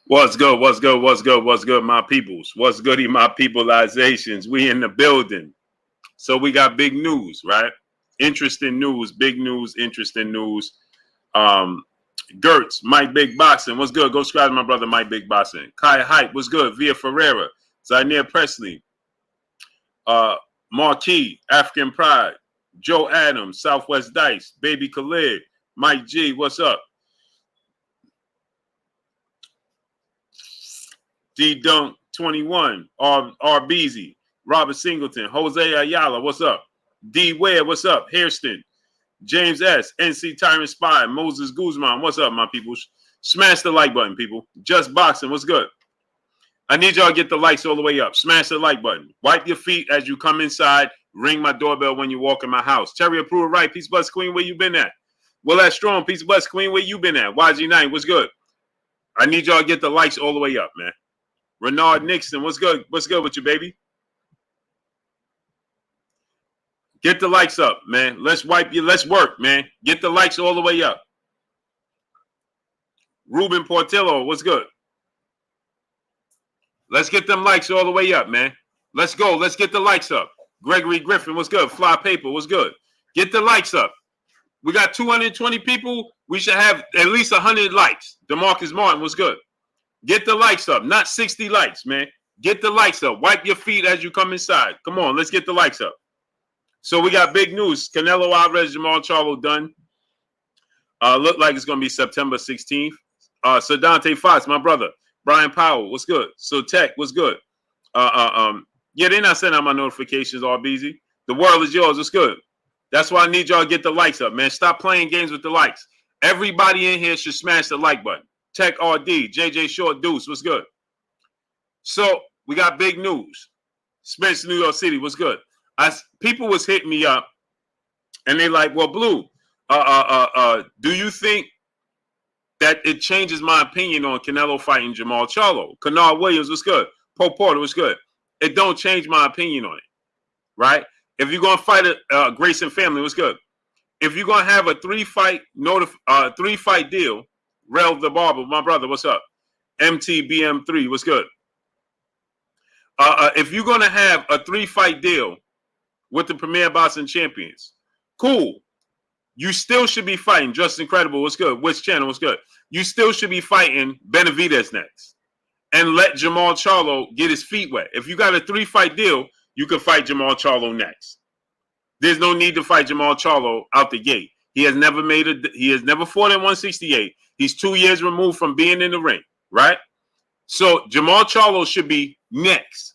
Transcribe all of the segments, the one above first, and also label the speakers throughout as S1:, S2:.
S1: What's good? What's good? What's good? What's good, my peoples? What's goody, my peopleizations? We in the building. So we got big news, right? Interesting news, big news, interesting news. Um, Gertz, Mike Big Boxing, what's good? Go subscribe to my brother Mike Big Boxing. Kai Hype, what's good? Via Ferreira, Zainier Presley, uh, Marquis, African Pride, Joe Adams, Southwest Dice, Baby Khalid, Mike G, what's up? D Dunk 21, R Beasy, Robert Singleton, Jose Ayala, what's up? D Ware, what's up? Hairston, James S, NC Tyrant Spy, Moses Guzman, what's up, my people? Smash the like button, people. Just Boxing, what's good? I need y'all to get the likes all the way up. Smash the like button. Wipe your feet as you come inside. Ring my doorbell when you walk in my house. Terry Approval Right, Peace Bless Queen, where you been at? Will that Strong, Peace Bless Queen, where you been at? YG9, what's good? I need y'all to get the likes all the way up, man. Renard Nixon, what's good? What's good with you, baby? Get the likes up, man. Let's wipe you. Let's work, man. Get the likes all the way up. Ruben Portillo, what's good? Let's get them likes all the way up, man. Let's go. Let's get the likes up. Gregory Griffin, what's good? Fly Paper, what's good? Get the likes up. We got 220 people. We should have at least 100 likes. DeMarcus Martin, what's good? Get the likes up. Not 60 likes, man. Get the likes up. Wipe your feet as you come inside. Come on, let's get the likes up. So we got big news. Canelo Alvarez, Jermall Charlo done. Look like it's going to be September 16th. Sir Dante Fox, my brother. Brian Powell, what's good? So Tech, what's good? Yeah, they're not sending out my notifications, RBZ. The world is yours. What's good? That's why I need y'all to get the likes up, man. Stop playing games with the likes. Everybody in here should smash the like button. Tech RD, JJ Short Deuce, what's good? So we got big news. Spence, New York City, what's good? People was hitting me up, and they like, well, Blue, do you think that it changes my opinion on Canelo fighting Jermall Charlo? Kennard Williams, what's good? Pope Porter, what's good? It don't change my opinion on it, right? If you're gonna fight a Grayson family, what's good? If you're gonna have a three-fight deal, Rel the Barber, my brother, what's up? MTBM3, what's good? If you're gonna have a 3-fight deal with the Premier Boxing Champions, cool. You still should be fighting Just Incredible, what's good? Which channel, what's good? You still should be fighting Benavidez next, and let Jermall Charlo get his feet wet. If you got a 3-fight deal, you can fight Jermall Charlo next. There's no need to fight Jermall Charlo out the gate. He has never fought in 168. He's 2 years removed from being in the ring, right? So Jermall Charlo should be next.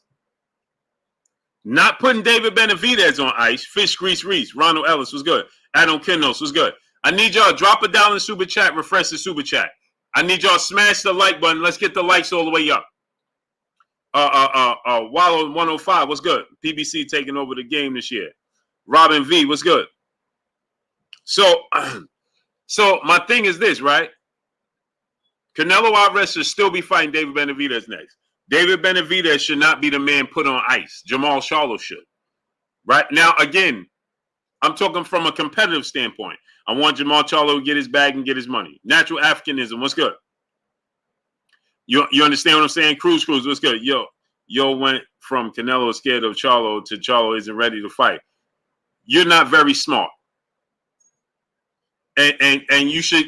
S1: Not putting David Benavidez on ice. Fish Grease Reese. Ronald Ellis was good. Adam Kinnos was good. I need y'all to drop $1 in super chat. Refresh the super chat. I need y'all to smash the like button. Let's get the likes all the way up. Wallow 105 was good. PBC taking over the game this year. Robin V was good. So my thing is this, right? Canelo Alvarez should still be fighting David Benavidez next. David Benavidez should not be the man put on ice. Jermall Charlo should. Right? Now, again, I'm talking from a competitive standpoint. I want Jermall Charlo to get his bag and get his money. Natural Africanism, what's good? You understand what I'm saying? Cruz, what's good? Yo went from Canelo scared of Charlo to Charlo isn't ready to fight. You're not very smart. And you should,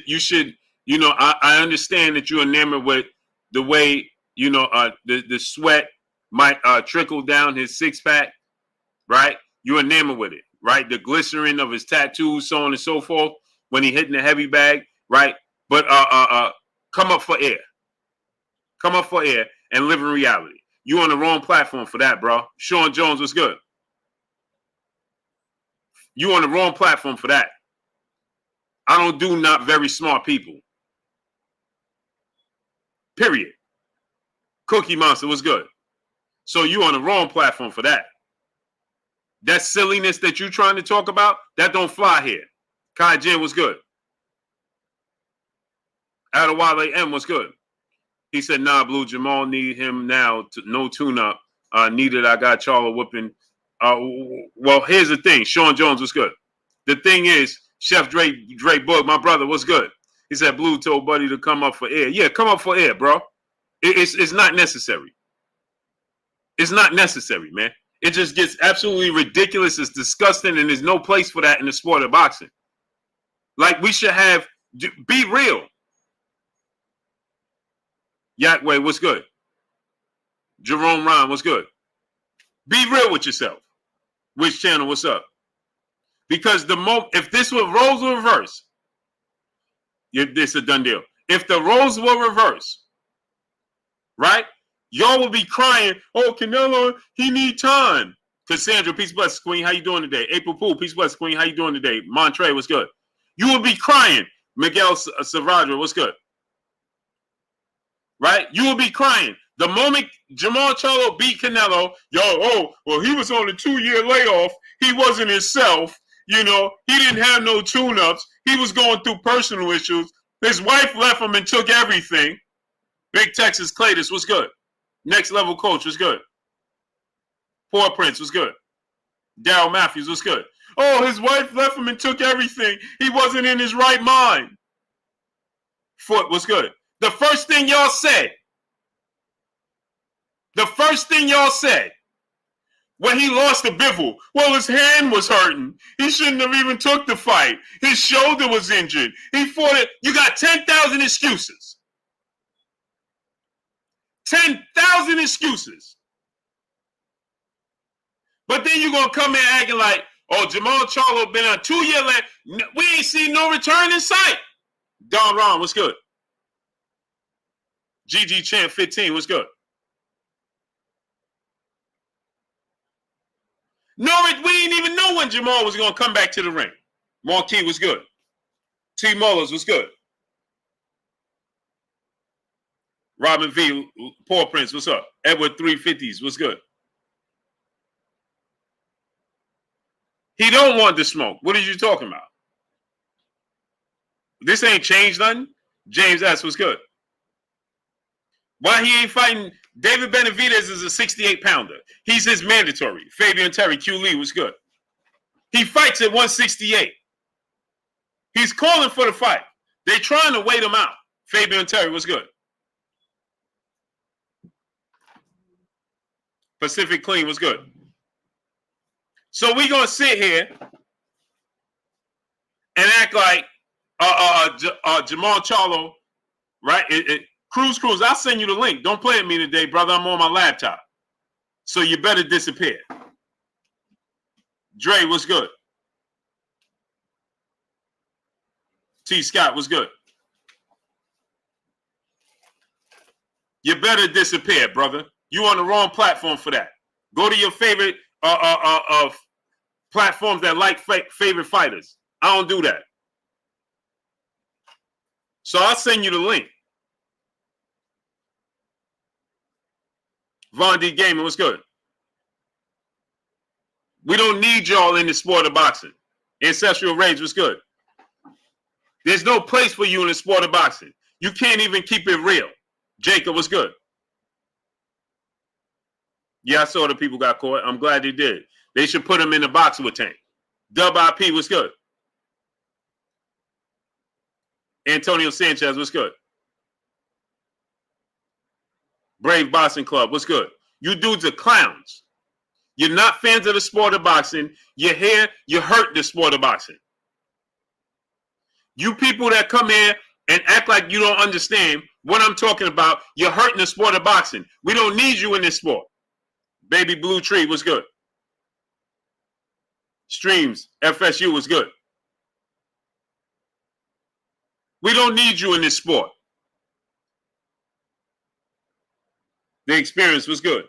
S1: I understand that you're enamored with the way, the sweat might trickle down his six-pack, right? You're enamored with it, right? The glycerin of his tattoos, so on and so forth, when he hitting the heavy bag, right? But come up for air. Come up for air and live in reality. You on the wrong platform for that, bro. Sean Jones was good. You on the wrong platform for that. I don't do not very smart people. Period. Cookie Monster was good. So you on the wrong platform for that. That silliness that you trying to talk about, that don't fly here. Kai Jin was good. Adewale M was good. He said, nah, Blue, Jermall need him now. No tune-up. Needed, I got Charlo whipping. Well, here's the thing. Sean Jones was good. The thing is, Chef Dre Boog, my brother, was good. He said, Blue told Buddy to come up for air. Yeah, come up for air, bro. It's not necessary. It's not necessary, man. It just gets absolutely ridiculous. It's disgusting, and there's no place for that in the sport of boxing. Like, we should have, be real. Yakway, what's good? Jerome Ron, what's good? Be real with yourself. Which channel, what's up? Because if this roles were reversed, this a done deal. If the roles were reversed, right? Y'all will be crying, oh, Canelo, he need time. Cassandra, peace bless, Queen, how you doing today? April Poole, peace bless, Queen, how you doing today? Montre, what's good? You will be crying. Miguel Savadra, what's good? Right? You will be crying. The moment Jermall Charlo beat Canelo, well, he was on a 2-year layoff. He wasn't himself. You know, he didn't have no tune-ups. He was going through personal issues. His wife left him and took everything. Big Texas Claytis, what's good? Next Level Coach, what's good? Poor Prince, what's good? Daryl Matthews, what's good? Oh, his wife left him and took everything. He wasn't in his right mind. Foot, what's good? The first thing y'all said when he lost to Bivol, well, his hand was hurting. He shouldn't have even took the fight. His shoulder was injured. He fought it. You got 10,000 excuses. 10,000 excuses. But then you're going to come in acting like, oh, Jermall Charlo been on 2-year left. We ain't seen no return in sight. Don Ron, what's good? GG Champ 15, what's good? No, we didn't even know when Jermall was going to come back to the ring. Marquis was good. T. Mullers was good. Robin V. Poor Prince, what's up? Edward 350s, what's good? He don't want the smoke. What are you talking about? This ain't changed nothing. James S. what's good? Why he ain't fighting? David Benavidez is a 68-pounder. He's his mandatory. Fabian Terry, Q Lee was good. He fights at 168. He's calling for the fight. They're trying to wait him out. Fabian Terry was good. Pacific Clean was good. So we're going to sit here and act like Jermall Charlo, right? Cruz, I'll send you the link. Don't play at me today, brother. I'm on my laptop. So you better disappear. Dre, what's good? T. Scott, what's good? You better disappear, brother. You on the wrong platform for that. Go to your favorite platforms that like favorite fighters. I don't do that. So I'll send you the link. Von D. Gamer, what's good? We don't need y'all in the sport of boxing. Ancestral Rage, what's good? There's no place for you in the sport of boxing. You can't even keep it real. Jacob, what's good? Yeah, I saw the people got caught. I'm glad they did. They should put them in the box with Tank. Dub IP, what's good? Antonio Sanchez, what's good? Brave Boxing Club, what's good? You dudes are clowns. You're not fans of the sport of boxing. You're here, you hurt the sport of boxing. You people that come here and act like you don't understand what I'm talking about, you're hurting the sport of boxing. We don't need you in this sport. Baby Blue Tree, what's good? Streams, FSU, was good. We don't need you in this sport. The experience was good.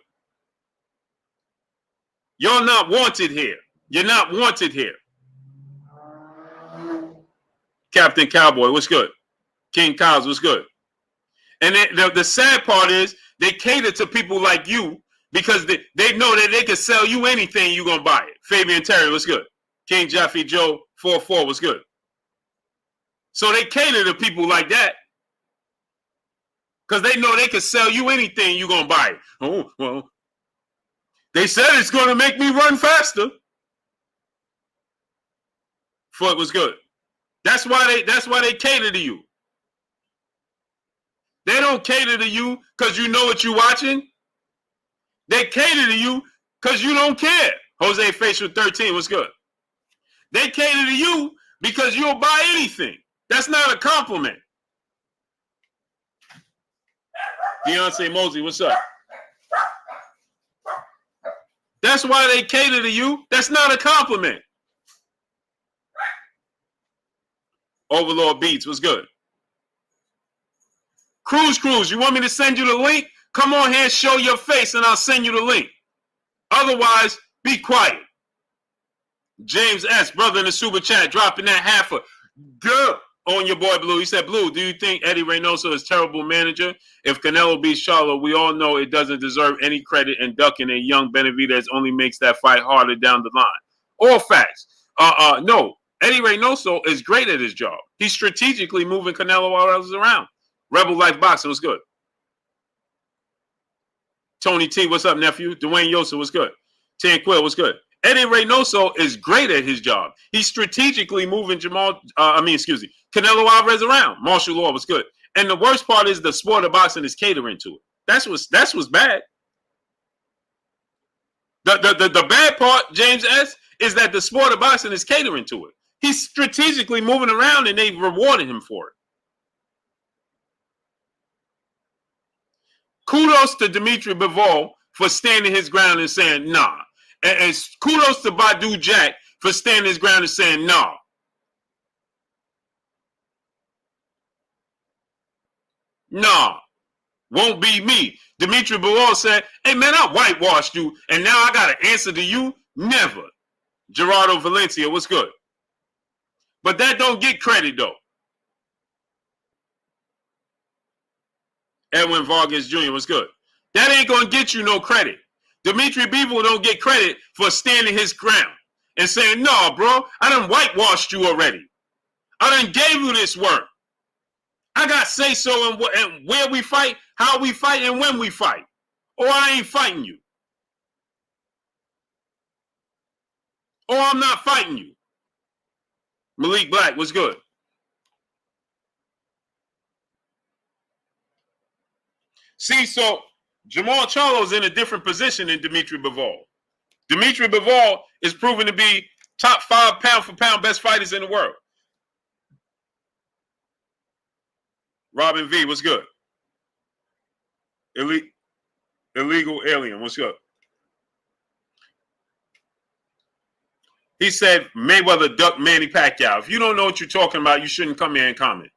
S1: You're not wanted here. You're not wanted here. Captain Cowboy, what's good? King Kyles, what's good? And the sad part is they cater to people like you because they know that they can sell you anything, you're going to buy it. Fabian Terry, what's good? King Jeffy Joe 44, what's good? So they cater to people like that because they know they can sell you anything, you're going to buy it. Oh, well, they said it's going to make me run faster. Foot was good. That's why they cater to you. They don't cater to you because you know what you're watching. They cater to you because you don't care. Jose Facial 13, what's good? They cater to you because you'll buy anything. That's not a compliment. Beyonce Mosley, what's up? That's why they cater to you. That's not a compliment. Overlord Beats, what's good? Cruz, you want me to send you the link? Come on here, show your face, and I'll send you the link. Otherwise, be quiet. James S., brother in the super chat, dropping that half a girl on your boy Blue. He said, Blue, do you think Eddie Reynoso is a terrible manager? If Canelo beats Charlo, we all know it doesn't deserve any credit, and ducking a young Benavidez only makes that fight harder down the line. All facts. No, Eddie Reynoso is great at his job. He's strategically moving Canelo Alvarez around. Rebel Life Boxing was good. Tony T, what's up, nephew? Dwayne Yosa, what's good? Tan Quill, what's good? Eddie Reynoso is great at his job. He's strategically moving Canelo Alvarez around. Martial law was good. And the worst part is the sport of boxing is catering to it. That's what's bad. The bad part, James S., is that the sport of boxing is catering to it. He's strategically moving around and they've rewarded him for it. Kudos to Dimitri Bivol for standing his ground and saying, nah. And kudos to Badu Jack for standing his ground and saying, nah. Nah. Won't be me. Dimitri Bivol said, hey, man, I whitewashed you, and now I got to answer to you? Never. Gerardo Valencia, what's good? But that don't get credit, though. Edwin Vargas Jr., what's good? That ain't going to get you no credit. Dimitri Bivol don't get credit for standing his ground and saying, no, bro, I done whitewashed you already. I done gave you this work. I got say-so in where we fight, how we fight, and when we fight. Or I ain't fighting you. Or I'm not fighting you. Malik Black, what's good? See, so Jermall Charlo's in a different position than Dimitri Bivol. Dimitri Bivol is proven to be top 5 pound-for-pound best fighters in the world. Robin V, what's good? Illegal Alien, what's good? He said Mayweather ducked Manny Pacquiao. If you don't know what you're talking about, you shouldn't come here and comment.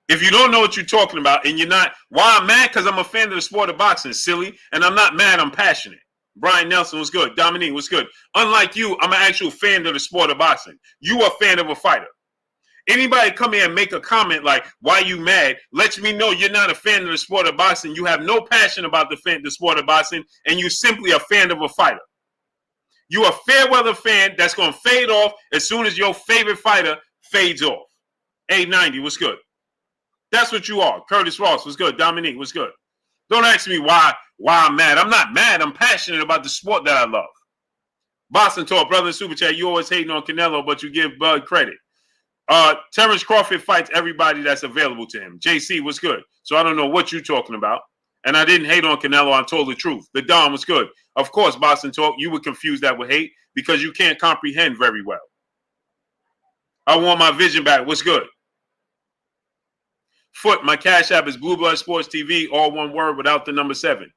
S1: If you don't know what you're talking about and you're not, why I'm mad? Because I'm a fan of the sport of boxing, silly. And I'm not mad, I'm passionate. Brian Nelson was good. Dominique was good. Unlike you, I'm an actual fan of the sport of boxing. You are a fan of a fighter. Anybody come here and make a comment like, why you mad, lets me know you're not a fan of the sport of boxing. You have no passion about the sport of boxing, and you're simply a fan of a fighter. You're a fair weather fan that's going to fade off as soon as your favorite fighter fades off. A90 was good. That's what you are. Curtis Ross was good. Dominique was good. Don't ask me why I'm mad. I'm not mad. I'm passionate about the sport that I love. Boston Talk, brother in Super Chat, you always hating on Canelo, but you give Bud credit. Terrence Crawford fights everybody that's available to him. JC was good. So I don't know what you're talking about. And I didn't hate on Canelo. I told the truth. The Don was good. Of course, Boston Talk, you would confuse that with hate because you can't comprehend very well. I want my vision back. What's good? Foot, my cash app is Blue Blood Sports TV, all one word without the number 7.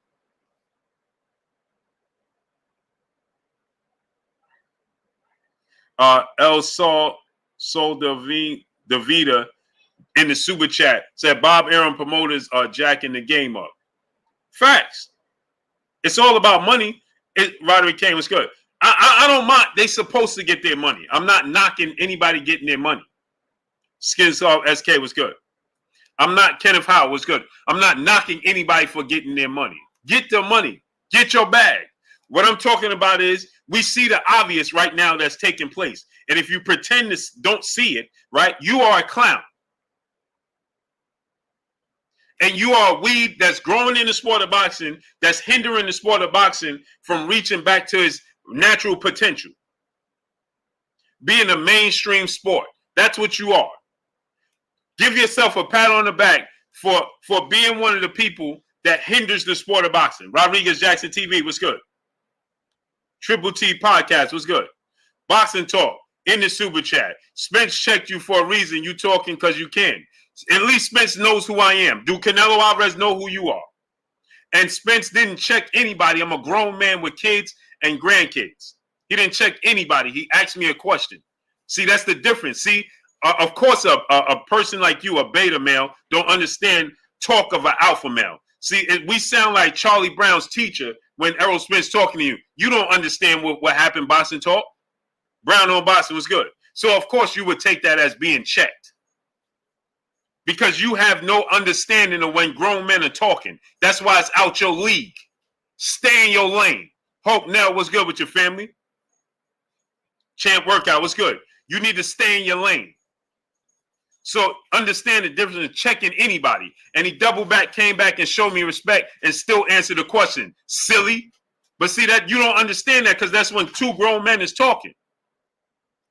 S1: El Sol Davida in the super chat said Bob Arum promoters are jacking the game up. Facts. It's all about money. Roderick Kane was good. I don't mind. They supposed to get their money. I'm not knocking anybody getting their money. Skinsoft SK was good. I'm not Kenneth Howe was good. I'm not knocking anybody for getting their money. Get their money. Get your bag. What I'm talking about is we see the obvious right now that's taking place. And if you pretend to don't see it, right, you are a clown. And you are a weed that's growing in the sport of boxing that's hindering the sport of boxing from reaching back to its natural potential. Being a mainstream sport. That's what you are. Give yourself a pat on the back for being one of the people that hinders the sport of boxing. Rodriguez Jackson TV, what's good? Triple T Podcast, what's good? Boxing Talk in the super chat. Spence checked you for a reason. You talking because you can. At least Spence knows who I am. Do Canelo Alvarez know who you are? And Spence didn't check anybody. I'm a grown man with kids and grandkids. He didn't check anybody. He asked me a question. See, that's the difference. See, of course, a person like you, a beta male, don't understand talk of an alpha male. See, we sound like Charlie Brown's teacher when Errol Spence talking to you. You don't understand what happened, Boxing Talk. Brown on Boxing was good. So, of course, you would take that as being checked. Because you have no understanding of when grown men are talking. That's why it's out your league. Stay in your lane. Hope Nell, what's good with your family? Champ Workout, what's good? You need to stay in your lane. So understand the difference in checking anybody. And he doubled back, came back, and showed me respect and still answered the question. Silly. But see that you don't understand that because that's when two grown men is talking.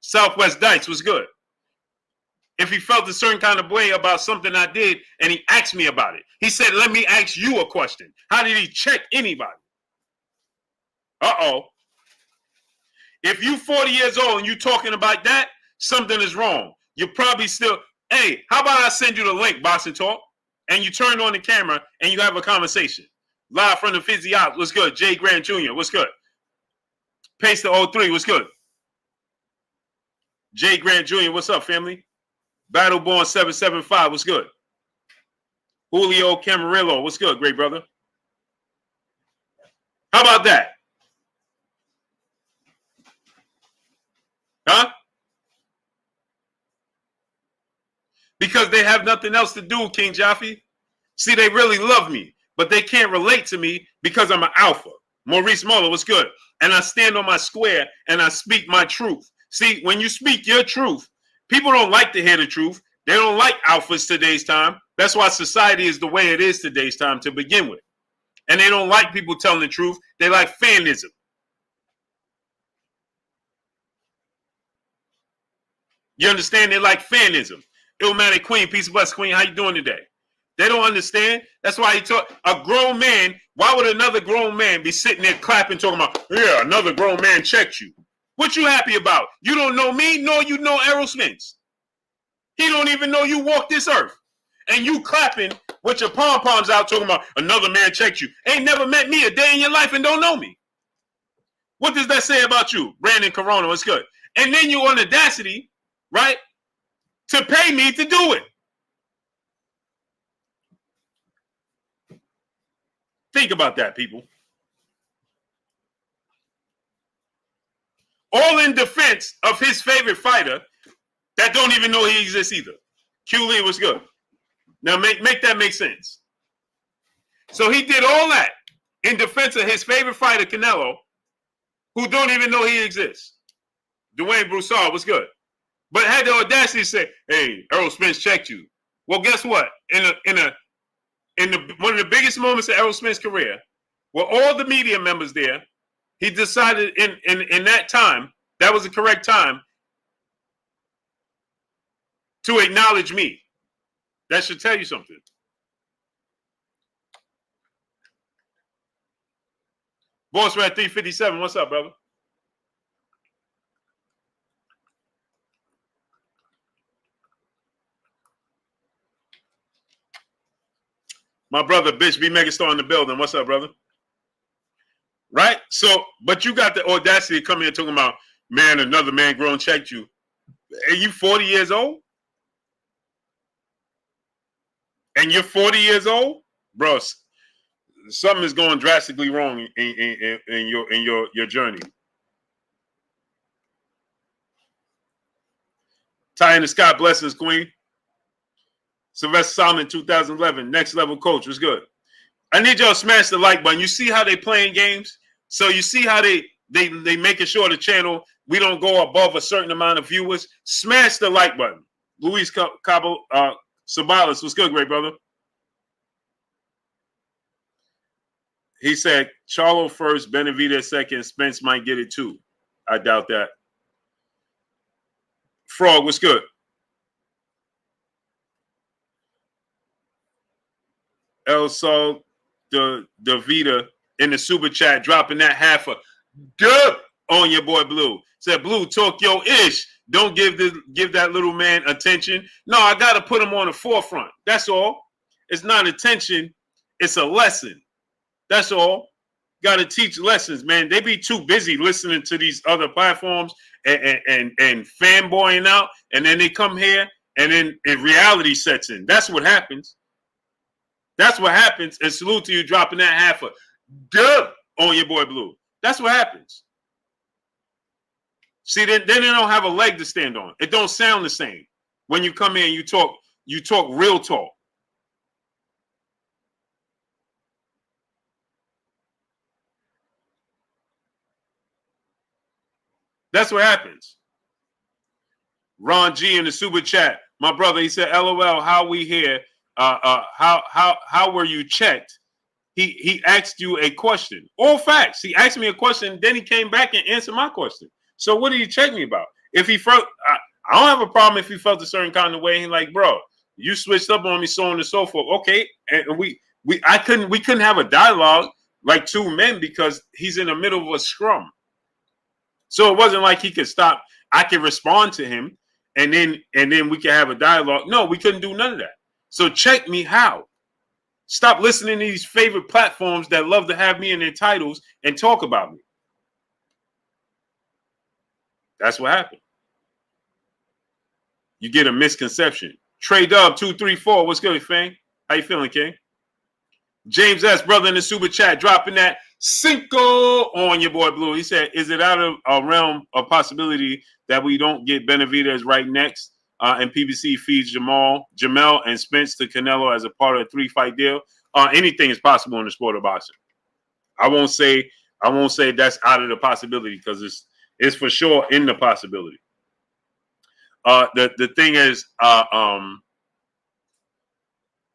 S1: Southwest Dice was good. If he felt a certain kind of way about something I did and he asked me about it, he said, let me ask you a question. How did he check anybody? Uh-oh. If you 40 years old and you talking about that, something is wrong. You're probably still, hey, how about I send you the link, Boxing Talk, and you turn on the camera and you have a conversation. Live from the Physiology, what's good? Jay Grant Jr., what's good? Pace the 03, what's good? Jay Grant Jr., what's up, family? Battleborn 775, what's good? Julio Camarillo, what's good, great brother? How about that? Huh? Because they have nothing else to do, King Jaffe. See, they really love me, but they can't relate to me because I'm an alpha. Maurice Muller, what's good? And I stand on my square and I speak my truth. See, when you speak your truth, people don't like to hear the truth. They don't like alphas today's time. That's why society is the way it is today's time to begin with. And they don't like people telling the truth. They like fanism. You understand? They like fanism. Illmatic Queen, peace of bless, Queen. How you doing today? They don't understand. That's why he taught a grown man. Why would another grown man be sitting there clapping, talking about, yeah, another grown man checked you? What you happy about? You don't know me, nor you know Errol Spence. He don't even know you walk this earth. And you clapping with your pom-poms out talking about another man checked you. Ain't never met me a day in your life and don't know me. What does that say about you? Brandon Corona, what's good? And then you on audacity, right, to pay me to do it. Think about that, people. All in defense of his favorite fighter that don't even know he exists either. Q Lee was good. Now make that make sense. So he did all that in defense of his favorite fighter, Canelo, who don't even know he exists. Dwayne Broussard was good. But had the audacity to say, hey, Errol Spence checked you. Well, guess what? In one of the biggest moments of Errol Spence's career, with all the media members there, he decided in that time, that was the correct time, to acknowledge me. That should tell you something. Boss Rat 357, what's up, brother? My brother, Bitch B Megastar in the building. What's up, brother? Right? So, but you got the audacity to come here talking about, man, another man grown checked you. Are you 40 years old? And you're 40 years old? Bro, something is going drastically wrong in your journey. Ty in the Sky, blessings, Queen. Sylvester Solomon, 2011, next level coach, was good. I need y'all to smash the like button. You see how they playing games? So you see how they making sure the channel, we don't go above a certain amount of viewers. Smash the like button. Luis Cabo Sabalas, was good, great brother. He said, Charlo first, Benavidez second, Spence might get it too. I doubt that. Frog, was good. El Sol the Vita in the super chat, dropping that half a dub on your boy Blue. Said, Blue, talk your ish. Don't give that little man attention. No, I got to put him on the forefront. That's all. It's not attention. It's a lesson. That's all. Got to teach lessons, man. They be too busy listening to these other platforms and fanboying out, and then they come here, and then reality sets in. That's what happens. That's what happens. And salute to you dropping that half a dub on your boy Blue. That's what happens. See, then they don't have a leg to stand on. It don't sound the same when you come in and you talk real talk. That's what happens. Ron G in the super chat, my brother, he said, LOL, how we here? How were you checked? He asked you a question. All facts. He asked me a question, then he came back and answered my question. So what did he check me about? If he felt, I don't have a problem if he felt a certain kind of way. He like, bro, you switched up on me, so on and so forth. Okay, and we couldn't have a dialogue like two men because he's in the middle of a scrum. So it wasn't like he could stop. I could respond to him, and then we could have a dialogue. No, we couldn't do none of that. So check me how. Stop listening to these favorite platforms that love to have me in their titles and talk about me. That's what happened. You get a misconception. Trey Dub 234. What's good, Fang? How you feeling, King? James S. brother in the super chat dropping that Cinco on your boy Blue. He said, is it out of a realm of possibility that we don't get Benavidez right next and PBC feeds Jermall and Spence to Canelo as a part of a 3-fight deal? Anything is possible in the sport of boxing. I won't say that's out of the possibility because it's for sure in the possibility. The thing is,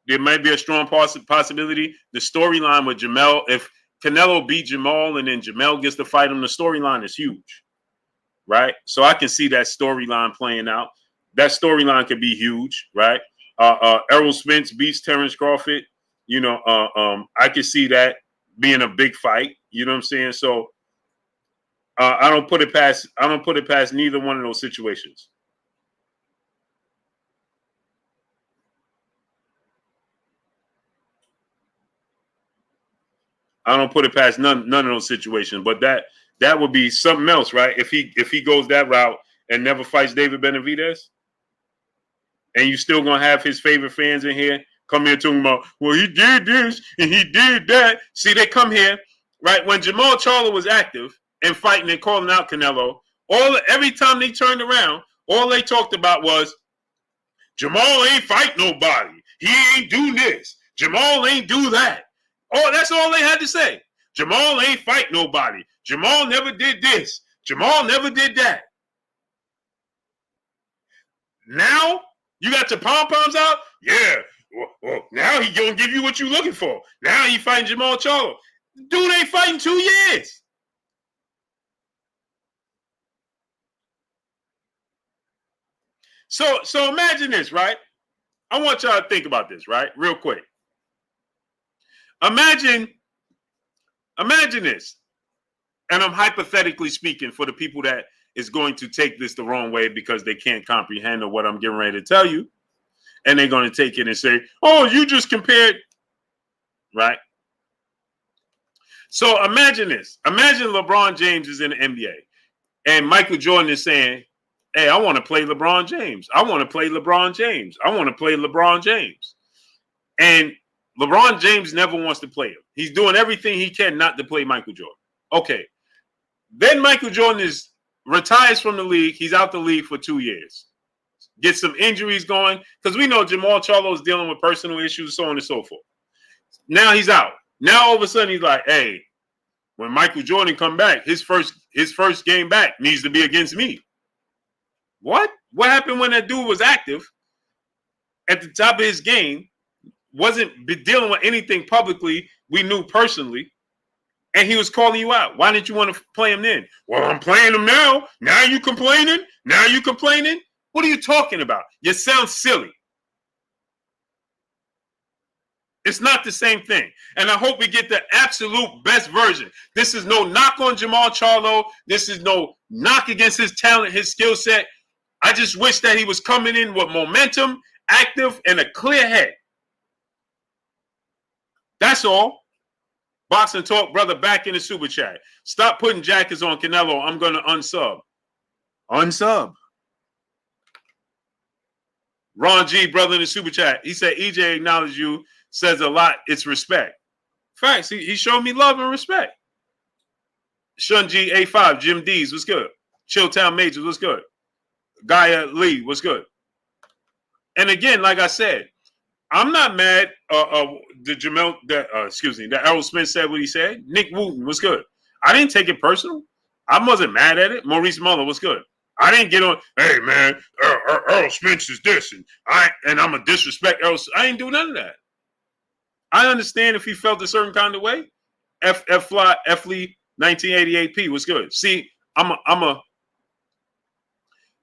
S1: there might be a strong possibility. The storyline with Jermall, if Canelo beat Jermall and then Jermall gets to fight him, the storyline is huge, right? So I can see that storyline playing out. That storyline could be huge, right? Errol Spence beats Terrence Crawford. You know, I can see that being a big fight. You know what I'm saying? So I don't put it past neither one of those situations. I don't put it past none of those situations, but that would be something else, right? If he goes that route and never fights David Benavidez, and you still gonna have his favorite fans in here come here talking about, well, he did this and he did that. See, they come here, right? When Charlo was active and fighting and calling out Canelo, every time they turned around, all they talked about was Jermall ain't fight nobody. He ain't do this. Jermall ain't do that. Oh, that's all they had to say. Jermall ain't fight nobody. Jermall never did this. Jermall never did that. Now you got your pom-poms out? Yeah. Well, now he gonna give you what you looking for. Now he fighting Jermall Charlo. Dude ain't fighting 2 years. So imagine this, right? I want y'all to think about this, right? Real quick. Imagine this, and I'm hypothetically speaking for the people that is going to take this the wrong way because they can't comprehend what I'm getting ready to tell you, and they're going to take it and say, oh, you just compared, right? So imagine this. Imagine LeBron James is in the NBA, and Michael Jordan is saying, hey, I want to play LeBron James. I want to play LeBron James. I want to play LeBron James. And LeBron James never wants to play him. He's doing everything he can not to play Michael Jordan. Okay. Then Michael Jordan retires from the league. He's out the league for 2 years. Gets some injuries going. Because we know Jermall Charlo is dealing with personal issues, so on and so forth. Now he's out. Now all of a sudden he's like, hey, when Michael Jordan come back, his first game back needs to be against me. What? What happened when that dude was active at the top of his game? Wasn't dealing with anything publicly we knew personally, and he was calling you out. Why didn't you want to play him then? Well, I'm playing him now. Now you complaining? Now you complaining? What are you talking about? You sound silly. It's not the same thing. And I hope we get the absolute best version. This is no knock on Jermall Charlo. This is no knock against his talent, his skill set. I just wish that he was coming in with momentum, active, and a clear head. That's all. Boxing Talk, brother, back in the super chat. Stop putting jackets on Canelo. I'm going to unsub. Unsub. Ron G, brother, in the super chat. He said, EJ acknowledged you, says a lot. It's respect. Facts. He showed me love and respect. Shun G, A5, Jim D's, what's good? Chilltown Majors, what's good? Gaia Lee, what's good? And again, like I said, I'm not mad. The Errol Smith said what he said. Nick Wooten was good. I didn't take it personal. I wasn't mad at it. Maurice Muller was good. I didn't get on. Hey man, Errol Spence is this, and I'm a disrespect Errol. I didn't do none of that. I understand if he felt a certain kind of way. F Lee 1988P was good. See,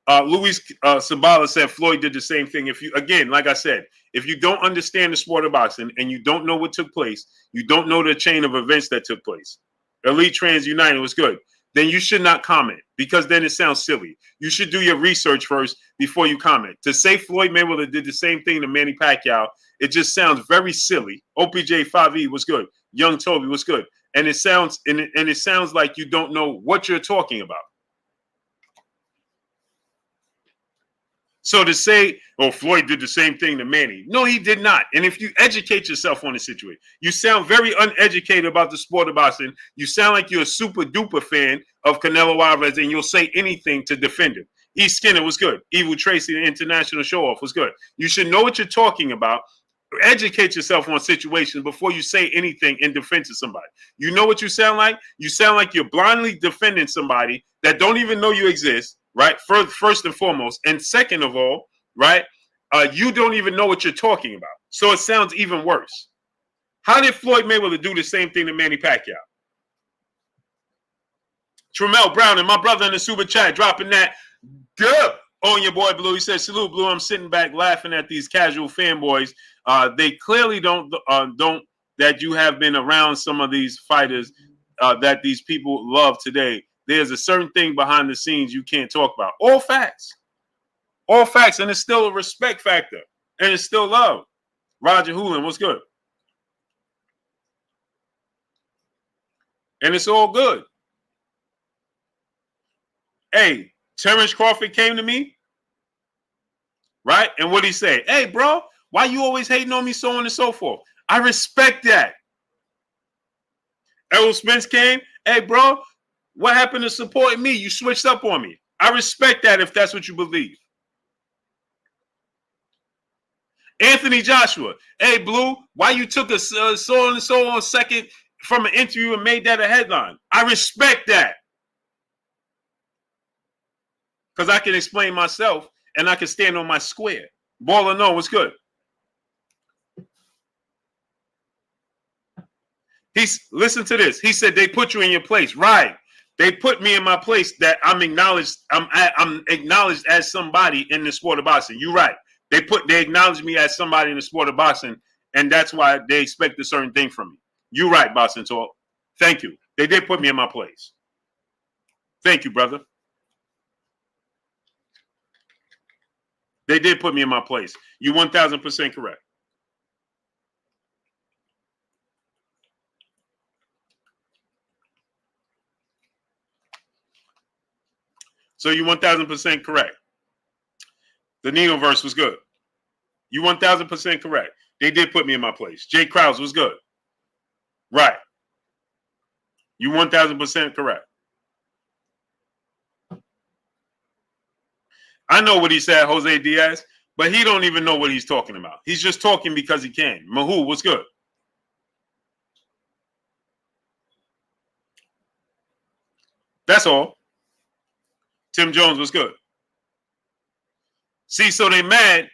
S1: Luis Sabala said Floyd did the same thing. If you, again, like I said, if you don't understand the sport of boxing and you don't know what took place, you don't know the chain of events that took place. Elite Trans United was good. Then you should not comment because then it sounds silly. You should do your research first before you comment. To say Floyd Mayweather did the same thing to Manny Pacquiao, it just sounds very silly. OPJ 5E was good. Young Toby was good. And it sounds like you don't know what you're talking about. So to say, oh, Floyd did the same thing to Manny. No, he did not. And if you educate yourself on the situation, you sound very uneducated about the sport of boxing. You sound like you're a super duper fan of Canelo Alvarez and you'll say anything to defend him. E. Skinner was good. Evil Tracy, the international show-off, was good. You should know what you're talking about. Educate yourself on situations before you say anything in defense of somebody. You know what you sound like? You sound like you're blindly defending somebody that don't even know you exist. Right, first and foremost, and second of all, right, you don't even know what you're talking about. So it sounds even worse. How did Floyd Mayweather do the same thing to Manny Pacquiao? Tremel Brown and my brother in the super chat dropping that dub on your boy Blue. He said, "Salute, Blue. I'm sitting back laughing at these casual fanboys. They clearly don't that you have been around some of these fighters that these people love today. There's a certain thing behind the scenes you can't talk about. All facts, and it's still a respect factor, and it's still love." Roger Hoolan, what's good? And it's all good. Hey, Terrence Crawford came to me, right? And what he say? Hey, bro, why you always hating on me, so on and so forth? I respect that. Errol Spence came. Hey, bro, what happened to supporting me? You switched up on me. I respect that if that's what you believe. Anthony Joshua. Hey, Blue, why you took a so and so on second from an interview and made that a headline? I respect that. Because I can explain myself and I can stand on my square. Baller no, what's good? Listen to this. He said they put you in your place. Right. They put me in my place that I'm acknowledged. I'm acknowledged as somebody in the sport of boxing. You're right. They acknowledge me as somebody in the sport of boxing, and that's why they expect a certain thing from me. You're right, Boxing Talk. Thank you. They did put me in my place. Thank you, brother. They did put me in my place. You 1,000% correct. So you 1,000% correct. The Ninoverse was good. You 1,000% correct. They did put me in my place. Jay Krause was good. Right. You 1,000% correct. I know what he said, Jose Diaz, but he don't even know what he's talking about. He's just talking because he can. Mahou was good. That's all. Tim Jones was good. See, so they mad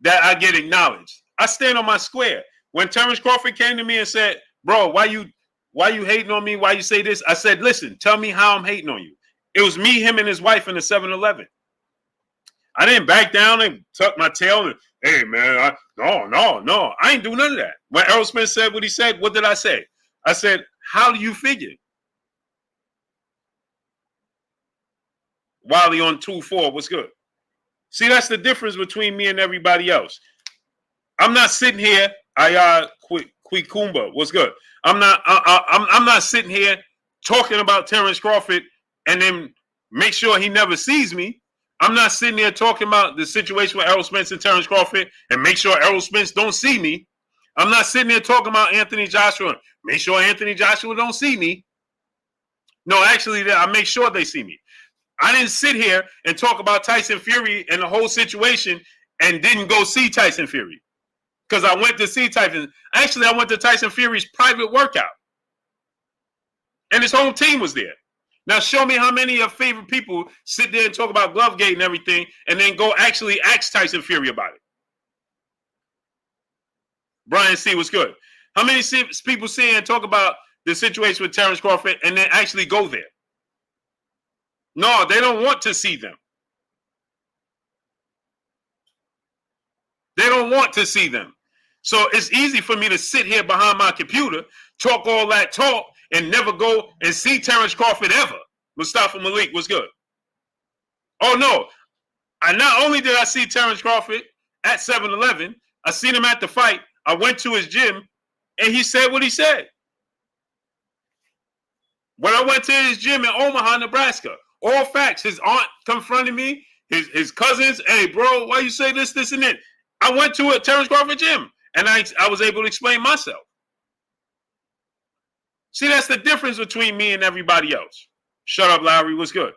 S1: that I get acknowledged. I stand on my square. When Terrence Crawford came to me and said, bro, why you hating on me? Why you say this? I said, listen, tell me how I'm hating on you. It was me, him, and his wife in the 7-Eleven. I didn't back down and tuck my tail and, hey, man, no. I ain't do none of that. When Errol Spence said what he said, what did I say? I said, how do you figure? Wiley on 2-4, what's good? See, that's the difference between me and everybody else. I'm not sitting here, Quikumba, what's good? I'm not sitting here talking about Terrence Crawford and then make sure he never sees me. I'm not sitting there talking about the situation with Errol Spence and Terrence Crawford and make sure Errol Spence don't see me. I'm not sitting there talking about Anthony Joshua. Make sure Anthony Joshua don't see me. No, actually, I make sure they see me. I didn't sit here and talk about Tyson Fury and the whole situation and didn't go see Tyson Fury. Because I went to see Tyson. Actually, I went to Tyson Fury's private workout. And his whole team was there. Now, show me how many of your favorite people sit there and talk about Glovegate and everything and then go actually ask Tyson Fury about it. Brian C. was good. How many people sit and talk about the situation with Terrence Crawford and then actually go there? No, they don't want to see them. They don't want to see them. So it's easy for me to sit here behind my computer, talk all that talk, and never go and see Terrence Crawford ever. Mustafa Malik was good. Oh, no. Not only did I see Terrence Crawford at 7-Eleven, I seen him at the fight. I went to his gym, and he said what he said. When I went to his gym in Omaha, Nebraska, all facts. His aunt confronted me, his cousins, hey, bro, why you say this, and that? I went to a Terrence Crawford gym, and I was able to explain myself. See, that's the difference between me and everybody else. Shut up, Lowry. What's good?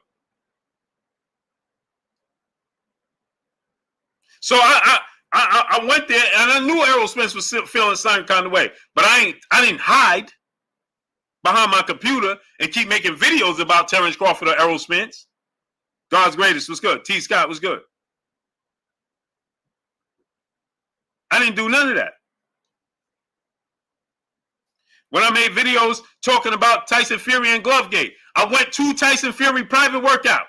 S1: So I went there, and I knew Errol Spence was feeling some kind of way, but I didn't hide behind my computer and keep making videos about Terrence Crawford or Errol Spence. God's greatest was good. T. Scott was good. I didn't do none of that. When I made videos talking about Tyson Fury and Glovegate, I went to Tyson Fury private workout.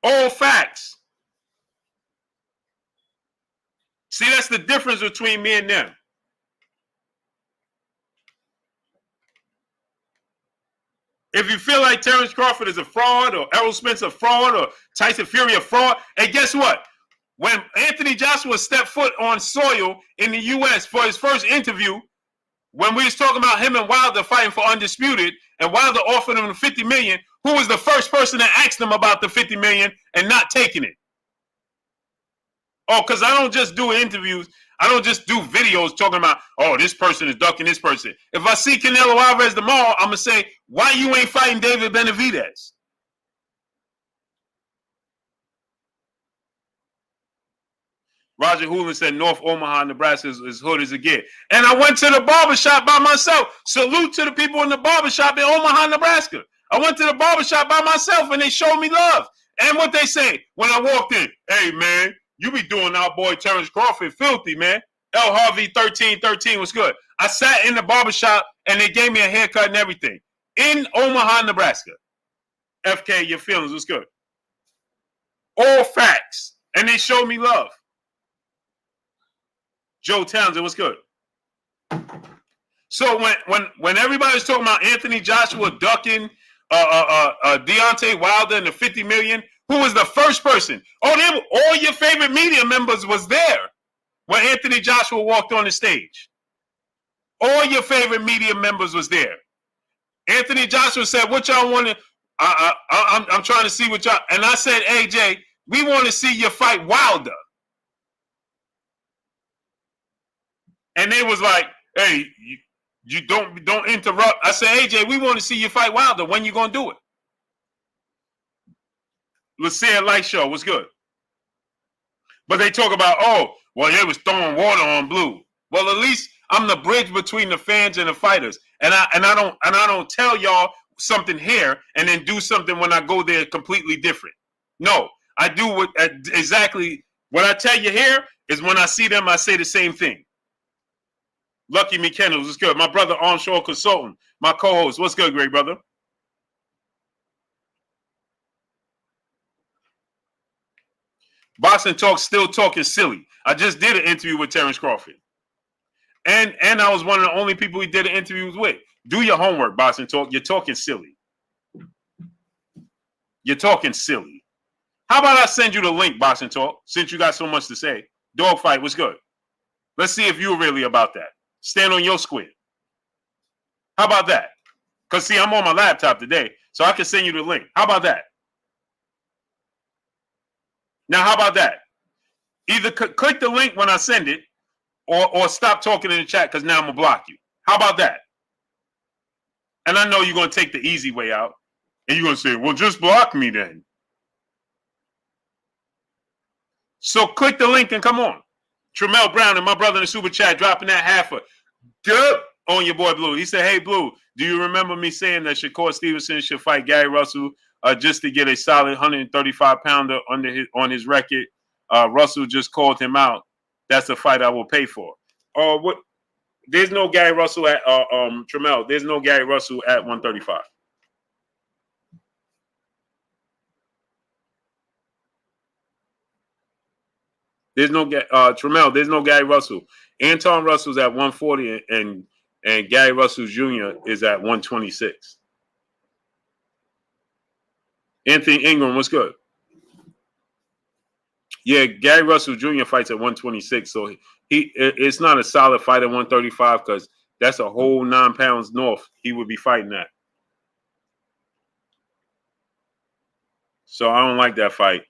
S1: All facts. See, that's the difference between me and them. If you feel like Terrence Crawford is a fraud or Errol Spence a fraud or Tyson Fury a fraud, and guess what? When Anthony Joshua stepped foot on soil in the U.S. for his first interview, when we was talking about him and Wilder fighting for Undisputed, and Wilder offered him $50 million, who was the first person that asked him about the $50 million and not taking it? Oh, because I don't just do interviews. I don't just do videos talking about, oh, this person is ducking this person. If I see Canelo Alvarez tomorrow, I'm going to say, why you ain't fighting David Benavidez? Roger Hoolan said North Omaha, Nebraska is hood as it get. And I went to the barbershop by myself. Salute to the people in the barbershop in Omaha, Nebraska. I went to the barbershop by myself and they showed me love. And what they say when I walked in, hey, man, you be doing our boy Terrence Crawford filthy, man. L. Harvey 1313 was good. I sat in the barbershop and they gave me a haircut and everything. In Omaha, Nebraska. FK, your feelings was good. All facts. And they showed me love. Joe Townsend was good. So when everybody's talking about Anthony Joshua ducking Deontay Wilder and the $50 million, who was the first person? Oh, all your favorite media members was there when Anthony Joshua walked on the stage. All your favorite media members was there. Anthony Joshua said, what y'all want to, I'm trying to see what y'all, and I said, AJ, we want to see you fight Wilder. And they was like, hey, you don't interrupt. I said, AJ, we want to see you fight Wilder. When you going to do it? Lucia Light Show was good. But they talk about, oh, well, they was throwing water on Blue. Well, at least I'm the bridge between the fans and the fighters. And I don't tell y'all something here and then do something when I go there completely different. No, I do exactly what I tell you here is when I see them, I say the same thing. Lucky McKenna, what's good? My brother Onshore Consultant, my co-host. What's good, great brother? Boxing Talk still talking silly. I just did an interview with Terrence Crawford. And I was one of the only people he did an interview with. Do your homework, Boxing Talk. You're talking silly. You're talking silly. How about I send you the link, Boxing Talk, since you got so much to say? Dogfight was good. Let's see if you're really about that. Stand on your square. How about that? Because, see, I'm on my laptop today, so I can send you the link. How about that? Now, how about that? Either click the link when I send it or stop talking in the chat because now I'm going to block you. How about that? And I know you're going to take the easy way out. And you're going to say, well, just block me then. So click the link and come on. Jermall Brown and my brother in the super chat dropping that half a dub on your boy Blue. He said, hey, Blue, do you remember me saying that Shakur Stevenson should fight Gary Russell just to get a solid 135-pounder on his record? Russell just called him out. That's a fight I will pay for. What? There's no Gary Russell at Trammell. There's no Gary Russell at 135. There's no Trammell. There's no Gary Russell. Anton Russell's at 140 and Gary Russell Jr. is at 126. Anthony Ingram, what's good? Yeah, Gary Russell Jr. fights at 126, so it's not a solid fight at 135 because that's a whole 9 pounds north he would be fighting at. So I don't like that fight.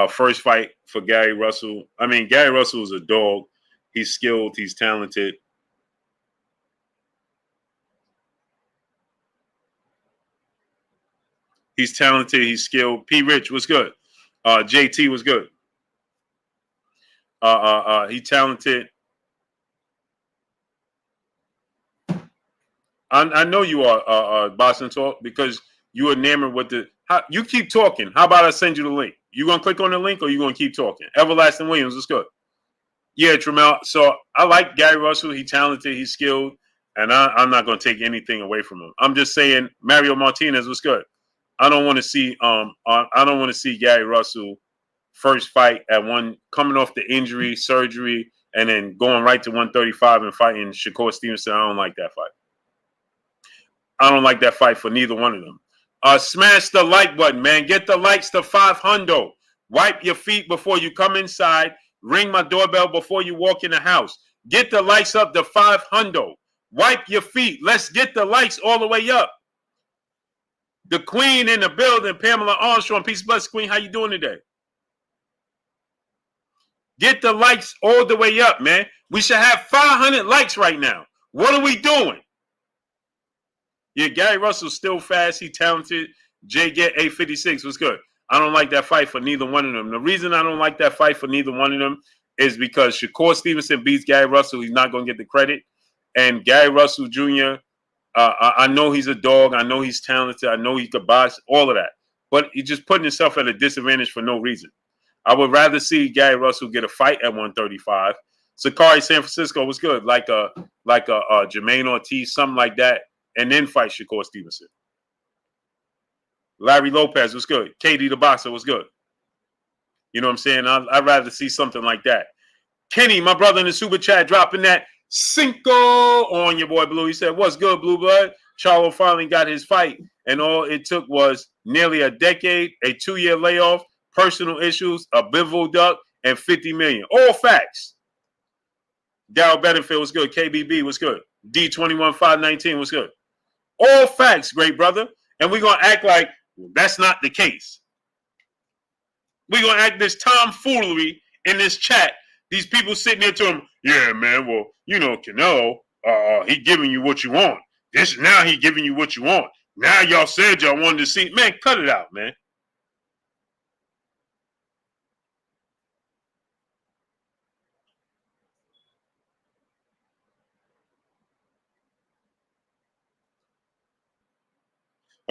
S1: First fight for Gary Russell. I mean, Gary Russell is a dog. He's skilled. He's talented. He's talented. He's skilled. P. Rich was good. JT was good. He talented. I know you are Boston Talk because you enamored with the. You keep talking. How about I send you the link? You gonna click on the link or you gonna keep talking? Everlasting Williams is good. Yeah, Trammell. So I like Gary Russell. He's talented. He's skilled, and I'm not gonna take anything away from him. I'm just saying Mario Martinez was good. I don't want to see Gary Russell first fight at coming off the injury, surgery, and then going right to 135 and fighting Shakur Stevenson. I don't like that fight. I don't like that fight for neither one of them. Smash the like button, man. Get the likes to 500. Wipe your feet before you come inside. Ring my doorbell before you walk in the house. Get the likes up to 500. Wipe your feet. Let's get the likes all the way up. The queen in the building, Pamela Armstrong. Peace, bless, queen. How you doing today? Get the likes all the way up, man. We should have 500 likes right now. What are we doing? Yeah, Gary Russell's still fast. He's talented. Jay Get 856 was good. I don't like that fight for neither one of them. The reason I don't like that fight for neither one of them is because Shakur Stevenson beats Gary Russell. He's not going to get the credit. And Gary Russell Jr., I know he's a dog. I know he's talented. I know he could box, all of that. But he's just putting himself at a disadvantage for no reason. I would rather see Gary Russell get a fight at 135. Sakari San Francisco was good, like a Jermaine Ortiz, something like that, and then fight Shakur Stevenson. Larry Lopez was good. KD the Boxer was good. You know what I'm saying? I'd rather see something like that. Kenny, my brother in the super chat, dropping that Cinco on your boy Blue. He said, what's good, Blue Blood? Charlo finally got his fight, and all it took was nearly a decade, a 2-year layoff, personal issues, a bivol duck, and $50 million. All facts. Darryl Bedingfield was good. KBB was good. D21519 was good. All facts, great brother. And we're going to act like that's not the case. We're going to act this tomfoolery in this chat. These people sitting there to him, yeah, man, well, you know, Canelo, he giving you what you want. Now he giving you what you want. Now y'all said y'all wanted to see. Man, cut it out, man.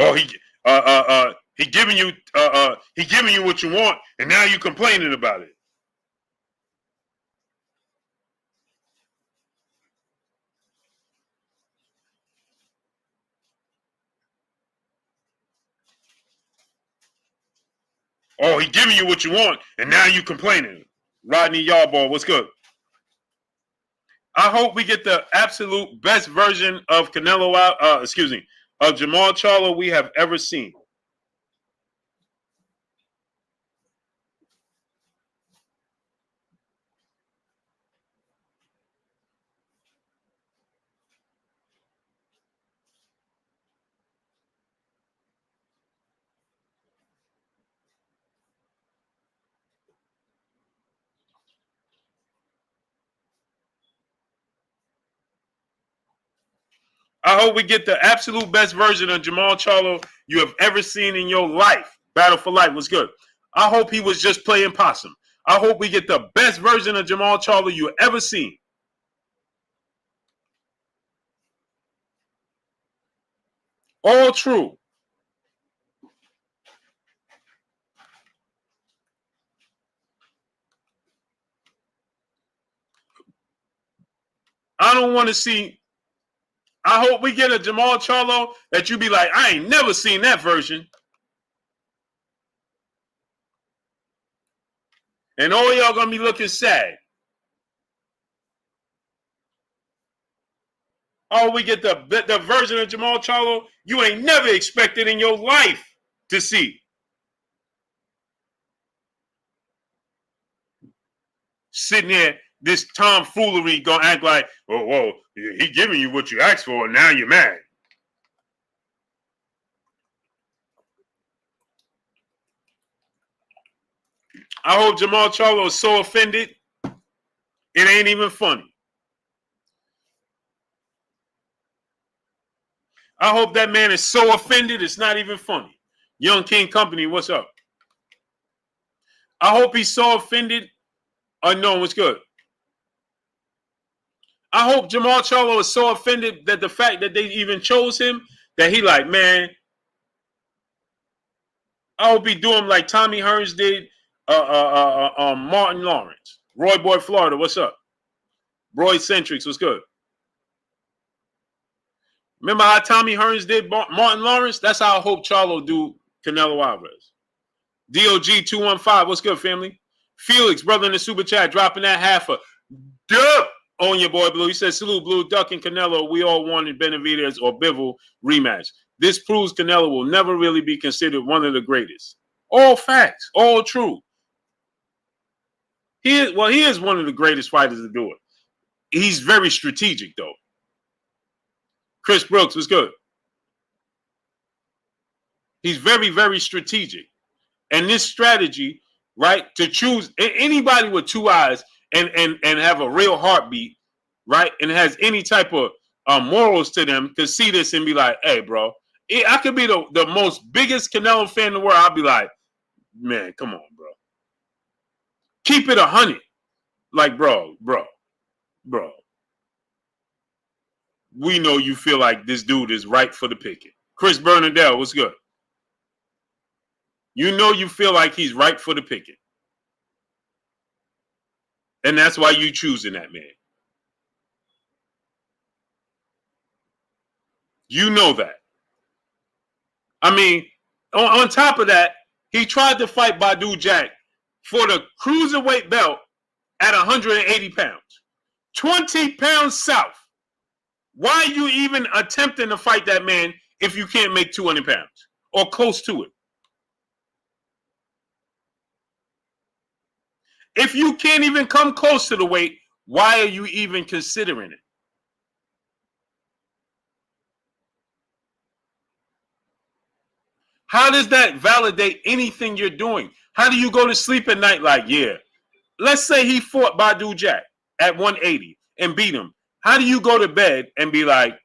S1: Oh, he giving you what you want, and now you complaining about it. Oh, he giving you what you want, and now you complaining. Rodney Yarborough, what's good? I hope we get the absolute best version of Canelo, of Jermall Charlo we have ever seen. I hope we get the absolute best version of Jermall Charlo you have ever seen in your life. Battle for Life was good. I hope he was just playing possum. I hope we get the best version of Jermall Charlo you ever seen. All true. I don't want to see. I hope we get a Jermall Charlo that you be like, I ain't never seen that version. And all y'all gonna be looking sad. Oh, we get the version of Jermall Charlo you ain't never expected in your life to see. Sitting there, this tomfoolery gonna act like, oh, whoa, he giving you what you asked for, and now you're mad. I hope Jermall Charlo is so offended, it ain't even funny. I hope that man is so offended, it's not even funny. Young King Company, what's up? I hope he's so offended. Unknown, what's good? I hope Jermall Charlo is so offended that the fact that they even chose him, that he like, man, I hope he do him like Tommy Hearns did Martin Lawrence. Roy Boy Florida, what's up? Roy Centrix, what's good? Remember how Tommy Hearns did Martin Lawrence? That's how I hope Charlo do Canelo Alvarez. DOG215, what's good, family? Felix, brother in the super chat, dropping that half a duck on your boy Blue. He said, salute, Blue, Duck, and Canelo. We all wanted Benavidez or Bivol rematch. This proves Canelo will never really be considered one of the greatest. All facts, all true. He is one of the greatest fighters to do it. He's very strategic, though. Chris Brooks was good. He's very, very strategic. And this strategy, right, to choose anybody with two eyes and have a real heartbeat, right, and has any type of morals to them, could see this and be like, hey, bro, I could be the most biggest Canelo fan in the world. I'll be like, man, come on, bro. Keep it 100. Like, bro. We know you feel like this dude is right for the picking. Chris Bernadette, what's good? You know you feel like he's right for the picking. And that's why you choosing that man. You know that. I mean, on top of that, he tried to fight Badu Jack for the cruiserweight belt at 180 pounds. 20 pounds south. Why are you even attempting to fight that man if you can't make 200 pounds or close to it? If you can't even come close to the weight, why are you even considering it? How does that validate anything you're doing? How do you go to sleep at night like, yeah, let's say he fought Badu Jack at 180 and beat him. How do you go to bed and be like,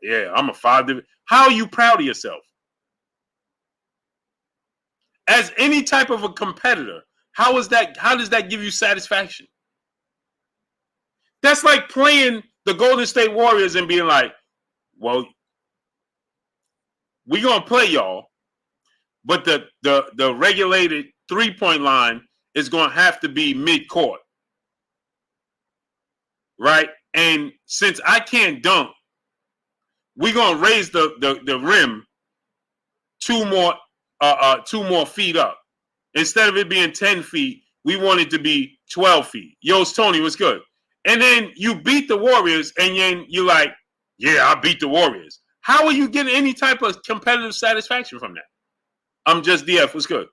S1: yeah, I'm a 5? How are you proud of yourself? As any type of a competitor, how does that give you satisfaction? That's like playing the Golden State Warriors and being like, well, we're going to play y'all, but the regulated three-point line is going to have to be mid-court. Right? And since I can't dunk, we're going to raise the rim two more feet up. Instead of it being 10 feet, we want it to be 12 feet. Yo's Tony, what's good? And then you beat the Warriors, and then you're like, yeah, I beat the Warriors. How are you getting any type of competitive satisfaction from that? I'm just DF, what's good?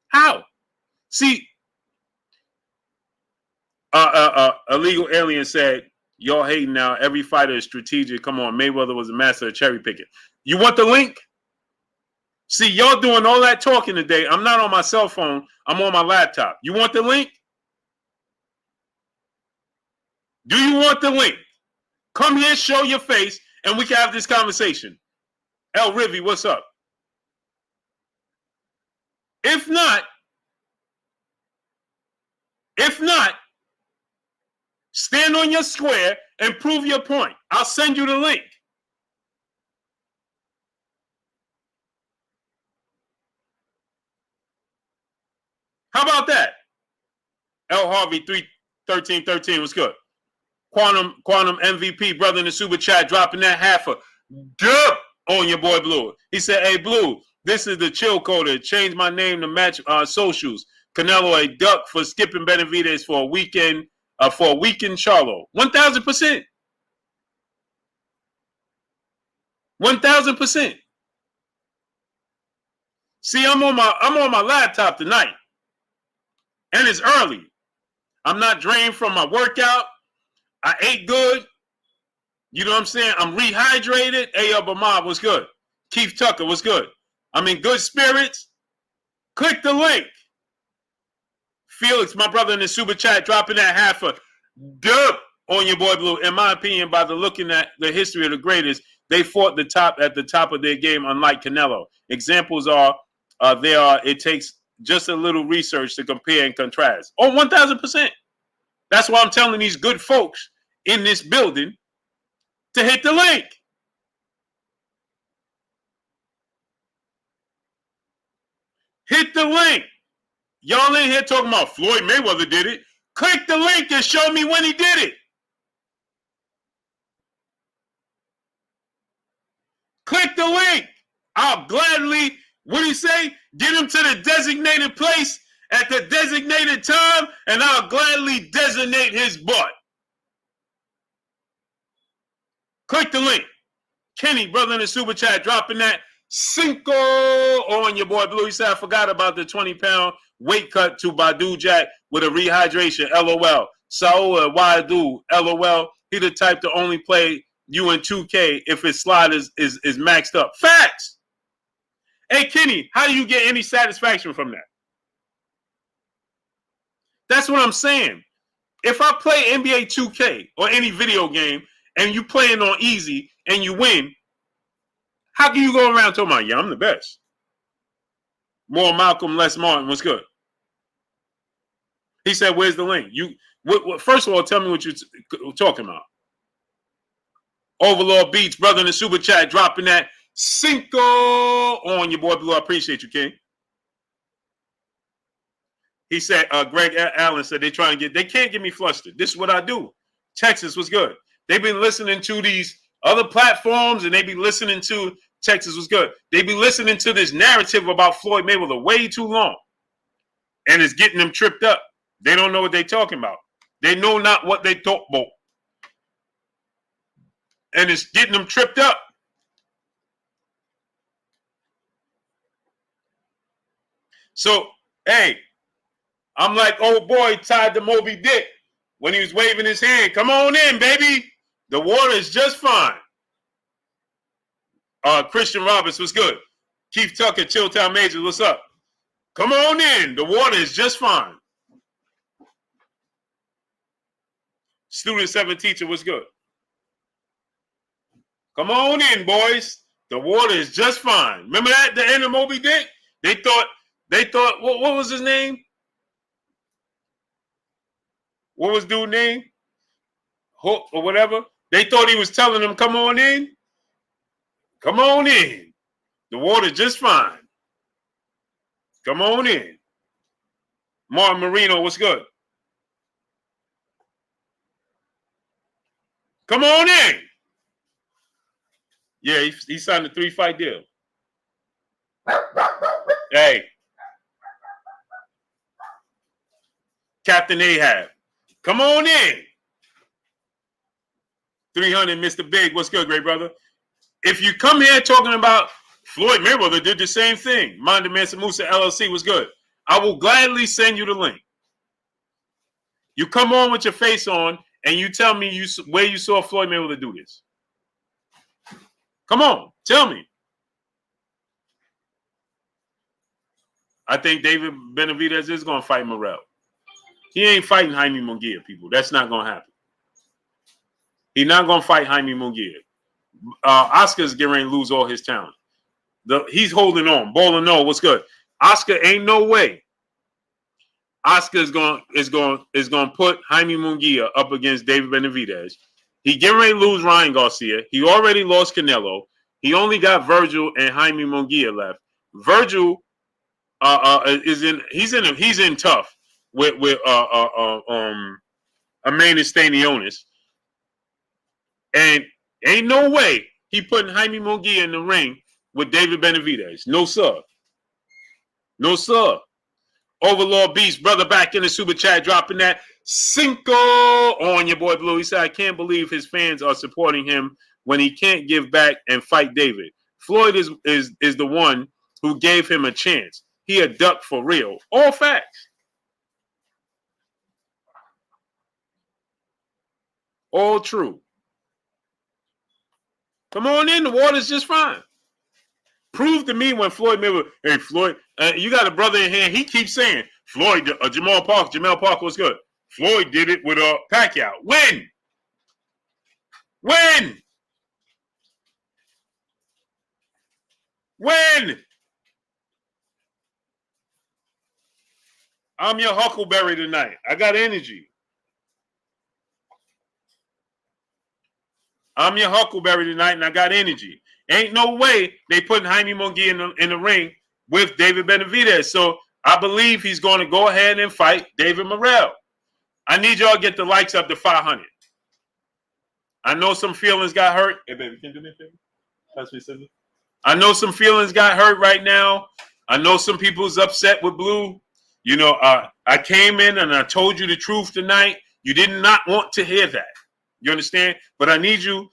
S1: How? See, illegal alien said, y'all hating now. Every fighter is strategic. Come on, Mayweather was a master of cherry picking. You want the link? See, y'all doing all that talking today. I'm not on my cell phone. I'm on my laptop. You want the link? Do you want the link? Come here, show your face, and we can have this conversation. El Rivy, what's up? If not, stand on your square and prove your point. I'll send you the link. How about that? L Harvey 31313 was good. Quantum MVP, brother in the super chat, dropping that half a dub on your boy Blue. He said, hey, Blue, this is the chill coder. Change my name to match socials. Canelo a duck for skipping Benavidez for a weekend Charlo. 1,000%. 1,000%. See, I'm on my laptop tonight. And it's early. I'm not drained from my workout. I ate good. You know what I'm saying? I'm rehydrated. Hey, Bamab, what's good? Keith Tucker, what's good? I'm in good spirits. Click the link. Felix, my brother in the super chat, dropping that half a dub on your boy Blue. In my opinion, by the looking at the history of the greatest, they fought at the top of their game, unlike Canelo. Examples are it takes just a little research to compare and contrast. Oh, 1,000%. That's why I'm telling these good folks in this building to hit the link. Hit the link. Y'all in here talking about Floyd Mayweather did it. Click the link and show me when he did it. Click the link. I'll gladly, what do you say? Get him to the designated place at the designated time, and I'll gladly designate his butt. Click the link. Kenny, brother in the super chat, dropping that Cinco on your boy Blue. He said, I forgot about the 20-pound weight cut to Badu Jack with a rehydration. LOL. Saul Wadu. LOL. He the type to only play you in 2K if his slide is maxed up. Facts. Hey, Kenny, how do you get any satisfaction from that? That's what I'm saying. If I play NBA 2K or any video game and you playing on easy and you win, how can you go around talking about, yeah, I'm the best? More Malcolm, less Martin. What's good? He said, where's the link? First of all, tell me what you're talking about. Overlord Beats, brother in the super chat, dropping that Cinco on your boy Blue. I appreciate you, King. He said, Greg Allen said they can't get me flustered. This is what I do. Texas was good. They've been listening to these other platforms and they be listening to Texas was good. They be listening to this narrative about Floyd Mayweather way too long. And it's getting them tripped up. They don't know what they're talking about. They know not what they talk about. And it's getting them tripped up. So, hey, I'm like old boy tied to Moby Dick when he was waving his hand. Come on in, baby. The water is just fine. Christian Roberts, what's good? Keith Tucker, Chilltown Majors, what's up? Come on in. The water is just fine. Student 7 teacher, what's good? Come on in, boys. The water is just fine. Remember that, the end of Moby Dick? They thought, what was his name? What was dude's name? Hook or whatever. They thought he was telling them, come on in. Come on in. The water's just fine. Come on in. Martin Marino, what's good? Come on in. Yeah, he signed a 3-fight deal. Hey. Captain Ahab. Come on in. 300, Mr. Big. What's good, great brother? If you come here talking about Floyd Mayweather did the same thing, Manda Mansa Musa LLC was good, I will gladly send you the link. You come on with your face on and you tell me where you saw Floyd Mayweather do this. Come on, tell me. I think David Benavidez is going to fight Morrell. He ain't fighting Jaime Munguia, people. That's not going to happen. He's not going to fight Jaime Munguia. Oscar's getting ready to lose all his talent. He's holding on. Balling on. What's good? Oscar ain't no way. Oscar is going to put Jaime Munguia up against David Benavidez. He getting ready to lose Ryan Garcia. He already lost Canelo. He only got Virgil and Jaime Munguia left. Virgil he's in tough with Emmanuel Stanionis, and ain't no way he putting Jaime Munguia in the ring with David Benavidez. No sir, no sir. Overlord Beast, brother, back in the super chat, dropping that Cinco on your boy Blue. He said, I can't believe his fans are supporting him when he can't give back and fight David. Floyd is the one who gave him a chance. He a duck for real. All facts. All true. Come on in. The water's just fine. Prove to me when Floyd Mayweather, hey, Floyd, you got a brother in here. He keeps saying, Floyd, Jermall Parker was good. Floyd did it with Pacquiao. When? When? When? I'm your huckleberry tonight. I got energy. I'm your huckleberry tonight, and I got energy. Ain't no way they putting Jaime Munguia in the ring with David Benavidez. So I believe he's going to go ahead and fight David Morrell. I need y'all to get the likes up to 500. I know some feelings got hurt. Hey, baby, can you do me a favor? Pass me something. I know some feelings got hurt right now. I know some people's upset with Blue. You know, I came in and I told you the truth tonight. You did not want to hear that. You understand? But I need you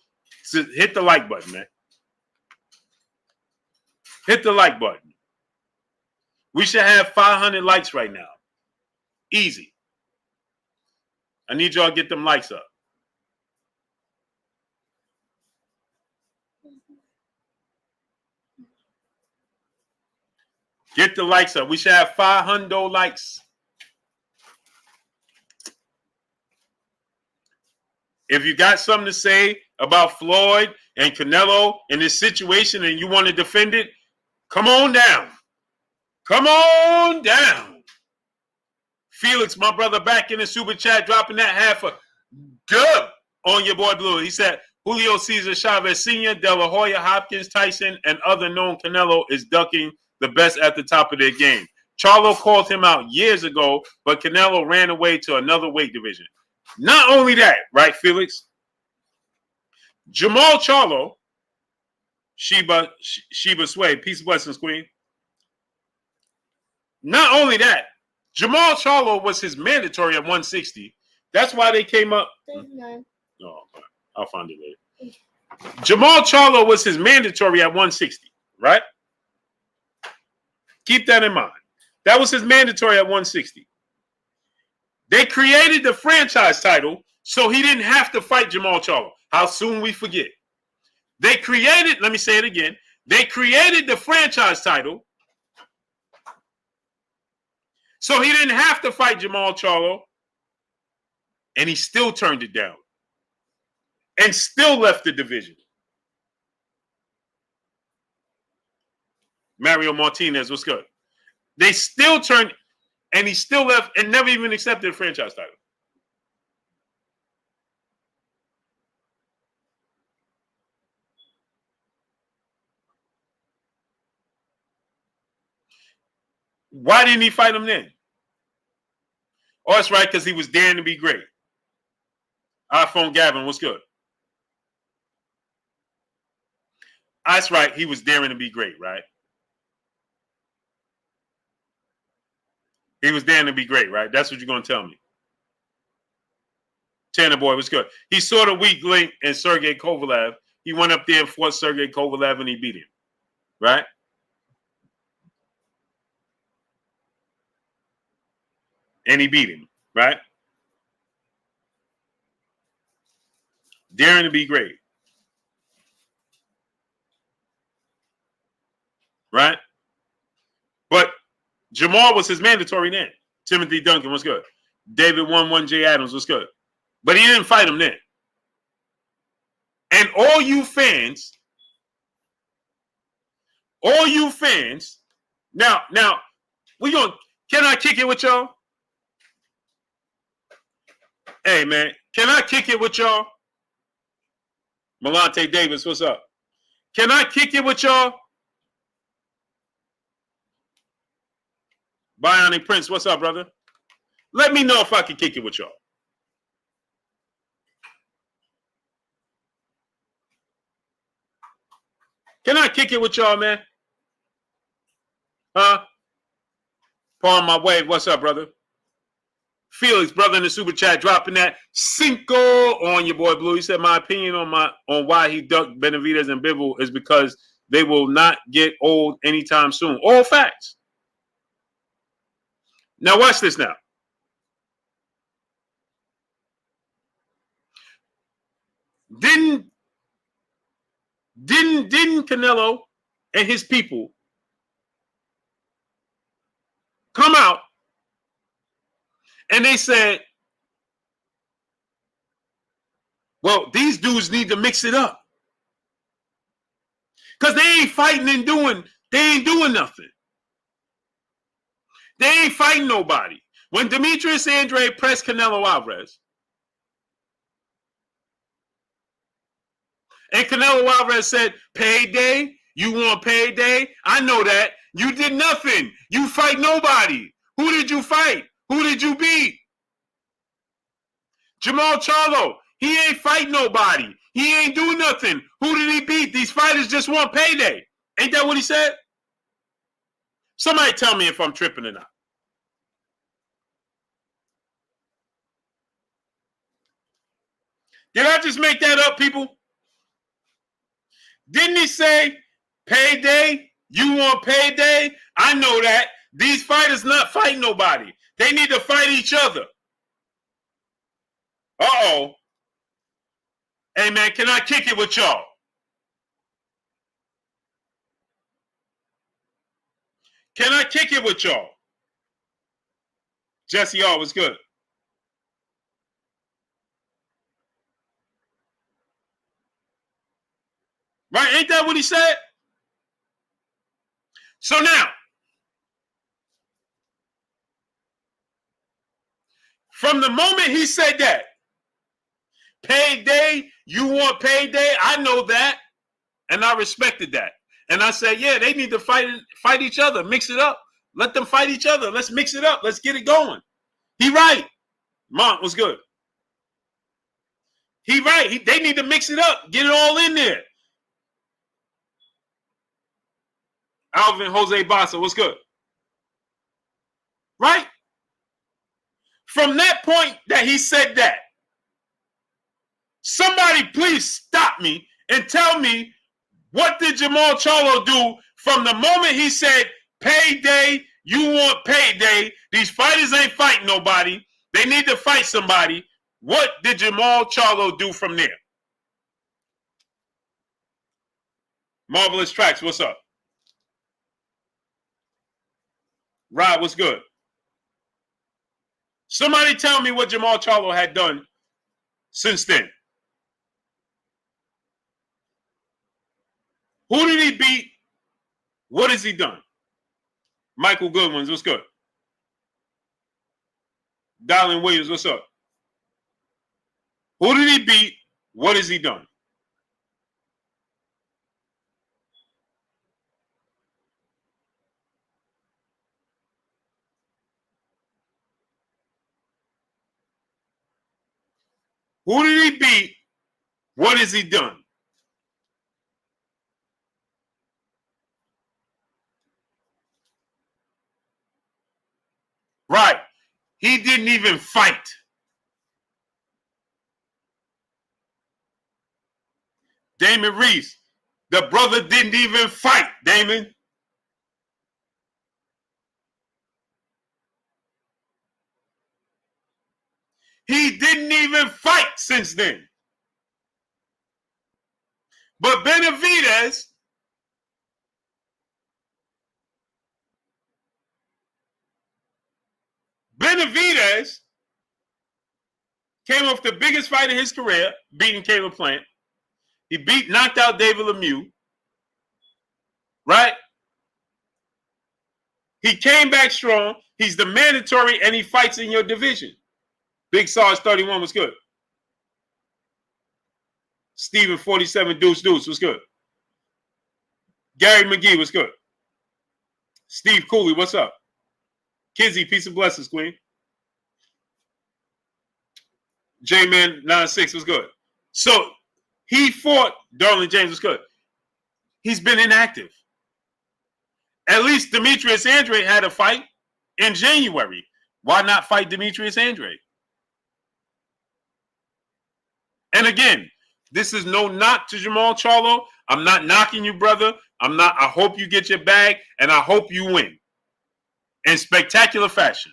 S1: to hit the like button, man. Hit the like button. We should have 500 likes right now. Easy. I need y'all to get them likes up. Get the likes up. We should have 500 likes. If you got something to say about Floyd and Canelo in this situation and you want to defend it, come on down. Come on down. Felix, my brother, back in the super chat, dropping that half a dub on your boy Blue. He said, Julio Cesar Chavez Sr., De La Hoya, Hopkins, Tyson, and other known Canelo is ducking the best at the top of their game. Charlo called him out years ago, but Canelo ran away to another weight division. Not only that, right, Felix? Jermall Charlo, Sheba Sway, peace and blessings, Queen. Not only that, Jermall Charlo was his mandatory at 160. That's why they came up. No, I'll find it later. Jermall Charlo was his mandatory at 160, right? Keep that in mind. That was his mandatory at 160. They created the franchise title so he didn't have to fight Jermall Charlo. How soon we forget. They created, let me say it again, they created the franchise title so he didn't have to fight Jermall Charlo, and he still turned it down and still left the division. Mario Martinez, what's good? They still turned, and he still left and never even accepted a franchise title. Why didn't he fight him then? Oh, that's right, because he was daring to be great. iPhone Gavin, what's good? That's right, he was daring to be great, right? He was damned to be great, right? That's what you're going to tell me. Tanner boy was good. He saw the weak link in Sergey Kovalev. He went up there and fought Sergey Kovalev, and he beat him, right? And he beat him, right? Daring to be great, right? But Jermall was his mandatory then. Timothy Duncan was good. David 1-1 J. Adams was good. But he didn't fight him then. And all you fans, now, can I kick it with y'all? Hey, man, can I kick it with y'all? Malante Davis, what's up? Can I kick it with y'all? Bionic Prince, what's up, brother? Let me know if I can kick it with y'all. Can I kick it with y'all, man? Huh? Paul my wave, what's up, brother? Felix, brother, in the super chat, dropping that cinco on your boy Blue. He said, my opinion on why he ducked Benavidez and Bivol is because they will not get old anytime soon. All facts. Now watch this now. Didn't Canelo and his people come out and they said, well, these dudes need to mix it up. Because they ain't fighting and they ain't doing nothing. They ain't fighting nobody. When Demetrius Andrade pressed Canelo Alvarez, and Canelo Alvarez said, payday? You want payday? I know that. You did nothing. You fight nobody. Who did you fight? Who did you beat? Jermall Charlo. He ain't fight nobody. He ain't do nothing. Who did he beat? These fighters just want payday. Ain't that what he said? Somebody tell me if I'm tripping or not. Did I just make that up, people? Didn't he say, payday? You want payday? I know that. These fighters not fighting nobody. They need to fight each other. Uh-oh. Hey, man, can I kick it with y'all? Can I kick it with y'all? Jesse R was good. Right? Ain't that what he said? So now, from the moment he said that, payday, you want payday, I know that, and I respected that. And I said, yeah, they need to fight each other, mix it up. Let them fight each other. Let's mix it up. Let's get it going. He right. Mont was good. He right. They need to mix it up. Get it all in there. Alvin Jose Bassa, what's good? Right? From that point that he said that, somebody please stop me and tell me, what did Jermall Charlo do from the moment he said, payday, you want payday, these fighters ain't fighting nobody, they need to fight somebody. What did Jermall Charlo do from there? Marvelous Tracks, what's up? Rod, what's good? Somebody tell me what Jermall Charlo had done since then. Who did he beat? What has he done? Michael Goodwins, what's good? Darlene Williams, what's up? Who did he beat? What has he done? Who did he beat? What has he done? Right. He didn't even fight. Damon Reese, the brother didn't even fight, Damon. He didn't even fight since then. But Benavidez came off the biggest fight of his career, beating Caleb Plant. He knocked out David Lemieux. Right? He came back strong. He's the mandatory, and he fights in your division. Big Sarge 31 was good. Steven 47 Deuce was good. Gary McGee was good. Steve Cooley, what's up? Kizzy, peace and blessings, Queen. J-Man 96 was good. So he fought. Darlin James was good. He's been inactive. At least Demetrius Andrade had a fight in January. Why not fight Demetrius Andrade? And again, this is no knock to Jermall Charlo. I'm not knocking you, brother. I hope you get your bag, and I hope you win in spectacular fashion.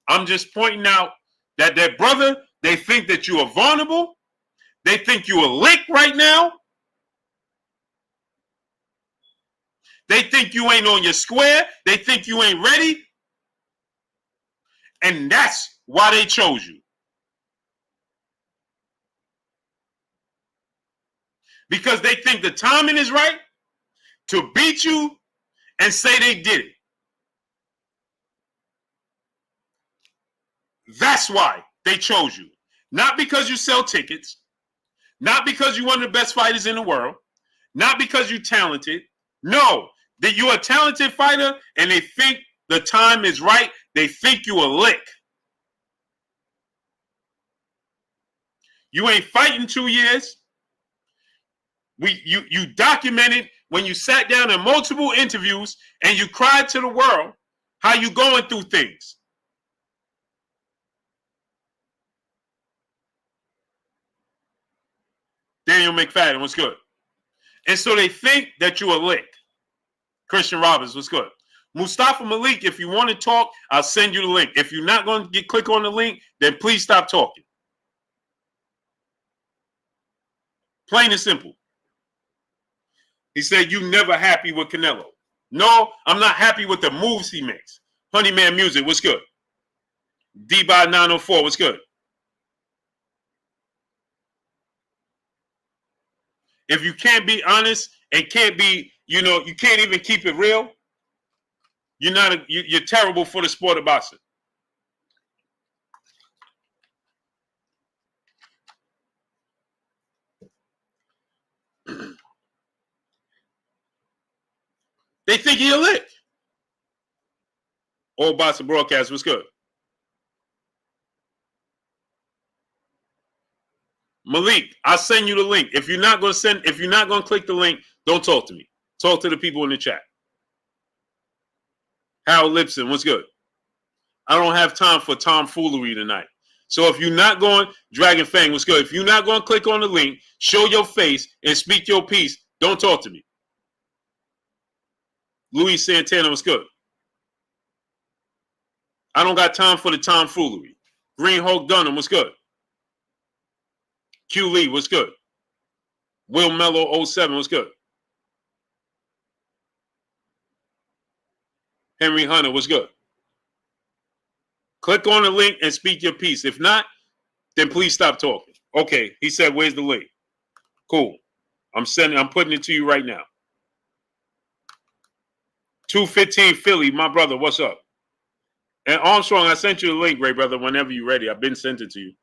S1: I'm just pointing out that their brother, they think that you are vulnerable. They think you are lick right now. They think you ain't on your square. They think you ain't ready. And that's why they chose you. Because they think the timing is right to beat you and say they did it. That's why they chose you. Not because you sell tickets. Not because you're one of the best fighters in the world. Not because you're talented. No, that you're a talented fighter and they think the time is right. They think you a lick. You ain't fighting 2 years. You documented when you sat down in multiple interviews and you cried to the world how you going through things. Daniel McFadden was good. And so they think that you're a lick. Christian Roberts was good. Mustafa Malik, if you want to talk, I'll send you the link. If you're not going to click on the link, then please stop talking. Plain and simple. He said, you never happy with Canelo. No, I'm not happy with the moves he makes. Honeyman Music was good. D-By 904 was good. If you can't be honest and can't be, you can't even keep it real, you're terrible for the sport of boxing. They think he a lick. All boxing broadcast was good. Malik, I'll send you the link. If you're not going to click the link, don't talk to me. Talk to the people in the chat. Harold Lipson, what's good? I don't have time for tomfoolery tonight. So if you're not going, Dragon Fang, what's good? If you're not going to click on the link, show your face and speak your piece, don't talk to me. Luis Santana, what's good? I don't got time for the tomfoolery. Green Hulk Dunham, what's good? Q Lee, what's good? Will Mello 07, what's good? Henry Hunter, what's good? Click on the link and speak your piece. If not, then please stop talking. Okay, he said, where's the link? Cool. I'm putting it to you right now. 215 Philly, my brother, what's up? And Armstrong, I sent you the link, great brother, whenever you're ready. I've been sent it to you.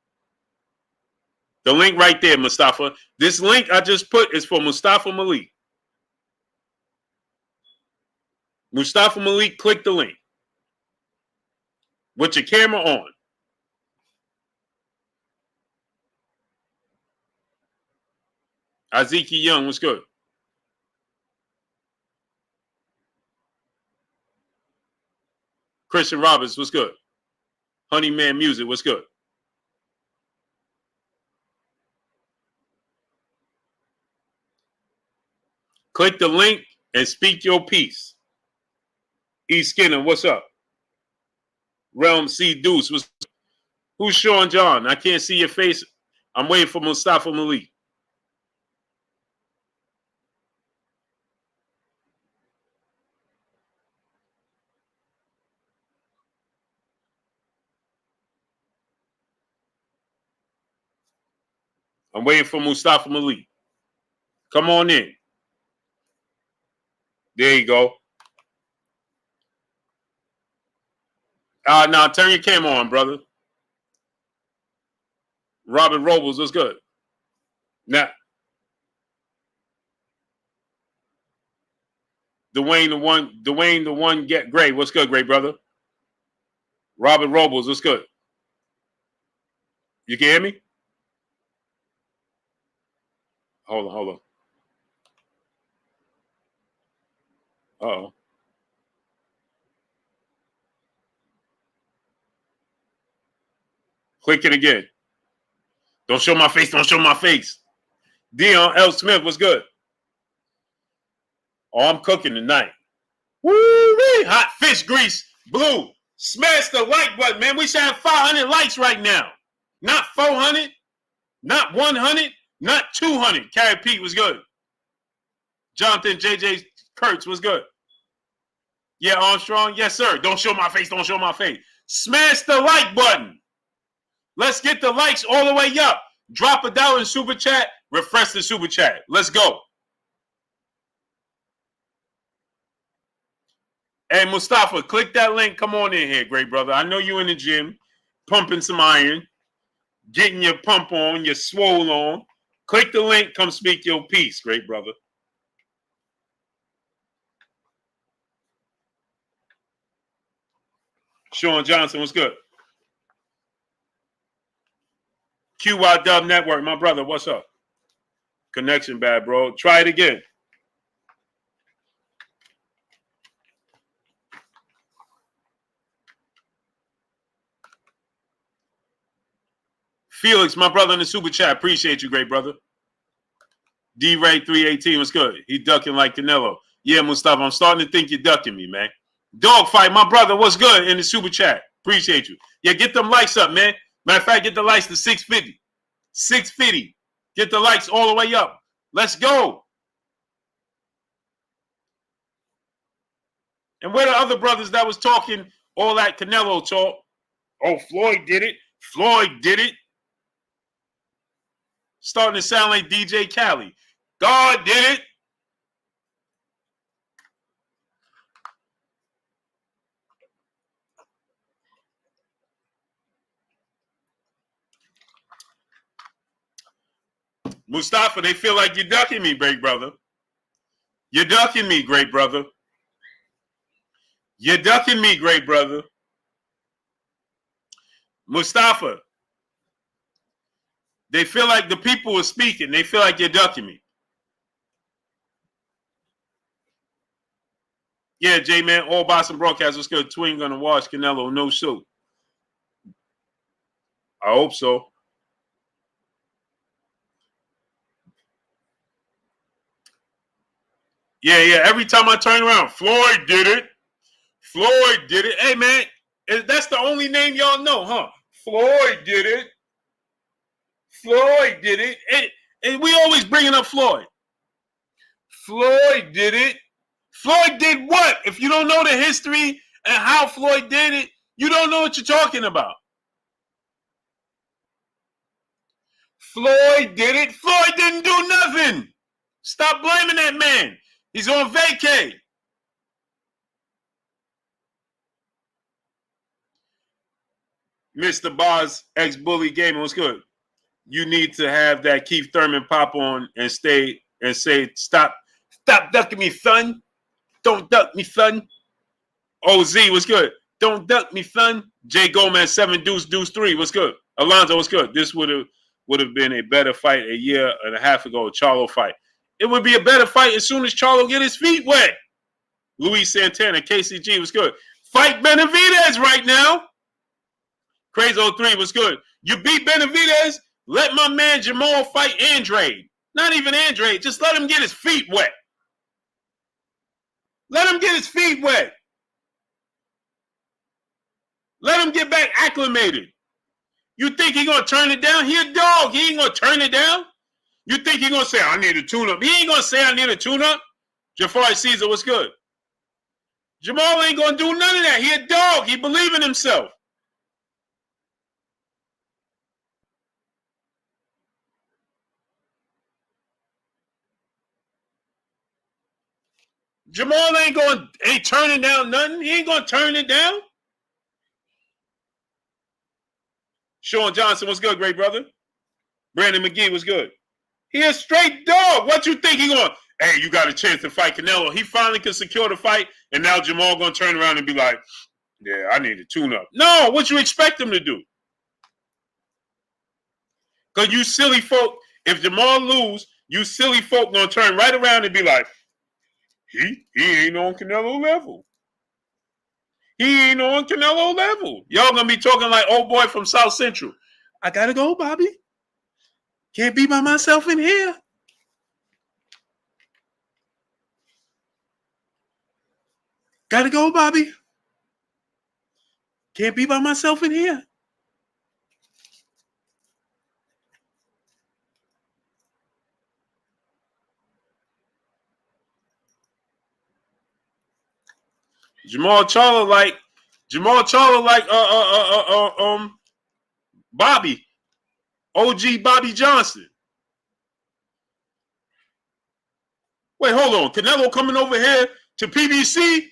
S1: The link right there, Mustafa. This link I just put is for Mustafa Malik. Mustafa Malik, click the link. With your camera on. Aziki Young, what's good? Christian Roberts, what's good? Honeyman Music, what's good? Click the link and speak your piece. E. Skinner, what's up? Realm C. Deuce, who's Sean John? I can't see your face. I'm waiting for Mustafa Malik. I'm waiting for Mustafa Malik. Come on in. There you go. Now turn your camera on, brother. Robert Robles, what's good? Now, Dwayne the one get great. What's good, great brother? Robert Robles, what's good? You can hear me? Hold on. Uh-oh. Click it again. Don't show my face. Don't show my face. Dion L. Smith, what's good? Oh, I'm cooking tonight. Woo-wee! Hot fish grease. Blue. Smash the like button, man. We should have 500 likes right now. Not 400. Not 100. Not 200. Carrie Pete was good. Jonathan J.J. Kurtz was good. Yeah, Armstrong. Yes, sir. Don't show my face. Don't show my face. Smash the like button. Let's get the likes all the way up. Drop $1 in super chat. Refresh the super chat. Let's go. Hey, Mustafa, click that link. Come on in here, great brother. I know you in the gym, pumping some iron, getting your pump on, your swole on. Click the link. Come speak your piece, great brother. Sean Johnson, what's good? QY Dub Network, my brother, what's up? Connection bad, bro. Try it again. Felix, my brother in the super chat. Appreciate you, great brother. D-Ray 318, what's good? He ducking like Canelo. Yeah, Mustafa, I'm starting to think you're ducking me, man. Dogfight, my brother, what's good in the super chat? Appreciate you. Yeah, get them likes up, man. Matter of fact, get the likes to 650. 650. Get the likes all the way up. Let's go. And where the other brothers that was talking all that Canelo talk? Oh, Floyd did it. Floyd did it. Starting to sound like DJ Khaled. God did it. Mustafa, they feel like you're ducking me, great brother. You're ducking me, great brother. You're ducking me, great brother. Mustafa, they feel like the people are speaking. They feel like you're ducking me. Yeah, J-Man, all Boston broadcast was good. Twin gonna watch Canelo, no show. I hope so. Yeah. Every time I turn around, Floyd did it. Floyd did it. Hey, man, that's the only name y'all know, huh? Floyd did it. Floyd did it. And we always bringing up Floyd. Floyd did it. Floyd did what? If you don't know the history and how Floyd did it, you don't know what you're talking about. Floyd did it. Floyd didn't do nothing. Stop blaming that man. He's on vacay. Mr. Boz, ex-bully gamer, what's good? You need to have that Keith Thurman pop on and stay and say, stop ducking me, son. Don't duck me, son. OZ, what's good? Don't duck me, son. Jay Gomez, 7 deuce 3, what's good? Alonzo, what's good? This would have been a better fight a year and a half ago, a Charlo fight. It would be a better fight as soon as Charlo get his feet wet. Luis Santana, KCG, what's good? Fight Benavidez right now. Crazy 03 was good. You beat Benavidez, let my man Jermall fight Andrade. Not even Andrade, just let him get his feet wet. Let him get his feet wet. Let him get back acclimated. You think he gonna turn it down? He a dog. He ain't gonna turn it down. You think he gonna say, I need a tune-up? He ain't gonna say, I need a tune-up. Jafari Caesar, what's good? Jermall ain't gonna do none of that. He a dog. He believe in himself. Jermall ain't turning down nothing. He ain't gonna turn it down. Sean Johnson was good, great brother. Brandon McGee was good. He a straight dog. What you think he going? Hey, you got a chance to fight Canelo. He finally can secure the fight, and now Jermall gonna turn around and be like, "Yeah, I need a tune-up." No, what you expect him to do? Cause you silly folk. If Jermall lose, you silly folk gonna turn right around and be like, He ain't on Canelo level. He ain't on Canelo level. Y'all gonna be talking like old boy from South Central. I gotta go, Bobby. Can't be by myself in here. Gotta go, Bobby. Can't be by myself in here. Jermall Charlo like Bobby. OG Bobby Johnson. Wait, hold on. Canelo coming over here to PBC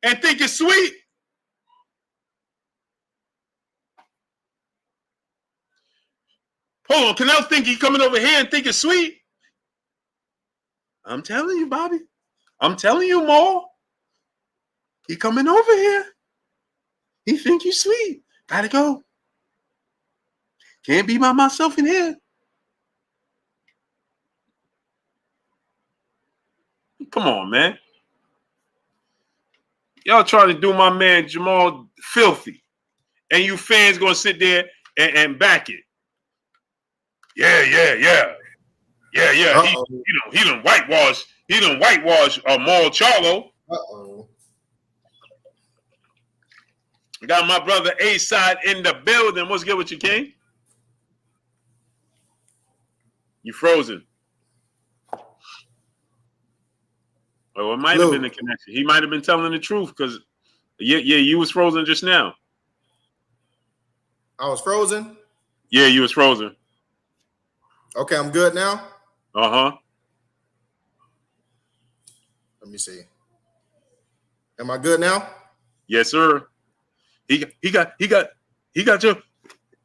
S1: and think it's sweet? Hold on. Canelo think he coming over here and think it's sweet? I'm telling you, Bobby. I'm telling you, Mo. He coming over here. He think you sweet. Gotta go. Can't be by myself in here. Come on, man. Y'all trying to do my man Jermall filthy. And you fans gonna sit there and back it. Yeah. He done whitewash Maul Charlo. Got my brother A-Side in the building. What's good with you, King? You frozen. Well, it might have been the connection. He might have been telling the truth because, you was frozen just now.
S2: I was frozen?
S1: Yeah, you was frozen.
S2: Okay, I'm good now?
S1: Uh-huh.
S2: Let me see. Am I good now?
S1: Yes, sir. He got your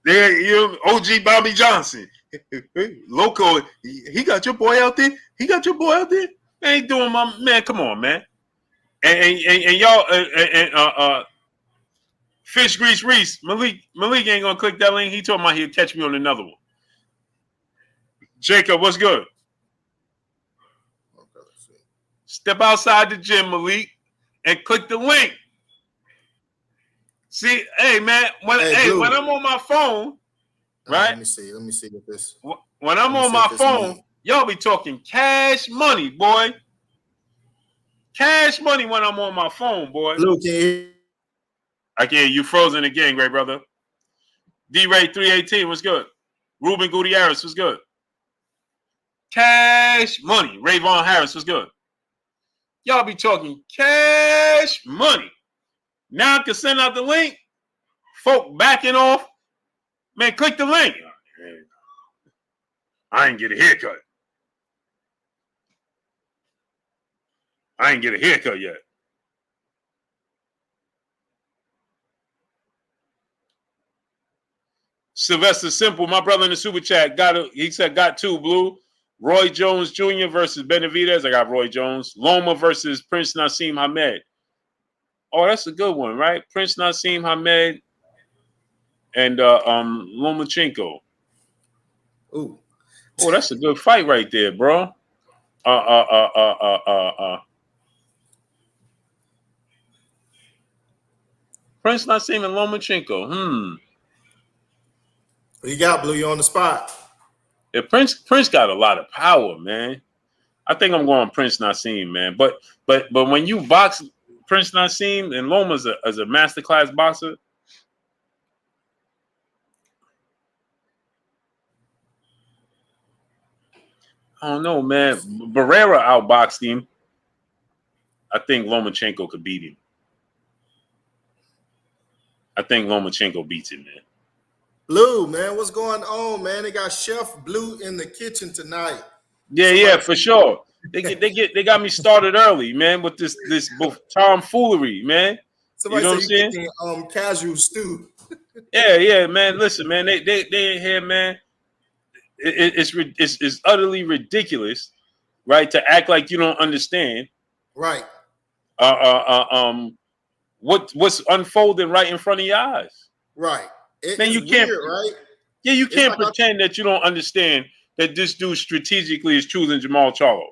S1: there, you OG Bobby Johnson. Loco, he got your boy out there. He got your boy out there. Ain't doing my man. Come on, man. And y'all Fish Grease Reese. Malik ain't gonna click that link. He told me he'll catch me on another one. Jacob, what's good?
S2: Okay, let's see.
S1: Step outside the gym, Malik, and click the link. See, hey man, when I'm on my phone, right?
S2: Let me see if this.
S1: When I'm on my phone, y'all be talking cash money, boy. Cash money when I'm on my phone, boy.
S2: Blue, can you hear?
S1: I can hear you frozen again, great brother. D-Ray 318 was good. Ruben Gutierrez was good. Cash money. Rayvon Harris was good. Y'all be talking cash money. Now I can send out the link. Folk backing off. Man, click the link. I ain't get a haircut. I ain't get a haircut yet. Sylvester Simple, my brother in the super chat, he said got two, Blue. Roy Jones Jr. versus Benavidez. I got Roy Jones. Loma versus Prince Nassim Hamed. Oh, that's a good one, right? Prince Nassim Hamed and Lomachenko.
S2: Ooh.
S1: Oh, that's a good fight right there, bro. Prince Naseem and Lomachenko.
S2: You got Blue. You on the spot.
S1: Yeah, Prince got a lot of power, man. I think I'm going Prince Naseem, man. But when you box Prince Naseem and Loma as a masterclass boxer, I don't know, man. Barrera outboxed him. I think Lomachenko could beat him. I think Lomachenko beats him, man.
S2: Blue, man, what's going on, man? They got Chef Blue in the kitchen tonight.
S1: Yeah, for sure. They got me started early, man, with this tomfoolery, man.
S2: Somebody
S1: you know what I'm
S2: saying? Casual stew.
S1: Yeah, man. Listen, man, they in here, man. It's utterly ridiculous, right? To act like you don't understand,
S2: right?
S1: What's unfolding right in front of your eyes,
S2: right?
S1: Man, you can't,
S2: weird, right?
S1: Yeah, you can't pretend that you don't understand that this dude strategically is choosing Jermall Charlo.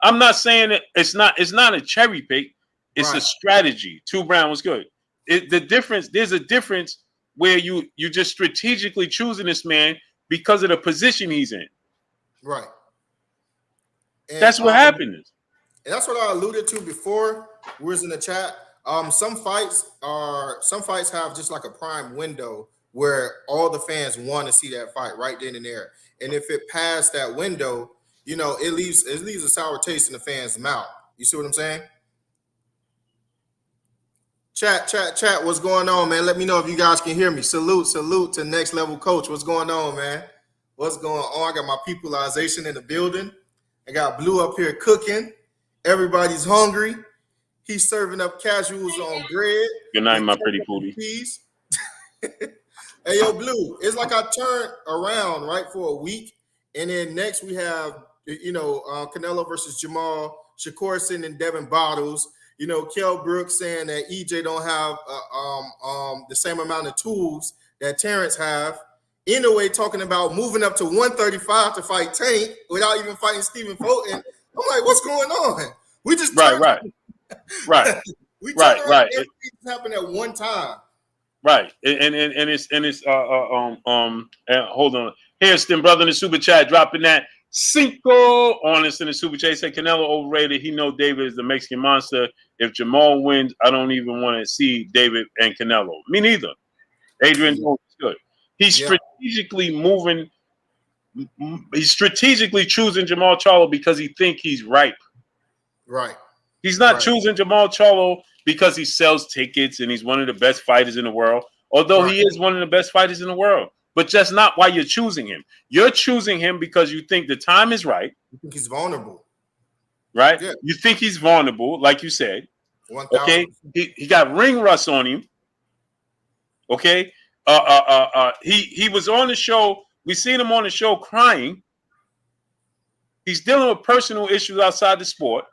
S1: I'm not saying that it's not a cherry pick. It's a strategy. 2 Brown was good. There's a difference where you just strategically choosing this man because of the position he's in.
S2: Right.
S1: And that's what happened.
S2: And that's what I alluded to before. We was in the chat. Some fights have just like a prime window where all the fans want to see that fight right then and there. And if it passed that window, it leaves a sour taste in the fans' mouth. You see what I'm saying? Chat, what's going on, man? Let me know if you guys can hear me. Salute to Next Level Coach. What's going on, man? What's going on? I got my peopleization in the building. I got Blue up here cooking. Everybody's hungry. He's serving up casuals on bread.
S1: Good night, my pretty booty.
S2: Hey, yo, Blue, it's like I turned around, right, for a week. And then next we have, Canelo versus Jermall, Shakur sitting in Devin Bottles. Kell Brooks saying that EJ don't have the same amount of tools that Terrence have. Anyway, talking about moving up to 135 to fight Tank without even fighting Stephen Fulton. I'm like, what's going on? We just
S1: right.
S2: We right. Everything's happened at one time.
S1: Right, and it's hold on. Hairston brother in the super chat dropping that Cinco on us in the super chat. He said Canelo overrated. He know David is the Mexican monster. If Jermall wins, I don't even want to see David and Canelo. Me neither. Adrian is good. He's strategically moving. He's strategically choosing Jermall Charlo because he think he's ripe.
S2: Right.
S1: He's not choosing Jermall Charlo because he sells tickets and he's one of the best fighters in the world. Although he is one of the best fighters in the world. But that's not why you're choosing him. You're choosing him because you think the time is right.
S2: You think he's vulnerable. Right?
S1: Yeah. You think he's vulnerable, like you said.
S2: 1,000.
S1: Okay. He got ring rust on him. Okay. He was on the show. We seen him on the show crying. He's dealing with personal issues outside the sport.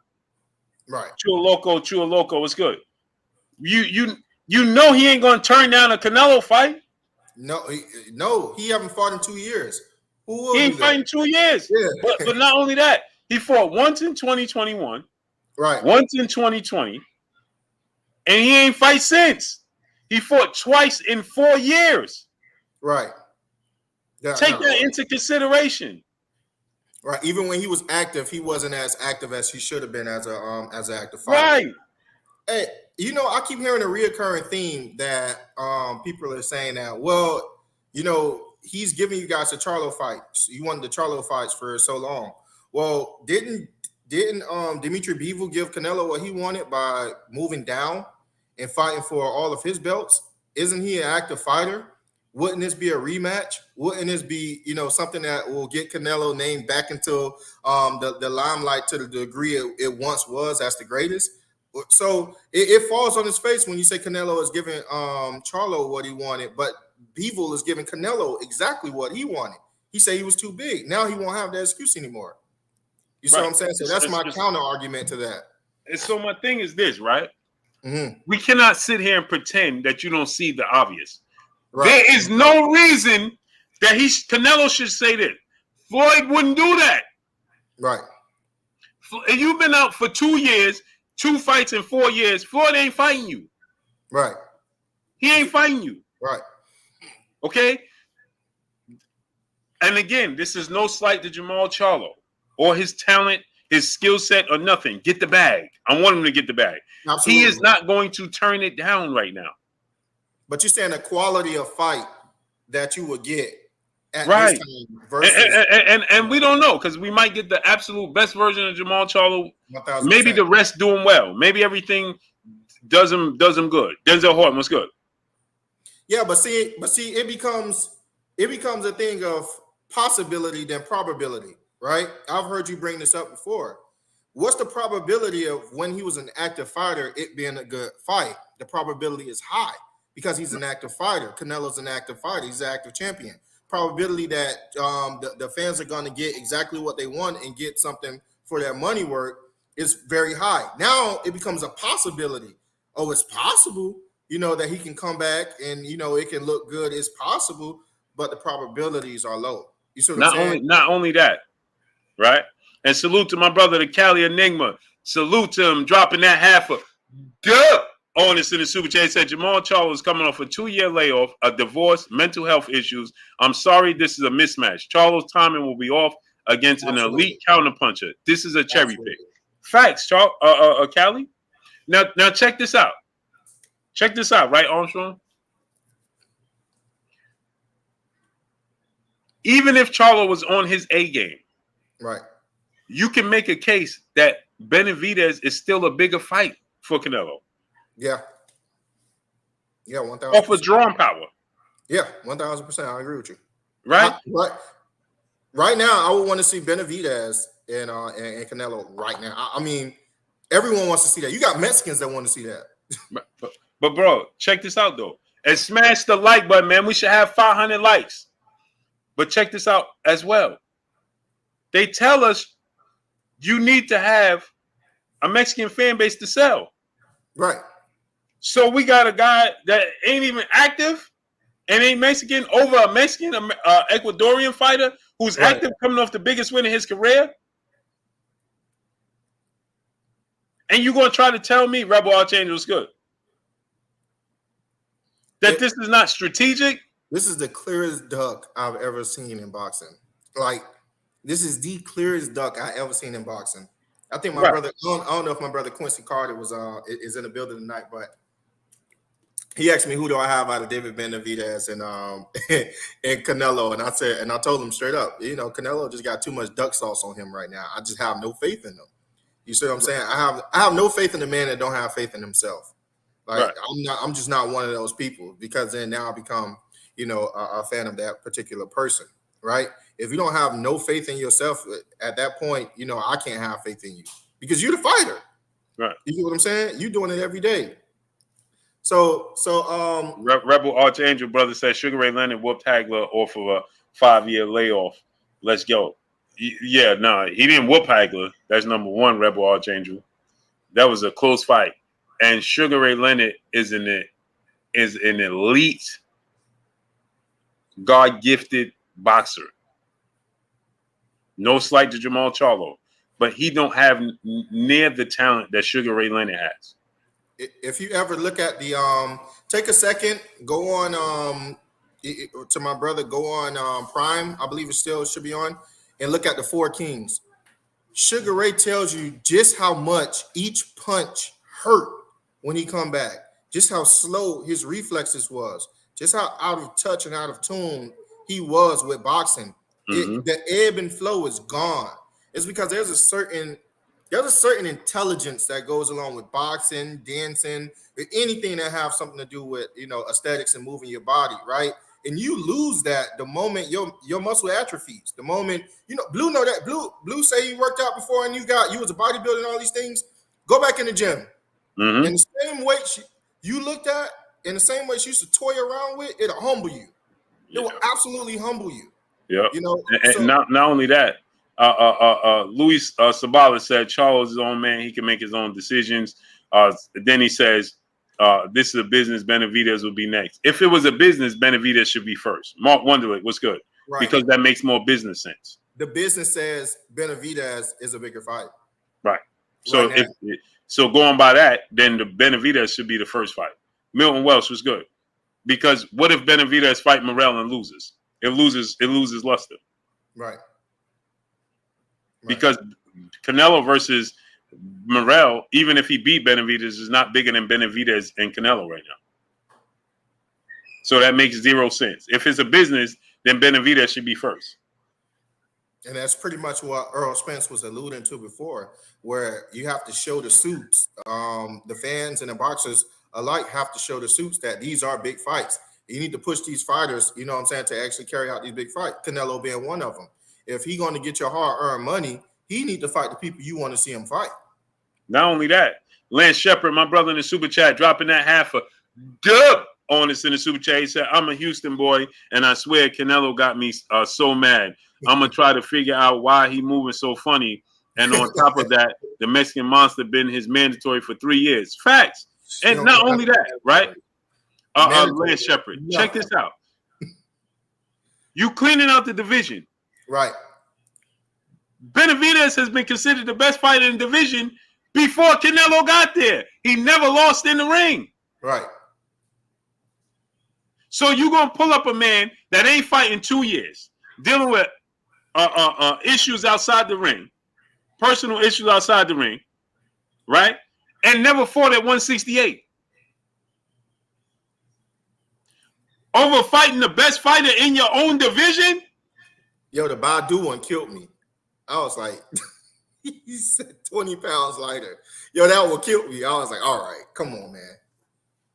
S2: Right.
S1: Chua Loco is good. You know he ain't gonna turn down a Canelo fight.
S2: No, he haven't fought in 2 years.
S1: He ain't fighting 2 years. Yeah. But not only that, he fought once in 2021,
S2: right?
S1: Once in 2020, and he ain't fight since. He fought twice in 4 years.
S2: Right.
S1: Take that into consideration.
S2: Right. Even when he was active, he wasn't as active as he should have been as an active fighter.
S1: Right.
S2: Hey, I keep hearing a reoccurring theme that people are saying that, well, he's giving you guys a Charlo fight. You wanted the Charlo fights for so long. Well, didn't Dimitri Bivol give Canelo what he wanted by moving down and fighting for all of his belts? Isn't he an active fighter? Wouldn't this be a rematch? Wouldn't this be, something that will get Canelo named back into the limelight to the degree it once was as the greatest? So it falls on his face when you say Canelo is giving Charlo what he wanted, but Bivol is giving Canelo exactly what he wanted. He said he was too big. Now he won't have that excuse anymore. You see what I'm saying? So that's my counter argument to that.
S1: And so my thing is this, right?
S2: Mm-hmm.
S1: We cannot sit here and pretend that you don't see the obvious. Right. There is no reason that Canelo should say that. Floyd wouldn't do that.
S2: Right.
S1: And you've been out for 2 years, 2 fights in 4 years. Floyd ain't fighting you.
S2: Right.
S1: He ain't fighting you.
S2: Right.
S1: Okay? And again, this is no slight to Jermall Charlo or his talent, his skill set, or nothing. Get the bag. I want him to get the bag.
S2: Absolutely.
S1: He is not going to turn it down right now.
S2: But you're saying the quality of fight that you would get at
S1: right.
S2: this time versus
S1: and we don't know, because we might get the absolute best version of Jermall Charlo.
S2: 1000%.
S1: Maybe the rest do him well. Maybe everything does him good. Denzel Horton was good.
S2: Yeah, but see, it becomes a thing of possibility than probability, right? I've heard you bring this up before. What's the probability of when he was an active fighter, it being a good fight? The probability is high because he's an active fighter. Canelo's an active fighter. He's an active champion. Probability that the fans are going to get exactly what they want and get something for their money worth is very high. Now it becomes a possibility. Oh, it's possible, that he can come back and, it can look good. It's possible, but the probabilities are low. You see what I'm saying?
S1: Not only that, right? And salute to my brother, the Cali Enigma. Salute to him dropping that half of on this in the super chat. He said Jermall Charlo is coming off a 2-year layoff, a divorce, mental health issues. I'm sorry, this is a mismatch. Charlo's timing will be off against an elite counterpuncher. This is a cherry pick. Facts, Cali. Now check this out. Check this out, right, Armstrong? Even if Charlo was on his A game,
S2: right,
S1: you can make a case that Benavidez is still a bigger fight for Canelo.
S2: Yeah. Yeah, 1,000%.
S1: Off of drawing power.
S2: Yeah, 1,000%. I agree with you.
S1: Right?
S2: Right now, I would want to see Benavidez and Canelo right now. I mean, everyone wants to see that. You got Mexicans that want to see that.
S1: But bro, check this out, though. And smash the like button, man. We should have 500 likes. But check this out as well. They tell us you need to have a Mexican fan base to sell.
S2: Right.
S1: So we got a guy that ain't even active and ain't Mexican over a Mexican Ecuadorian fighter who's active, coming off the biggest win in his career. And you're going to try to tell me Rebel Archangel is good? That this is not strategic?
S2: This is the clearest duck I've ever seen in boxing. Like, this is the clearest duck I ever seen in boxing. I think my brother, I don't know if my brother Quincy Carter is in the building tonight, but he asked me who do I have out of David Benavidez and and Canelo, and I told him straight up, Canelo just got too much duck sauce on him right now. I just have no faith in him. You see what I'm saying? I have no faith in the man that don't have faith in himself. Like I'm just not one of those people, because then now I become a fan of that particular person, right? If you don't have no faith in yourself at that point, I can't have faith in you because you're the fighter.
S1: Right.
S2: You get what I'm saying? You're doing it every day. So
S1: Rebel Archangel brother said Sugar Ray Leonard whooped Hagler off of a 5-year layoff. Let's go. Yeah, no, he didn't whoop Hagler. That's number one, Rebel Archangel. That was a close fight. And Sugar Ray Leonard is an elite, God-gifted boxer. No slight to Jermall Charlo, but he don't have near the talent that Sugar Ray Leonard has.
S2: If you ever look at the take a second, go on to my brother, go on Prime, I believe it still should be on, and look at the Four Kings. Sugar Ray tells you just how much each punch hurt when he come back, just how slow his reflexes was, just how out of touch and out of tune he was with boxing. The ebb and flow is gone. It's because there's a certain intelligence that goes along with boxing, dancing, anything that have something to do with aesthetics and moving your body, right? And you lose that the moment your muscle atrophies. The moment Blue know that. Blue say you worked out before and you was a bodybuilder and all these things. Go back in the gym.
S1: Mm-hmm.
S2: And the same weight you looked at, in the same way she used to toy around with, it'll humble you. It will absolutely humble you.
S1: Yeah. And not only that, Luis Sabala said Charles is his own man. He can make his own decisions. Then he says, this is a business. Benavidez will be next. If it was a business, Benavidez should be first. Mark Wonderlick, what's good? Right. Because that makes more business sense.
S2: The business says Benavidez is a bigger fight.
S1: Right. So so going by that, then the Benavidez should be the first fight. Milton Welsh was good. Because what if Benavidez fight Morrell and loses? It loses luster.
S2: Right.
S1: Because Canelo versus Morrell, even if he beat Benavidez, is not bigger than Benavidez and Canelo right now. So that makes zero sense. If it's a business, then Benavidez should be first.
S2: And that's pretty much what Earl Spence was alluding to before, where you have to show the suits. The fans and the boxers alike have to show the suits that these are big fights. You need to push these fighters, you know what I'm saying, to actually carry out these big fights. Canelo being one of them. If he's going to get your hard-earned money, he need to fight the people you want to see him fight.
S1: Not only that, Lance Shepard, my brother in the super chat, dropping that half a dub on us in the super chat. He said, I'm a Houston boy, and I swear Canelo got me so mad. I'm going to try to figure out why he moving so funny. And on top of that, the Mexican Monster been his mandatory for 3 years. Facts. And not only that, right? Lance Shepard, check this out. You cleaning out the division.
S2: Right.
S1: Benavidez has been considered the best fighter in the division before Canelo got there. He never lost in the ring.
S2: Right.
S1: So you're going to pull up a man that ain't fighting 2 years, dealing with issues outside the ring, personal issues outside the ring, right? And never fought at 168. Over fighting the best fighter in your own division?
S2: Yo, the Badu one killed me. I was like, he said 20 pounds lighter. Yo, that one killed me. I was like, all right, come on, man.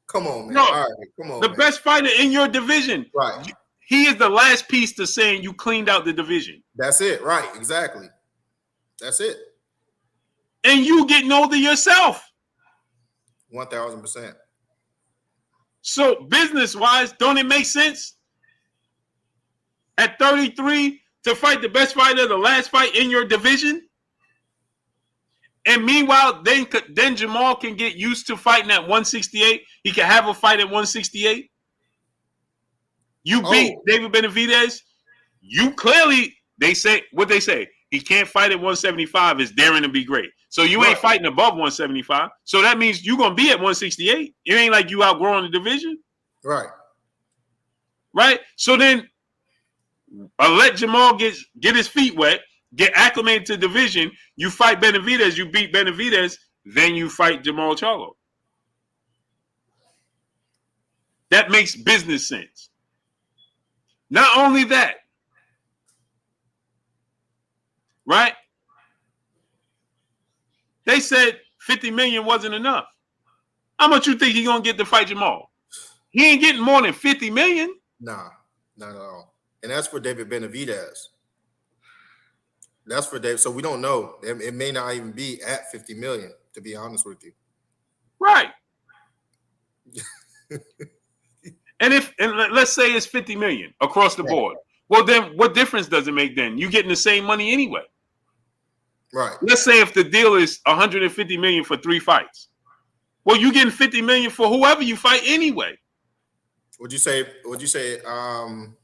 S2: Come on, man.
S1: No,
S2: all right, come on.
S1: The
S2: man.
S1: best fighter in your division.
S2: Right.
S1: He is the last piece to saying you cleaned out the division.
S2: That's it. Right. Exactly. That's it.
S1: And you getting older yourself.
S2: 1000%.
S1: So business-wise, don't it make sense at 33 to fight the best fighter, the last fight in your division? And meanwhile, then Jermall can get used to fighting at 168. He can have a fight at 168. You beat David Benavidez. You clearly, they say, what they say, he can't fight at 175 is daring to be great. So you ain't fighting above 175. So that means you're going to be at 168. It ain't like you outgrowing the division.
S2: Right.
S1: Right? So then let Jermall get his feet wet, get acclimated to the division. You fight Benavidez, you beat Benavidez, then you fight Jermall Charlo. That makes business sense. Not only that, right? They said 50 million wasn't enough. How much you think he's going to get to fight Jermall? He ain't getting more than 50 million.
S2: Nah, not at all. And that's for David Benavidez. That's for David. So we don't know. It may not even be at 50 million, to be honest with you.
S1: Right. And let's say it's 50 million across the board. Well, then what difference does it make then? You getting the same money anyway.
S2: Right.
S1: Let's say if the deal is 150 million for 3 fights. Well, you getting 50 million for whoever you fight anyway.
S2: Would you say, who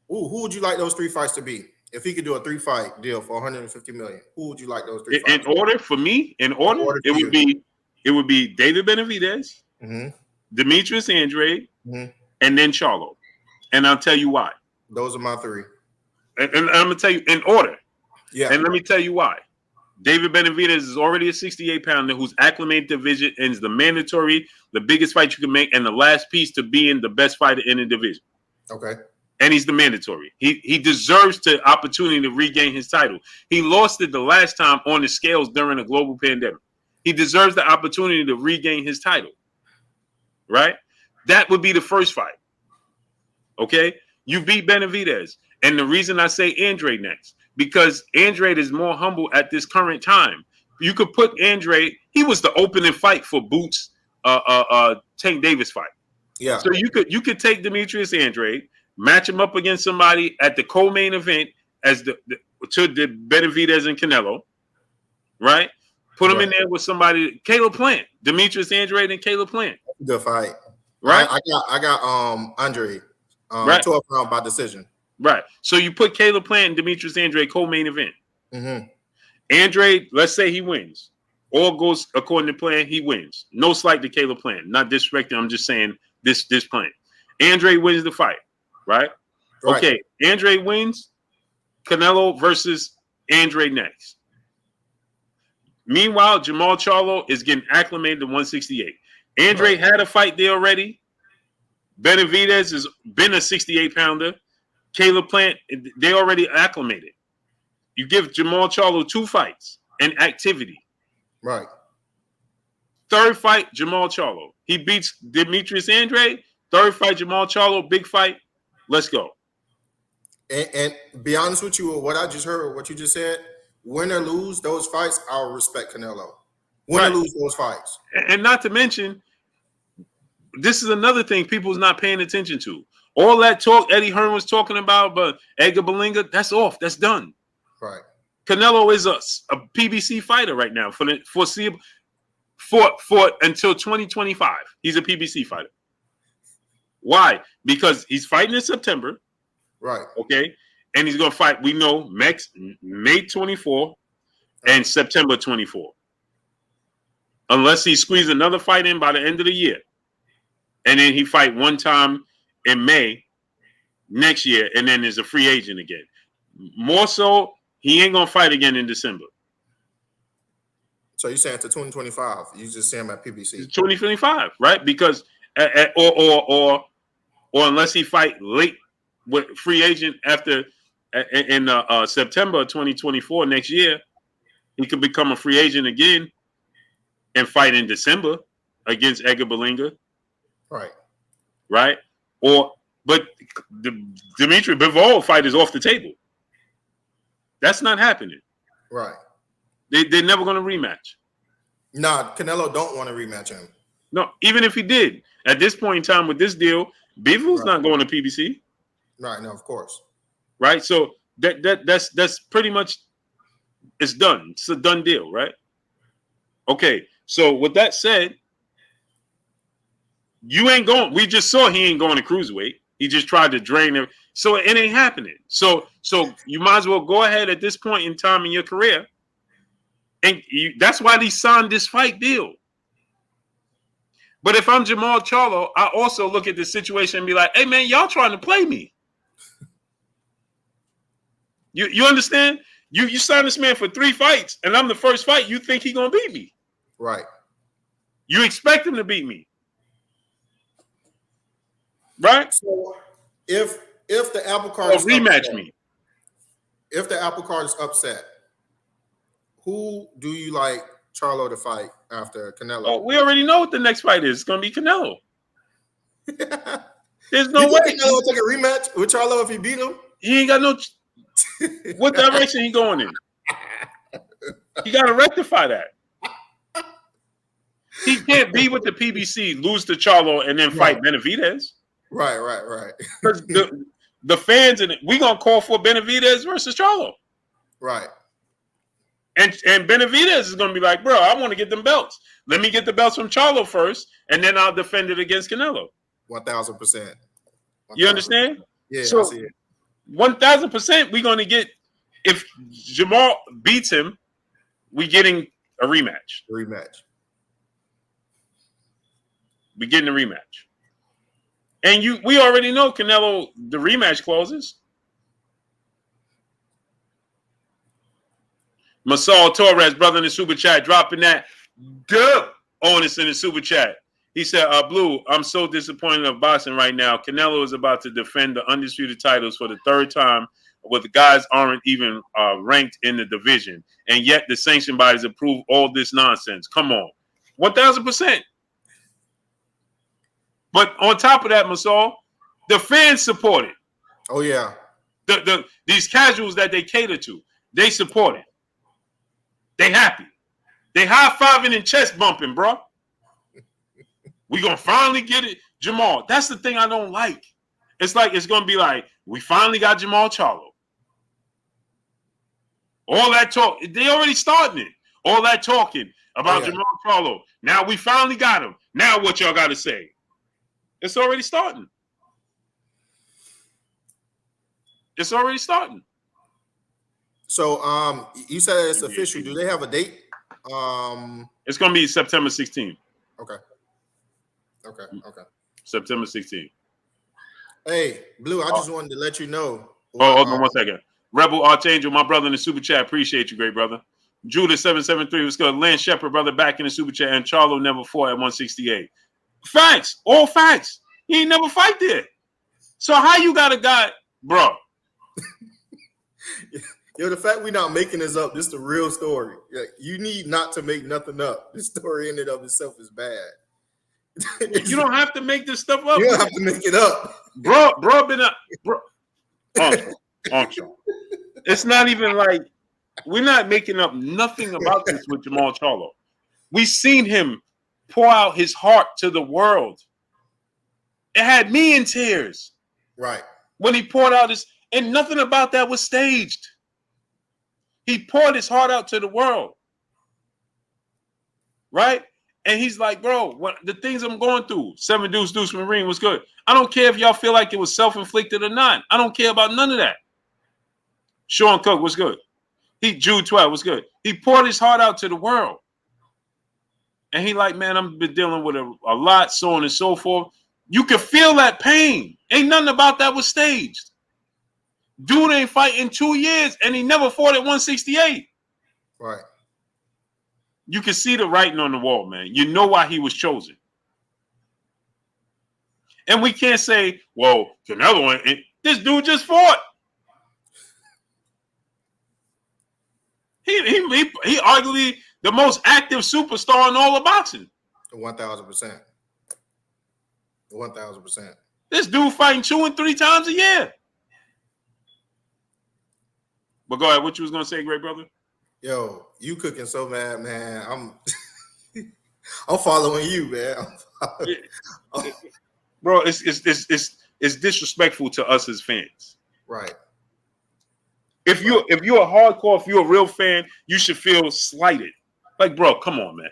S2: would you like those 3 fights to be? If he could do a 3-fight deal for 150 million, who would you like those 3 fights?
S1: In order for me, it would be David Benavidez, Demetrius Andrade, and then Charlo. And I'll tell you why.
S2: Those are my 3.
S1: And I'm gonna tell you in order.
S2: Yeah.
S1: And let me tell you why. David Benavidez is already a 68-pounder who's acclimated to division and is the mandatory, the biggest fight you can make, and the last piece to being the best fighter in the division.
S2: Okay.
S1: And he's the mandatory. He deserves the opportunity to regain his title. He lost it the last time on the scales during a global pandemic. He deserves the opportunity to regain his title. Right? That would be the first fight. Okay? You beat Benavidez. And the reason I say Andrade next, because Andrade is more humble at this current time. You could put Andrade, he was the opening fight for Boots Tank Davis fight.
S2: Yeah.
S1: So you could take Demetrius Andrade, match him up against somebody at the co-main event as the Benavidez and Canelo, right? Put him in there with somebody, Caleb Plant, Demetrius Andrade and Caleb Plant.
S2: Good fight.
S1: Right?
S2: I got Andre 12 round by decision.
S1: Right. So you put Caleb Plant and Demetrius Andrade co-main event. Andrade, let's say he wins. All goes according to plan, he wins. No slight to Caleb Plant. Not disrespecting, I'm just saying this plan. Andre wins the fight, right? Okay, Andre wins. Canelo versus Andre next. Meanwhile, Jermall Charlo is getting acclimated to 168. Andre had a fight there already. Benavidez has been a 68-pounder. Caleb Plant, they already acclimated. You give Jermall Charlo 2 fights and activity.
S2: Right.
S1: Third fight, Jermall Charlo. He beats Demetrius Andre. Third fight, Jermall Charlo, big fight. Let's go.
S2: And be honest with you, what I just heard, what you just said, win or lose those fights, I'll respect Canelo. Win or lose those fights. And
S1: not to mention, this is another thing people's not paying attention to. All that talk Eddie Hearn was talking about, but Edgar Berlanga, that's off. That's done.
S2: Right.
S1: Canelo is a PBC fighter right now for the foreseeable for until 2025. He's a PBC fighter. Why? Because he's fighting in September.
S2: Right.
S1: Okay. And he's going to fight, we know, May 24 and September 24. Unless he squeezes another fight in by the end of the year. And then he fight one time in May next year, and then is a free agent again. More so, he ain't going to fight again in December.
S2: So you're saying to 2025, you just say him at PBC.
S1: 2025, right? Because, or unless he fight late with free agent after in September 2024 next year, he could become a free agent again and fight in December against Edgar Berlanga.
S2: Right.
S1: Right. But the Dimitri Bivol fight is off the table. That's not happening.
S2: Right.
S1: They're never going to rematch.
S2: Nah, Canelo don't want to rematch him.
S1: No, even if he did, at this point in time with this deal, Bivol's not going to PBC.
S2: Right. No, of course.
S1: Right. So that's pretty much, it's done. It's a done deal, right? Okay. So with that said, you ain't going. We just saw he ain't going to cruiserweight. He just tried to drain him. So it ain't happening. So you might as well go ahead at this point in time in your career. And that's why they signed this fight deal. But if I'm Jermall Charlo, I also look at the situation and be like, hey, man, y'all trying to play me. You understand? You signed this man for 3 fights, and I'm the first fight. You think he going to beat me.
S2: Right.
S1: You expect him to beat me. Right?
S2: So if the apple cart is
S1: rematch
S2: upset,
S1: me.
S2: If the apple cart is upset, who do you like Charlo to fight after Canelo?
S1: Oh, we already know what the next fight is. It's going to be Canelo. There's no way.
S2: Canelo will take a rematch with Charlo if he beat him?
S1: He ain't got no. What direction he going in? He got to rectify that. He can't be with the PBC, lose to Charlo, and then fight Benavidez.
S2: Right.
S1: Because the fans and we gonna call for Benavidez versus Charlo.
S2: Right.
S1: And Benavidez is gonna be like, bro, I want to get them belts. Let me get the belts from Charlo first, and then I'll defend it against Canelo.
S2: 1,000%.
S1: You understand?
S2: Yeah,
S1: so,
S2: I see it.
S1: 1,000%, we're gonna get, if Jermall beats him, we getting a rematch. We getting a rematch. And we already know Canelo, the rematch clauses. Masal Torres, brother in the super chat, dropping that dub on us in the super chat. He said, Blue, I'm so disappointed of boxing right now. Canelo is about to defend the undisputed titles for the 3rd time, where the guys aren't even ranked in the division. And yet the sanction bodies approve all this nonsense. Come on. 1,000%. But on top of that, Masal, the fans support it.
S2: Oh, yeah.
S1: These casuals that they cater to, they support it. They happy. They high-fiving and chest bumping, bro. We gonna finally get it, Jermall. That's the thing I don't like. It's like it's gonna be like, we finally got Jermall Charlo. All that talk, they already starting it. All that talking about Jermall Charlo. Now we finally got him. Now what y'all gotta say? It's already starting. It's already starting.
S2: So you said it's official. Do they have a date?
S1: It's gonna be September 16th.
S2: Okay.
S1: September 16th.
S2: Hey, Blue, I just wanted to let you know.
S1: Oh, hold on 1 second. Rebel Archangel, my brother in the super chat. Appreciate you, great brother. Judas 773 was good. Lance Shepard, brother, back in the super chat. And Charlo never fought at 168. Facts, all facts. He ain't never fight there. So how you got a guy, bro?
S2: Yo, the fact we not making this up, this is the real story. You need not to make nothing up. This story in and of itself is bad.
S1: You don't have to make this stuff up.
S2: You don't have to make it up.
S1: Bro, been up, bro. Uncle. It's not even like we're not making up nothing about this with Jermall Charlo. We seen him pour out his heart to the world. It had me in tears.
S2: Right.
S1: When he poured out his, and nothing about that was staged. He poured his heart out to the world. Right? And he's like, bro, what the things I'm going through, 7 Deuce Marine was good. I don't care if y'all feel like it was self-inflicted or not. I don't care about none of that. Sean Cook was good. Jude 12 was good. He poured his heart out to the world. And he like, man, I've been dealing with a lot, so on and so forth. You can feel that pain. Ain't nothing about that was staged. Dude ain't fighting 2 years, and he never fought at 168.
S2: Right.
S1: You can see the writing on the wall, man. You know why he was chosen. And we can't say, well, Canelo ain't. This dude just fought. He arguably the most active superstar in all of boxing.
S2: 1,000%. 1,000%.
S1: This dude fighting 2 and 3 times a year. But go ahead. What you was gonna say, great brother?
S2: Yo, you cooking so bad, man. I'm following you, man.
S1: Bro, it's disrespectful to us as fans.
S2: Right.
S1: If you're a hardcore, if you're a real fan, you should feel slighted. Like, bro, come on, man.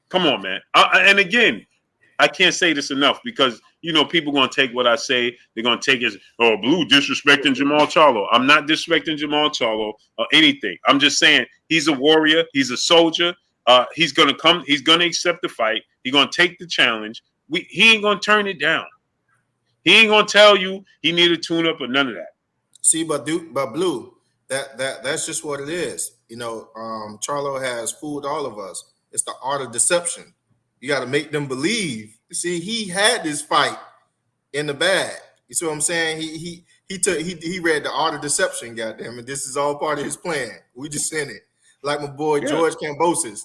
S1: Come on, man. And again, I can't say this enough because, you know, people going to take what I say. They're going to take it as, oh, Blue disrespecting Jermall Charlo. I'm not disrespecting Jermall Charlo or anything. I'm just saying he's a warrior. He's a soldier. He's going to come. He's going to accept the fight. He's going to take the challenge. He ain't going to turn it down. He ain't going to tell you he need a tune-up or none of that.
S2: See, but Blue, that's just what it is. You know, Charlo has fooled all of us. It's the art of deception. You got to make them believe. See, he had this fight in the bag. You see what I'm saying? He read the art of deception. Goddamn it, this is all part of his plan. We just in it, like my boy George Kambosos.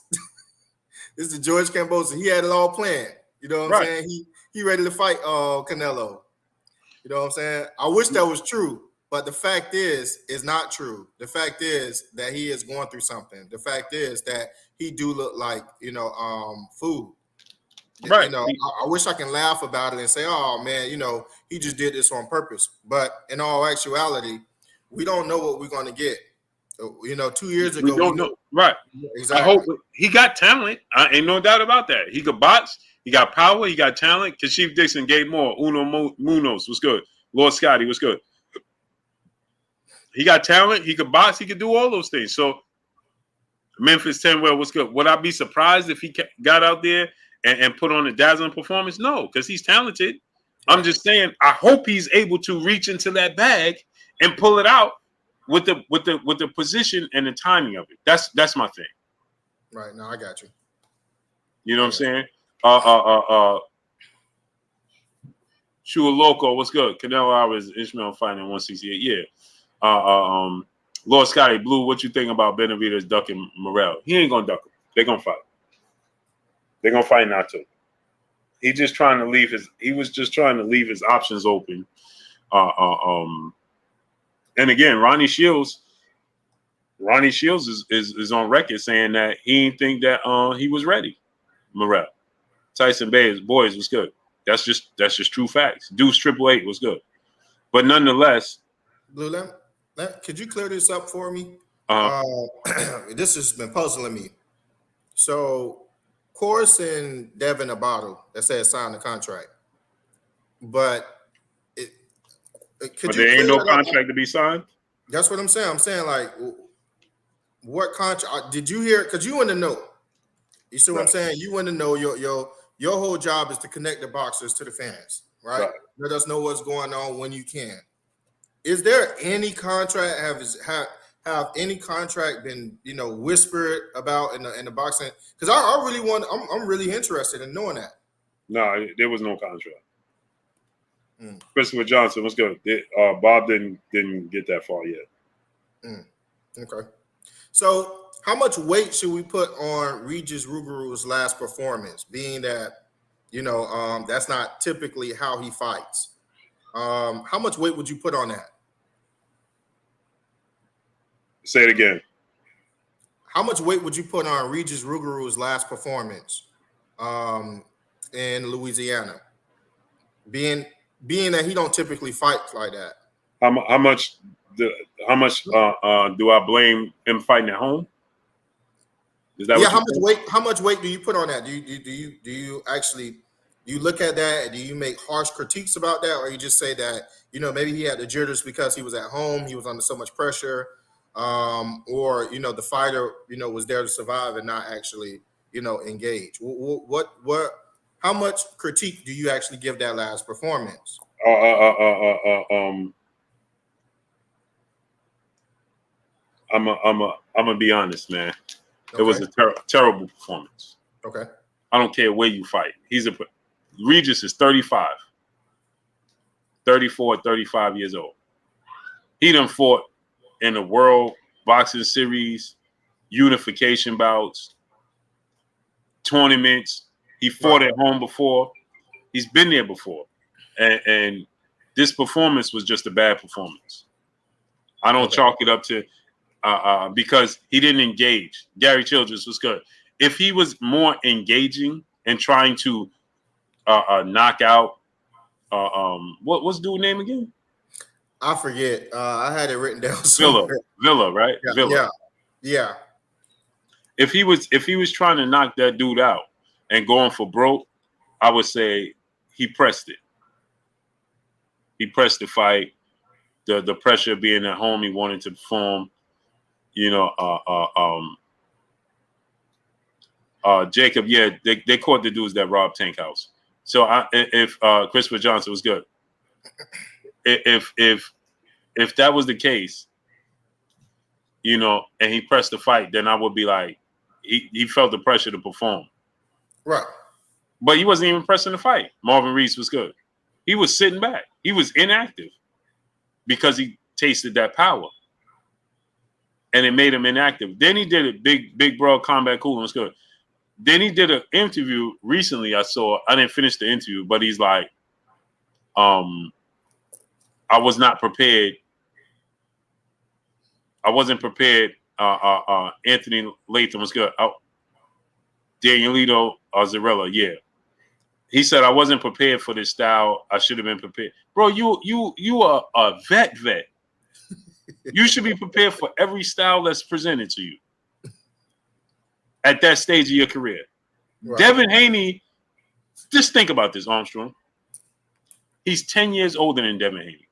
S2: This is George Kambosos. He had it all planned. You know what I'm saying? He ready to fight Canelo. You know what I'm saying? I wish that was true. But the fact is, it's not true. The fact is that he is going through something. The fact is that he do look like, you know, food.
S1: Right.
S2: You know, I wish I can laugh about it and say, oh, man, you know, he just did this on purpose. But in all actuality, we don't know what we're going to get. You know, 2 years ago.
S1: We don't know. Right.
S2: Exactly.
S1: I hope he got talent. Ain't no doubt about that. He could box. He got power. He got talent. Kashif Dixon, Gabe Moore, Uno Munoz was good. Lord Scotty was good. He got talent. He could box. He could do all those things. So Memphis 10 was good. Would I be surprised if he got out there and put on a dazzling performance? No, because he's talented. I'm just saying, I hope he's able to reach into that bag and pull it out with the position and the timing of it. That's my thing.
S2: Right. No, I got you.
S1: You know what I'm saying? Shua Loco, what's good? Canelo Alvarez, Ishmael fighting in 168. Yeah. Lord Scotty Blue, what you think about Benavidez ducking Morrell? He ain't gonna duck him. They're gonna fight. They're gonna fight not to. He was just trying to leave his options open. And again, Ronnie Shields is on record saying that he didn't think that he was ready. Morrell. Tyson Boys was good. That's just true facts. Deuce 888 was good. But nonetheless,
S2: Blue, could you clear this up for me? This has been puzzling me. So, Course and Devin Abato that said sign the contract, but
S1: there ain't no contract to be signed.
S2: That's what I'm saying. I'm saying, like, what contract did you hear? Because you want to know. You see what I'm saying? You want to know your whole job is to connect the boxers to the fans, right? Let us know what's going on when you can. Is there any contract have any contract been whispered about in the boxing? Because I really I'm really interested in knowing that.
S1: No, there was no contract. Christopher Johnson was good. Bob didn't get that far yet.
S2: Okay. So how much weight should we put on Regis Ruguru's last performance, being that that's not typically how he fights? How much weight would you put on that?
S1: Say it again.
S2: How much weight would you put on Regis Ruguru's last performance in Louisiana? Being that he don't typically fight like that.
S1: How much do I blame him fighting at home? Is that
S2: how much weight do you put on that? Do you actually look at that? Do you make harsh critiques about that, or you just say that maybe he had the jitters because he was at home, he was under so much pressure, or the fighter was there to survive and not actually engage? What how much critique do you actually give that last performance?
S1: I'm gonna be honest, man.
S2: Okay.
S1: It was a terrible performance.
S2: Okay.
S1: I don't care where you fight. Regis is 35, 34, 35 years old. He done fought in the World Boxing Series, unification bouts, tournaments. He fought at home before. He's been there before. And this performance was just a bad performance. I don't chalk it up to because he didn't engage. Gary Childress was good. If he was more engaging and trying to knock out what's dude's name again?
S2: I forget. I had it written down
S1: Villa, right?
S2: Yeah,
S1: Villa.
S2: Yeah.
S1: If he was trying to knock that dude out and going for broke, I would say he pressed it. He pressed the fight. The pressure of being at home, he wanted to perform. Jacob, yeah, they caught the dudes that robbed Tank House. So if Christopher Johnson was good, if that was the case, and he pressed the fight, then I would be like, he felt the pressure to perform.
S2: Right.
S1: But he wasn't even pressing the fight. Marvin Reese was good. He was sitting back. He was inactive because he tasted that power. And it made him inactive. Then he did it. Big Broad Combat Cool was good. Then he did an interview recently. I didn't finish the interview, but he's like, I was not prepared. I wasn't prepared. Anthony Latham was good. Danielito Zarella, yeah. He said, I wasn't prepared for this style. I should have been prepared. Bro, you are a vet. You should be prepared for every style that's presented to you at that stage of your career. Right. Devin Haney, just think about this, Armstrong. He's 10 years older than Devin Haney.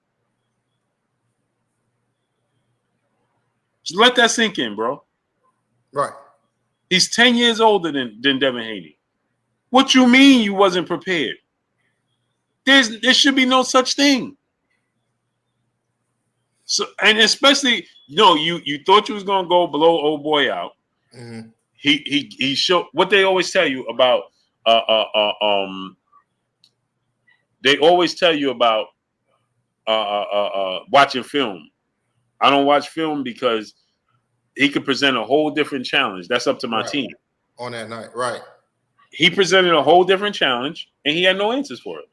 S1: Just let that sink in, bro.
S2: Right.
S1: He's 10 years older than Devin Haney. What you mean you wasn't prepared? There should be no such thing. So, and especially, you thought you was gonna go blow old boy out.
S2: Mm-hmm.
S1: He showed what they always tell you about. They always tell you about watching film. I don't watch film because he could present a whole different challenge. That's up to my team.
S2: On that night, right.
S1: He presented a whole different challenge, and he had no answers for it.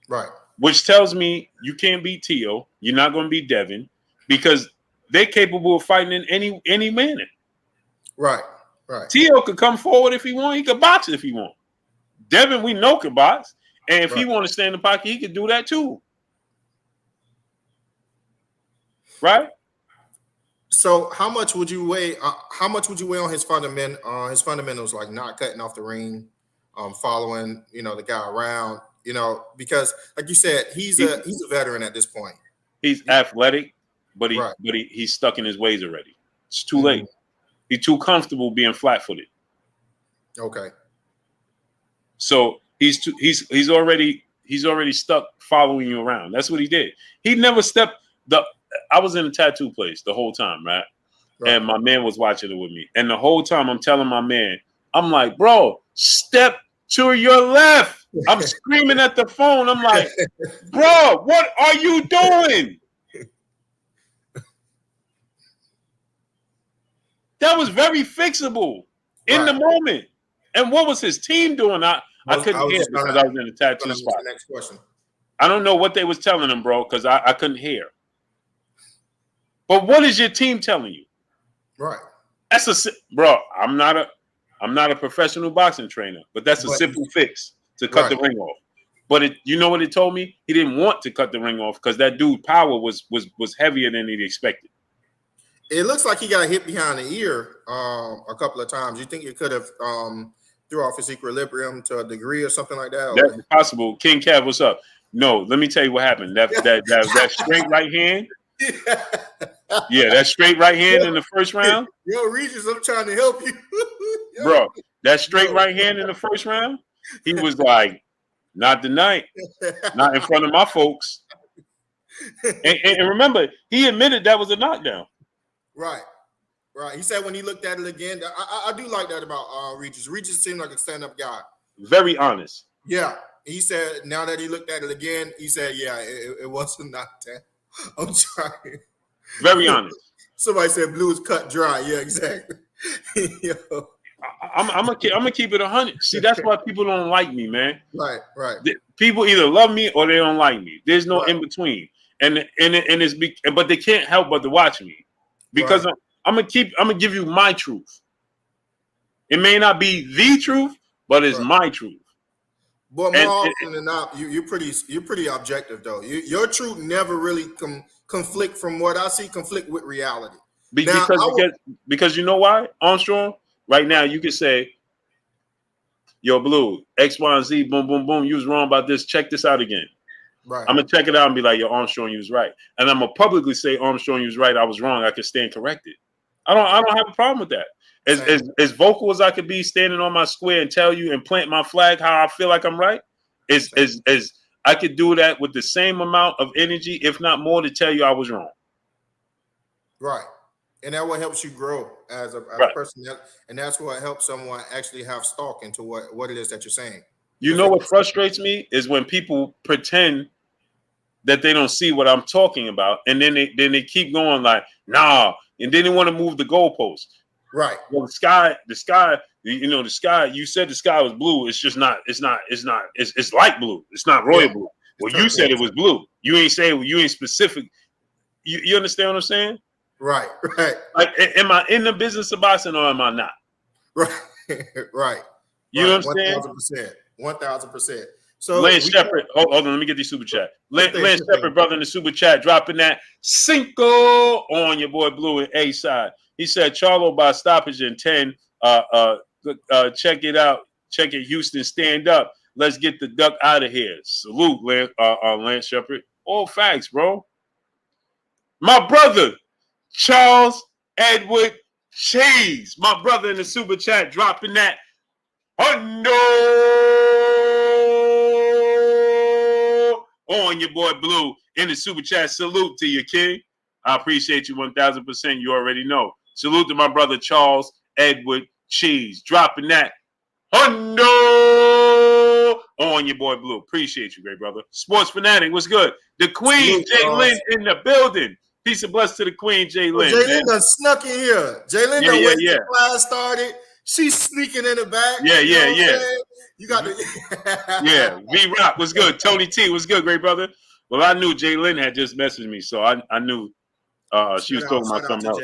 S2: Right.
S1: Which tells me you can't beat Tio. You're not going to beat Devin because they're capable of fighting in any manner.
S2: Right. Right.
S1: Tio could come forward if he want. He could box if he want. Devin, we know, could box. And if he want to stay in the pocket, he could do that too. Right?
S2: So how much would you weigh? How much would you weigh on his fundamentals, like not cutting off the ring, following the guy around, because like you said, he's a veteran at this point.
S1: He's athletic, but he's stuck in his ways already. It's too late. He's too comfortable being flat-footed.
S2: Okay.
S1: So He's already stuck following you around. That's what he did. He never stepped. I was in a tattoo place the whole time, right? And my man was watching it with me. And the whole time I'm telling my man, I'm like, bro, step to your left. I'm screaming at the phone. I'm like, bro, what are you doing? That was very fixable in the moment. And what was his team doing? I couldn't hear because I was in a tattoo spot.
S2: Next question.
S1: I don't know what they was telling him, bro, because I couldn't hear. But what is your team telling you?
S2: Right.
S1: Bro, I'm not a professional boxing trainer, but that's a simple fix to cut the ring off. But you know what it told me? He didn't want to cut the ring off because that dude power was heavier than he expected.
S2: It looks like he got hit behind the ear a couple of times. You think it could have threw off his equilibrium to a degree or something like that?
S1: That's possible. King Cav, what's up? No, let me tell you what happened. That straight right hand. Yeah, that straight right hand in the first round.
S2: Yo, Regis, I'm trying to help you.
S1: Bro, that straight right hand in the first round, he was like, not tonight. Not in front of my folks. And remember, he admitted that was a knockdown.
S2: Right. He said when he looked at it again, I do like that about Regis. Regis seemed like a stand-up guy.
S1: Very honest.
S2: Yeah. He said now that he looked at it again, he said, yeah, it wasn't knockdown. I'm trying.
S1: Very honest.
S2: Somebody said blue is cut dry. Yeah, exactly. Yo.
S1: I'm gonna keep it 100. See, that's why people don't like me, man.
S2: Right.
S1: People either love me or they don't like me. There's no in between, but they can't help but to watch me because I'm gonna give you my truth. It may not be the truth, but it's my truth.
S2: But more often than not, you're pretty objective though. Your truth never really conflict from what I see. Conflict with reality.
S1: Because you know why, Armstrong. Right now, you can say, "Yo, Blue, X, Y, and Z, boom, boom, boom. You was wrong about this. Check this out again."
S2: Right.
S1: I'm gonna check it out and be like, "Yo, Armstrong, you was right," and I'm gonna publicly say, "Armstrong, you was right. I was wrong. I can stand corrected." I don't have a problem with that. As vocal as I could be, standing on my square and tell you and plant my flag how I feel like I'm right, as I could do that with the same amount of energy, if not more, to tell you I was wrong.
S2: Right. And that what helps you grow as a person, and that's what helps someone actually have stock into what it is that you're saying.
S1: You know what frustrates me is when people pretend that they don't see what I'm talking about, and then they keep going like, nah, and then they want to move the goalpost.
S2: Right.
S1: Well, the sky. You know, the sky. You said the sky was blue. It's just not. It's light blue. It's not royal blue. Well, you said it was blue. You ain't saying. You ain't specific. You understand what I'm saying?
S2: Right.
S1: Like, am I in the business of boxing or am I not?
S2: Right.
S1: You understand?
S2: 1,000%. So
S1: Lance Shepard, hold on, let me get the super chat. Lance Shepard, brother, in the super chat, dropping that cinco on your boy Blue and A side. He said Charlo by stoppage in 10. Check it out. Check it, Houston. Stand up. Let's get the duck out of here. Salute, Lance Shepard. All facts, bro. My brother, Charles Edward Cheese. My brother in the super chat dropping that. Hundo on your boy Blue in the super chat. Salute to you, King. I appreciate you 1,000%. You already know. Salute to my brother Charles Edward Cheese. Dropping that. Hundo on your boy Blue. Appreciate you, great brother. Sports Fanatic, what's good? The Queen, Jay Lynn, in the building. Peace and bless to the Queen, Jay Lynn.
S2: Jay Lynn done snuck in here. Jay Lynn done wait till the class started. She's sneaking in the back.
S1: Yeah.
S2: You got
S1: the V-Rock, what's good? Tony T, what's good, great brother? Well, I knew Jay Lynn had just messaged me, so I knew she was talking about something else.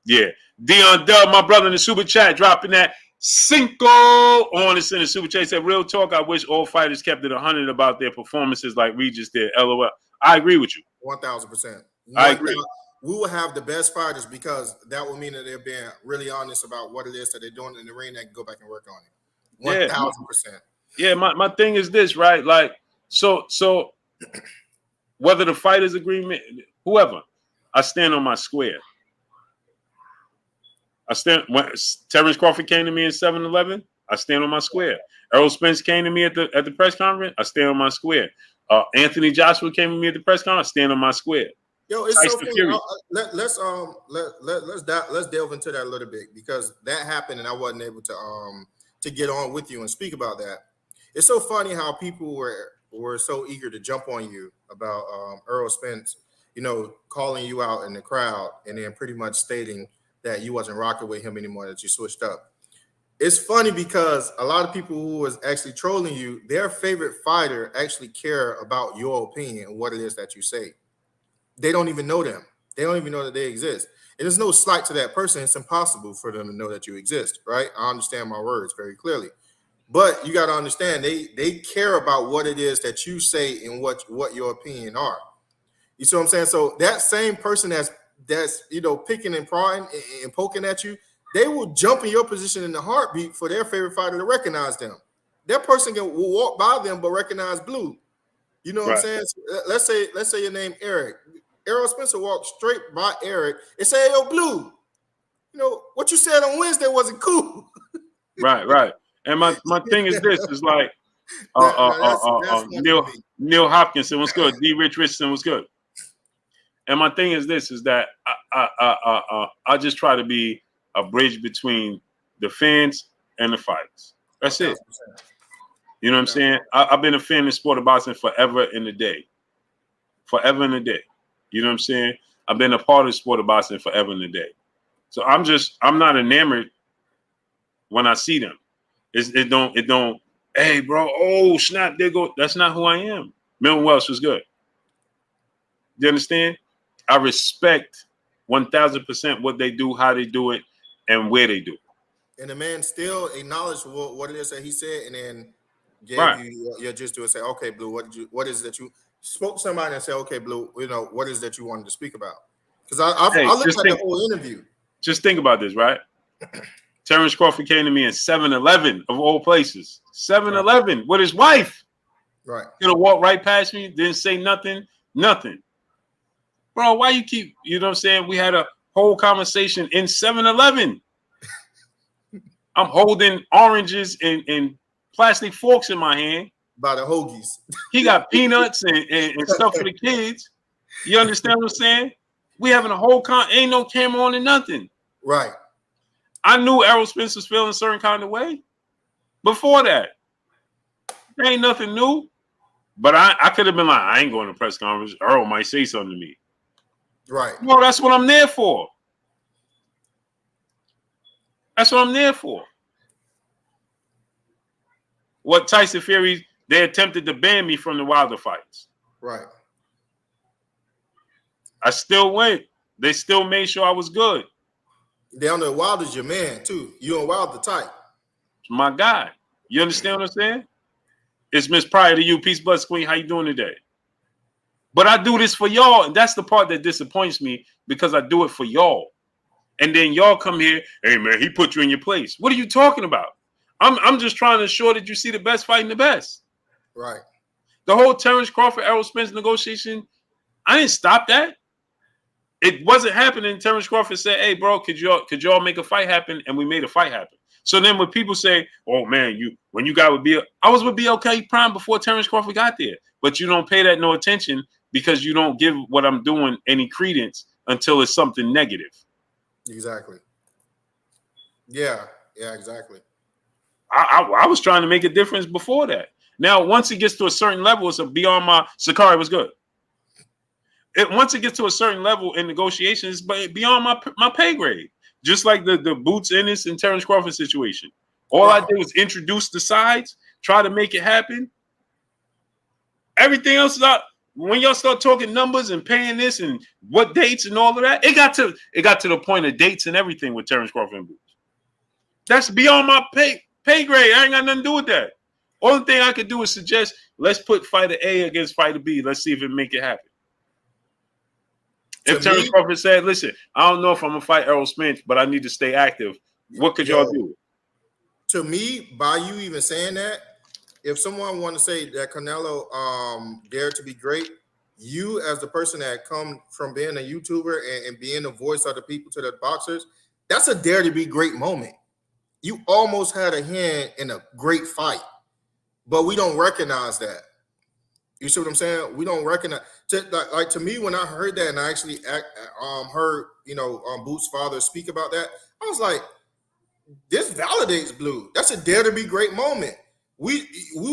S1: Yeah. Dion Dub, my brother in the super chat, dropping that cinco on us in the super chat. He said, real talk, I wish all fighters kept it 100 about their performances like Regis did. LOL. I agree with you.
S2: 1,000%.
S1: I agree.
S2: We will have the best fighters because that will mean that they're being really honest about what it is that they're doing in the ring. They can go back and work on it. 1,000%.
S1: Yeah, my thing is this, right? Like, so whether the fighters agreement, whoever, I stand on my square. When Terrence Crawford came to me in 7-Eleven, I stand on my square. Errol Spence came to me at the press conference. I stand on my square. Anthony Joshua came to me at the press conference. I stand on my square.
S2: Yo, it's so
S1: Tyson
S2: funny.
S1: Fury.
S2: Let's delve into that a little bit because that happened and I wasn't able to get on with you and speak about that. It's so funny how people were so eager to jump on you about Errol Spence, calling you out in the crowd and then pretty much stating that you wasn't rocking with him anymore, that you switched up. It's funny because a lot of people who was actually trolling you, their favorite fighter actually care about your opinion and what it is that you say. They don't even know them. They don't even know that they exist. And there's no slight to that person. It's impossible for them to know that you exist, right? I understand my words very clearly. But you got to understand, they care about what it is that you say and what your opinion are. You see what I'm saying? So that same person that's picking and prying and poking at you, they will jump in your position in the heartbeat for their favorite fighter to recognize them. That person will walk by them but recognize Blue. You know what I'm saying? So let's say your name Eric. Errol Spencer walked straight by Eric and say, "Yo, Blue, what you said on Wednesday wasn't cool."
S1: Right. And my thing is this is like Neil Hopkinson was good. D. Rich Richardson was good. And my thing is this is that I just try to be a bridge between the fans and the fighters. That's it. You know what I'm saying? I've been a fan of the sport of boxing forever and a day. Forever and a day. You know what I'm saying? I've been a part of the sport of boxing forever and a day. So I'm not enamored when I see them. It don't, hey, bro, oh, snap, there go. That's not who I am. Milton Welsh was good. You understand? I respect 1,000% what they do, how they do it, and where they do it.
S2: And the man still acknowledged what it is that he said, and then gave you your just do and say, "Okay, Blue, what is that you spoke to somebody and said, okay, Blue, what is that you wanted to speak about?" Because I looked at the whole interview.
S1: Just think about this, right? Terrence Crawford came to me in 7-Eleven of all places. 7-Eleven with his wife.
S2: Right.
S1: Walked right past me, didn't say nothing. Bro, why you keep, you know what I'm saying? We had a whole conversation in 7-Eleven. I'm holding oranges and plastic forks in my hand.
S2: By the hoagies.
S1: He got peanuts and stuff for the kids. You understand what I'm saying? We having a whole ain't no camera on and nothing.
S2: Right.
S1: I knew Errol Spence was feeling a certain kind of way. Before that, there ain't nothing new. But I could have been like, I ain't going to press conference. Errol might say something to me.
S2: Right.
S1: No, that's what I'm there for. That's what I'm there for. What Tyson Fury, they attempted to ban me from the Wilder fights.
S2: Right.
S1: I still went. They still made sure I was good.
S2: Down there, Wilder's your man, too. You and Wilder tight.
S1: My guy. You understand what I'm saying? It's Miss Pryor to you. Peace, bless, queen. How you doing today? But I do this for y'all, and that's the part that disappoints me because I do it for y'all. And then y'all come here, hey, man, he put you in your place. What are you talking about? I'm just trying to ensure that you see the best fighting the best.
S2: Right.
S1: The whole Terrence Crawford, Errol Spence negotiation, I didn't stop that. It wasn't happening. Terrence Crawford said, hey, bro, could y'all make a fight happen? And we made a fight happen. So then when people say, oh, man, when you got with BL, I was with BLK Prime before Terrence Crawford got there. But you don't pay that no attention because you don't give what I'm doing any credence until it's something negative.
S2: Exactly. Yeah, exactly.
S1: I was trying to make a difference before that. Now, once it gets to a certain level, it's beyond my Sakari was good. Once it gets to a certain level in negotiations, but beyond my pay grade. Just like the Boots Ennis and Terrence Crawford situation. All I did was introduce the sides, try to make it happen. Everything else is out. When y'all start talking numbers and paying this and what dates and all of that, it got to the point of dates and everything with Terrence Crawford and Boots. That's beyond my pay grade. I ain't got nothing to do with that. Only thing I could do is suggest, let's put fighter A against fighter B. Let's see if it make it happen. If Terrence Crawford said, listen, I don't know if I'm going to fight Errol Spence, but I need to stay active, what could y'all do?
S2: To me, by you even saying that, if someone want to say that Canelo dared to be great, you as the person that come from being a YouTuber and being the voice of the people to the boxers, that's a dare to be great moment. You almost had a hand in a great fight, but we don't recognize that. You see what I'm saying? We don't recognize. To me, when I heard that, and I actually heard Boots' father speak about that, I was like, this validates Blue. That's a dare to be great moment. We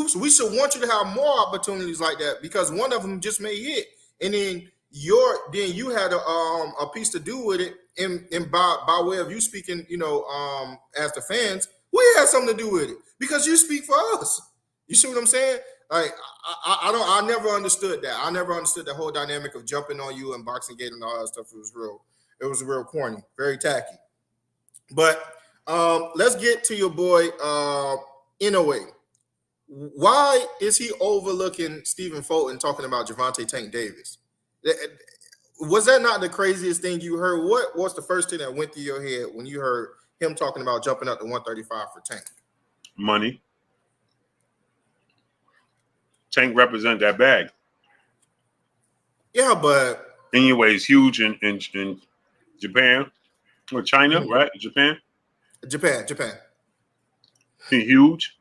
S2: should want you to have more opportunities like that, because one of them just may hit, and then you had a piece to do with it, and by way of you speaking, as the fans, we had something to do with it because you speak for us. You see what I'm saying? Like I never understood that. I never understood the whole dynamic of jumping on you and Boxing Gate and all that stuff. It was real corny, very tacky. But let's get to your boy Inoue. Why is he overlooking Stephen Fulton talking about Gervonta Tank Davis? Was that not the craziest thing you heard? What was the first thing that went through your head when you heard him talking about jumping up to 135 for Tank?
S1: Money. Tank represent that bag.
S2: Yeah, but
S1: anyway, he's huge in Japan or China, right? Japan. He's huge.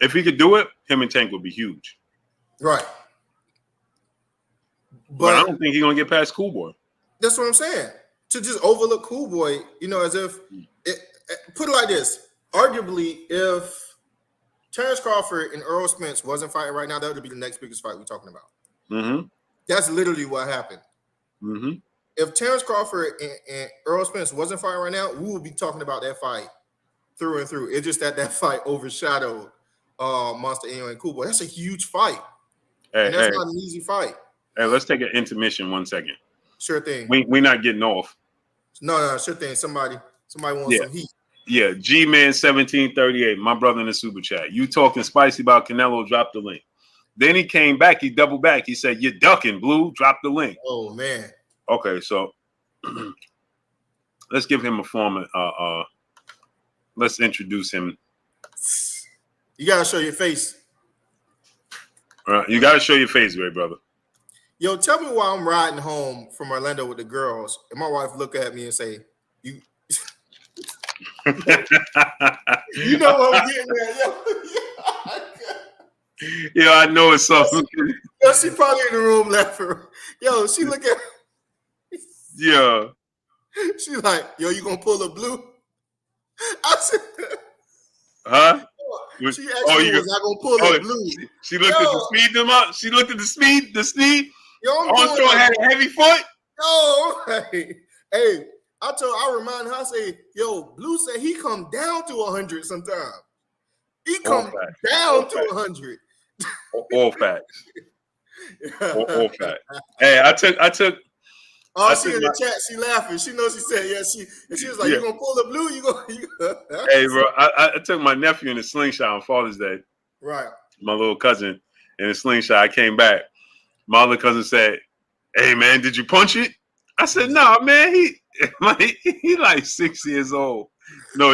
S1: If he could do it, him and Tank would be huge.
S2: Right.
S1: But I don't think he's gonna get past Cool Boy.
S2: That's what I'm saying. To just overlook Cool Boy, as if put it like this. Arguably, if Terrence Crawford and Earl Spence wasn't fighting right now, that would be the next biggest fight we're talking about.
S1: Mm-hmm.
S2: That's literally what happened.
S1: Mm-hmm.
S2: If Terrence Crawford and Earl Spence wasn't fighting right now, we would be talking about that fight through and through. It's just that fight overshadowed Monster Inoue and Cool Boy. That's a huge fight. And that's not an easy fight.
S1: Hey, let's take an intermission 1 second.
S2: Sure thing.
S1: We're not getting off.
S2: No, sure thing. Somebody wants some heat.
S1: Yeah, G-Man 1738, my brother in the super chat. You talking spicy about Canelo, drop the link. Then he came back, he doubled back. He said, you're ducking, Blue, drop the link.
S2: Oh, man.
S1: Okay, so let's give him a form. Let's introduce him.
S2: You got to show your face.
S1: You got to show your face, great brother.
S2: Yo, tell me why I'm riding home from Orlando with the girls, and my wife look at me and say, you you know what I'm getting at, yo.
S1: Yeah, I know it's something.
S2: Yo, she probably in the room laughing. Yo, she look at
S1: yeah.
S2: She's like, yo, you gonna pull a Blue? I said,
S1: huh?
S2: She asked me, was I gonna pull a Blue?
S1: She looked at the speed them up. She looked at the speed.
S2: Yo,
S1: Armstrong had a heavy foot.
S2: Yo, hey, I remind her, I say, yo, Blue said he come down to 100 sometimes. He come down to 100.
S1: All facts. All facts. Hey, I took.
S2: Oh, she in the chat, she laughing. She knows she said, yeah, she was like, you gonna pull the Blue? You gonna
S1: Hey, bro, I took my nephew in a slingshot on Father's Day.
S2: Right.
S1: My little cousin in a slingshot. I came back. My other cousin said, hey, man, did you punch it? I said, no, man. He like 6 years old. No,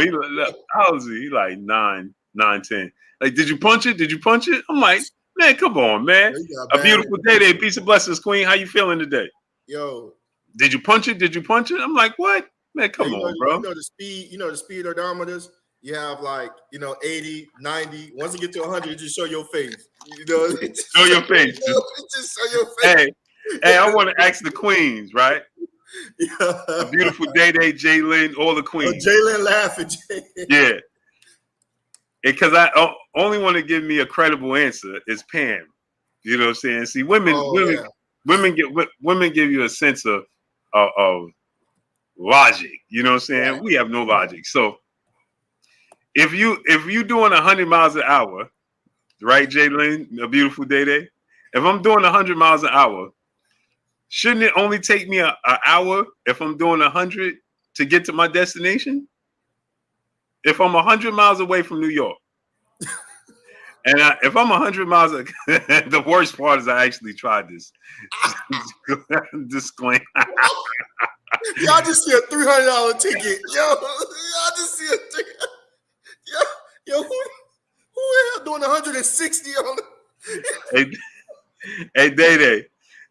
S1: how old is he? He like 9, 10. Like, did you punch it? Did you punch it? I'm like, man, come on, man. A beautiful day today. Peace and blessings, Queen. How you feeling today?
S2: Yo.
S1: Did you punch it? Did you punch it? I'm like, what? Man, come on, bro.
S2: You know the speed odometers? You have 80, 90. Once you get to 100, you just show your face.
S1: Show your face.
S2: Just show your face.
S1: Hey, I want to ask the queens, right?
S2: Yeah.
S1: A beautiful day, Jalen, all the queens.
S2: Jalen laughing.
S1: Yeah. Because I only want to give me a credible answer is Pam. You know what I'm saying? See, women give you a sense of logic. You know what I'm saying? Yeah. We have no logic. So if you doing 100 miles an hour, right, Jalen, a beautiful day. If I'm doing 100 miles an hour, shouldn't it only take me an hour if I'm doing 100 to get to my destination? If I'm 100 miles away from New York, and if I'm 100 miles, the worst part is I actually tried this. Disclaimer.
S2: Y'all just see a $300 ticket. Y'all just see a ticket. Yo, who the hell doing 160 on the?
S1: Hey, Day,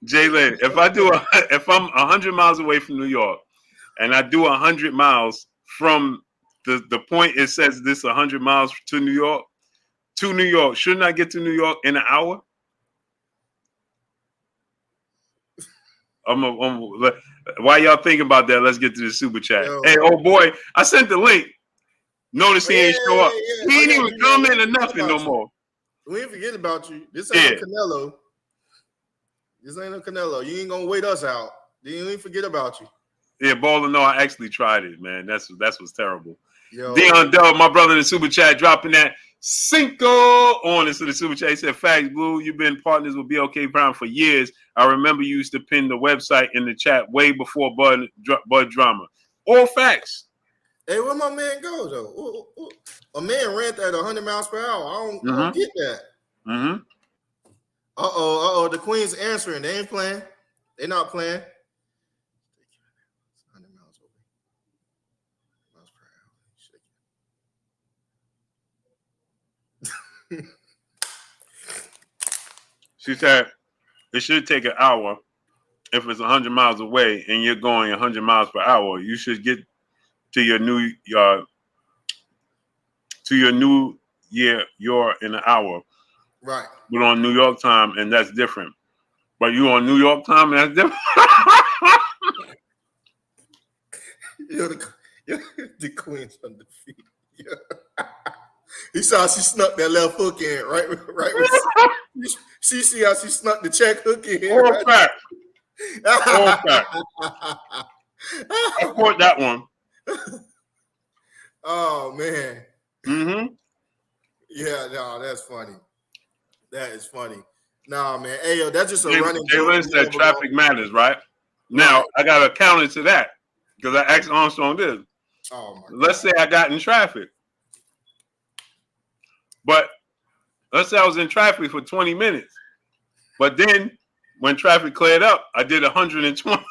S1: Jalen, if I'm 100 miles away from New York, and I do 100 miles from the point it says this 100 miles to New York. To New York. Shouldn't I get to New York in an hour? Why y'all thinking about that? Let's get to the super chat.
S2: Yo.
S1: Hey, oh boy, I sent the link. Notice he ain't show up.
S2: Yeah.
S1: He ain't even comment or nothing no more.
S2: We ain't forget about you. This ain't no Canelo. This ain't no Canelo. You ain't gonna wait us out. You ain't forget about you.
S1: Yeah, Baller, no, I actually tried it, man. That's what's terrible.
S2: Yo.
S1: Dion Dell, my brother in the super chat, dropping that Cinco on into the super chat. He said, "Facts, Blue. You've been partners with BLK Brown for years. I remember you used to pin the website in the chat way before Bud Drama. All facts."
S2: Hey, where my man go though? A man ran at 100 miles per hour. I don't get that.
S1: Mm-hmm.
S2: The Queen's answering. They ain't playing. They not playing. 100 miles per hour.
S1: She said it should take an hour if it's 100 miles away and you're going 100 miles per hour. You should get to your new year you're in an hour.
S2: Right.
S1: But on New York time, and that's different. But you on New York time, and that's different.
S2: The Queen's undefeated. Yeah. He saw she snuck that left hook in, right. She see how she snuck the check hook in.
S1: All
S2: right?
S1: fact. All fact. I caught that one.
S2: Oh man.
S1: Mm-hmm.
S2: Yeah, no, that's funny. That is funny. Nah, man. Hey, yo, that's just a running
S1: joke. Jalen said traffic matters, right? Now, I got to counter to that because I asked Armstrong this.
S2: Oh, my
S1: Let's say I got in traffic. But let's say I was in traffic for 20 minutes. But then when traffic cleared up, I did 120.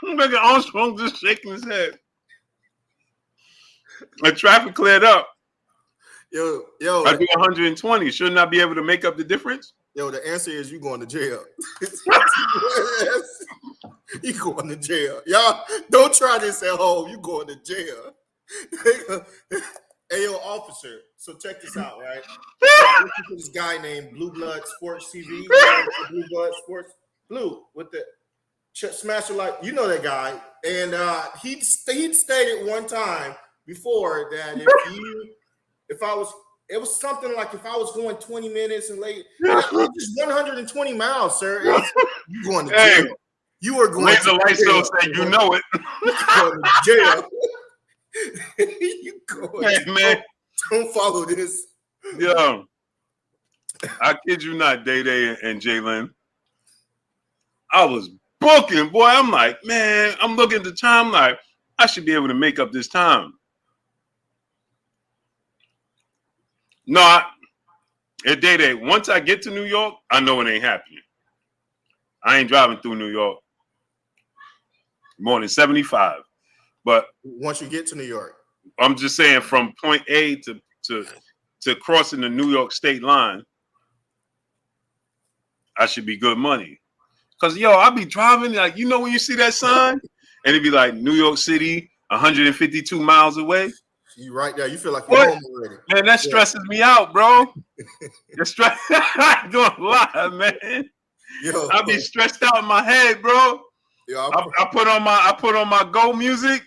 S1: Look at Armstrong just shaking his head. When traffic cleared up,
S2: Yo,
S1: I do 120. Shouldn't I be able to make up the difference?
S2: Yo, the answer is you going to jail. You going to jail. Y'all don't try this at home. You going to jail. Hey, yo, officer. So check this out, right? This guy named Blue Blood Sports TV. Blue Blood Sports. Blue with the smasher like, you know that guy. And he stated one time before that it was something like if I was going 20 minutes and late, just 120 miles, sir. You going to jail.
S1: Hey,
S2: you are going
S1: laser
S2: to
S1: light
S2: jail.
S1: show say you know it.
S2: You're going to jail. You going
S1: hey, man.
S2: Don't follow this.
S1: Yo, I kid you not, Day Day and Jalen. I was booking, boy. I'm like, man, I'm looking at the time like I should be able to make up this time. No, Day Day, once I get to New York, I know it ain't happening. I ain't driving through New York more than 75. But
S2: once you get to New York,
S1: I'm just saying from point A to crossing the New York state line, I should be good money. Because, yo, I be driving, like, you know when you see that sign? And it'd be like New York City, 152 miles away.
S2: You right there. You feel like you're home already.
S1: Man, that stresses me out, bro. I'm doing a lot, man.
S2: Yo,
S1: I be stressed out in my head, bro.
S2: Yo,
S1: I put on my Go music.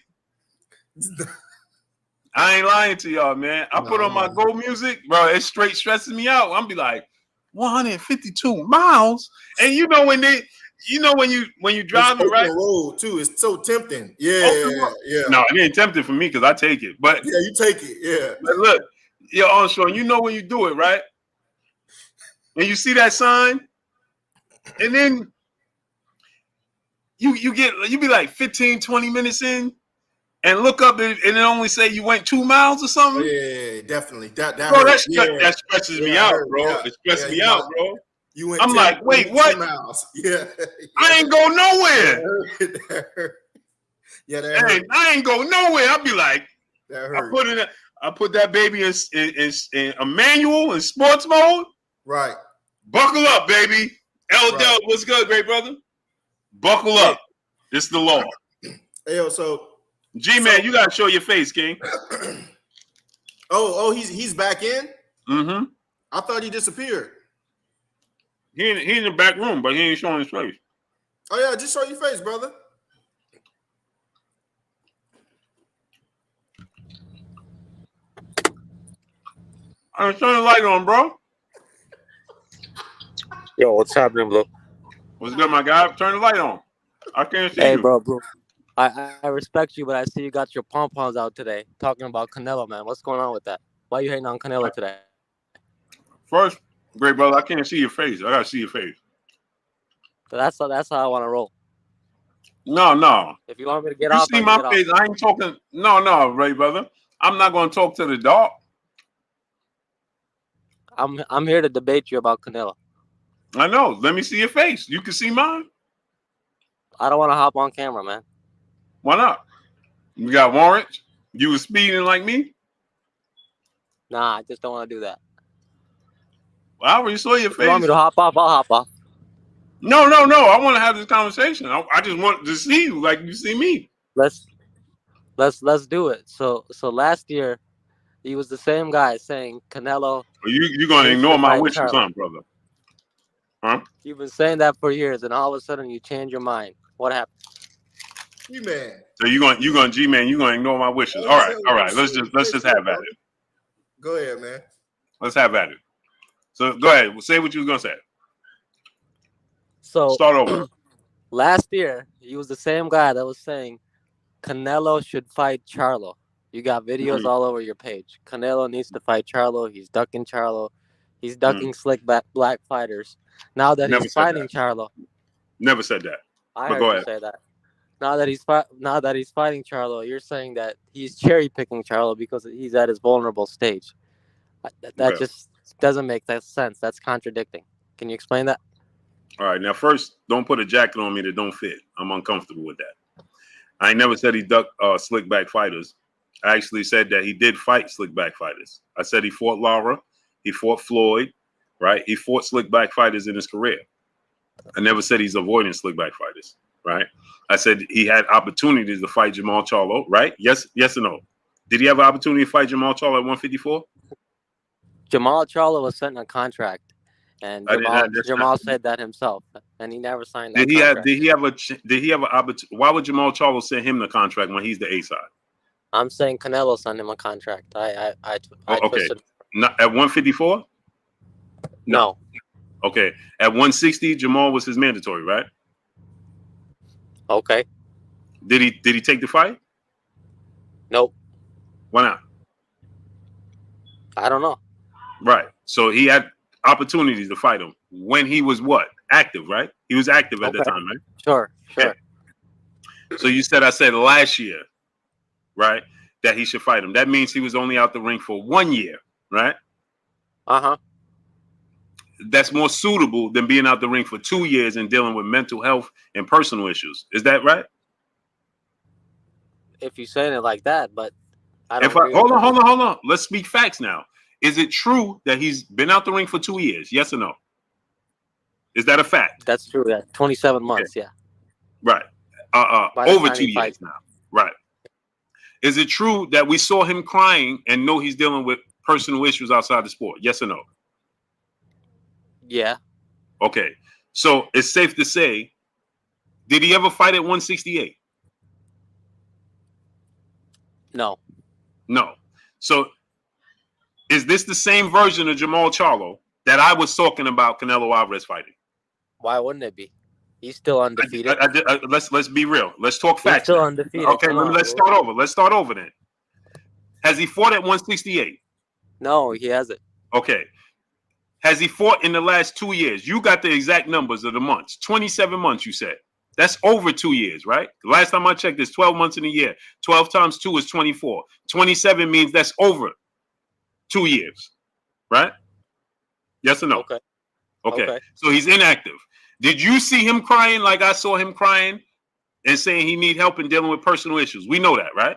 S1: I ain't lying to y'all, man. I put on my Go music, bro. It straight stresses me out. I'm be like 152 miles, and you know when you driving right,
S2: the road too. It's so tempting. Yeah.
S1: No, it ain't tempting for me because I take it. But
S2: yeah, you take it. Yeah.
S1: But look, yo, Armstrong, you know when you do it right, and you see that sign, and then you be like 15, 20 minutes in. And look up and it only say you went 2 miles or something.
S2: Yeah, definitely. That
S1: stresses me out, bro.
S2: Yeah.
S1: It stresses me out, bro. I'm
S2: 10,
S1: like, wait, what?
S2: Miles. Yeah.
S1: I ain't go nowhere.
S2: That
S1: I ain't go nowhere. I'll be like,
S2: that hurt.
S1: I put that baby in a manual in sports mode.
S2: Right.
S1: Buckle up, baby. Dell, what's good, great brother? Buckle up. It's the law.
S2: Hey, yo, so
S1: G-Man, you gotta show your face, King.
S2: He's back in.
S1: Mm-hmm.
S2: I thought he disappeared.
S1: He in the back room, but he ain't showing his face.
S2: Oh yeah, just show your face, brother.
S1: I'm turning the light on, bro.
S3: Yo, what's happening, bro?
S1: What's good, my guy? Turn the light on. I can't see
S3: Hey,
S1: you.
S3: bro. I respect you, but I see you got your pom-poms out today talking about Canelo, man. What's going on with that? Why you hating on Canelo today?
S1: First, great brother, I can't see your face. I gotta see your face.
S3: So that's how I want to roll.
S1: No.
S3: If you want me to get
S1: You
S3: off,
S1: see
S3: I
S1: my
S3: can get
S1: face?
S3: off.
S1: I ain't talking. No, Ray, brother. I'm not gonna talk to the dog.
S3: I'm here to debate you about Canelo.
S1: I know. Let me see your face. You can see mine.
S3: I don't want to hop on camera, man.
S1: Why not? You got warrants? You was speeding like me?
S3: Nah, I just don't want to do that.
S1: Well, I already saw your
S3: If you want
S1: face.
S3: me to hop off, I'll hop off.
S1: No. I want to have this conversation. I just want to see you like you see me.
S3: Let's do it. So last year, he was the same guy saying Canelo.
S1: You gonna
S3: needs
S1: ignore
S3: to
S1: my
S3: fight
S1: wishes,
S3: Charlo.
S1: huh, brother? Huh?
S3: You've been saying that for years, and all of a sudden you change your mind. What happened?
S2: You man.
S1: So you gonna G-Man, you gonna ignore my wishes. All right. Let's just have at it.
S2: Go ahead, man.
S1: Let's have at it. So go ahead. Say what you was gonna say.
S3: So
S1: Start over.
S3: last year, he was the same guy that was saying Canelo should fight Charlo. You got videos all over your page. Canelo needs to fight Charlo. He's ducking Charlo. He's ducking slick black fighters. Now that he's fighting Charlo.
S1: Never said that.
S3: I heard you say that. Now that he's fighting Charlo, you're saying that he's cherry picking Charlo because he's at his vulnerable stage. That just doesn't make that sense. That's contradicting. Can you explain that?
S1: All right. Now, first, don't put a jacket on me that don't fit. I'm uncomfortable with that. I never said he ducked slick back fighters. I actually said that he did fight slick back fighters. I said he fought Lara. He fought Floyd. Right? He fought slick back fighters in his career. I never said he's avoiding slick back fighters. Right? I said he had opportunities to fight Jermall Charlo. Right? Yes or no? Did he have an opportunity to fight Jermall Charlo at 154?
S3: Jermall Charlo was sent a contract. And Jermall said that himself, and he never signed that contract.
S1: Did he have an opportunity? Why would Jermall Charlo send him the contract when he's the A side?
S3: I'm saying Canelo sent him a contract. I twisted.
S1: Not at 154?
S3: No.
S1: Okay. At 160, Jermall was his mandatory, right?
S3: Okay.
S1: Did he take the fight?
S3: Nope.
S1: Why not?
S3: I don't know.
S1: Right. So he had opportunities to fight him when he was what? Active, right? He was active at that time, right?
S3: Sure. Okay.
S1: So I said last year, right, that he should fight him. That means he was only out the ring for 1 year, right?
S3: Uh-huh.
S1: That's more suitable than being out the ring for 2 years and dealing with mental health and personal issues. Is that right?
S3: If you're saying it like that, but I don't.
S1: Hold on. Let's speak facts now. Is it true that he's been out the ring for 2 years? Yes or no? Is that a fact?
S3: That's true. Yeah, 27 months. Yeah.
S1: Right. Over 2 years now. Right. Is it true that we saw him crying and know he's dealing with personal issues outside the sport? Yes or no?
S3: Yeah.
S1: Okay. So it's safe to say, did he ever fight at 168?
S3: No.
S1: So is this the same version of Jermall Charlo that I was talking about Canelo Alvarez fighting?
S3: Why wouldn't it be? He's still undefeated.
S1: Let's be real. Let's talk facts.
S3: He's still undefeated.
S1: Okay, let's start over. Let's start over then. Has he fought at 168?
S3: No, he hasn't.
S1: Okay. Has he fought in the last 2 years? You got the exact numbers of the months. 27 months, you said. That's over 2 years, right? The last time I checked, it's 12 months in a year. 12 times 2 is 24. 27 means that's over 2 years, right? Yes or no? Okay. So he's inactive. Did you see him crying like I saw him crying and saying he need help in dealing with personal issues? We know that, right?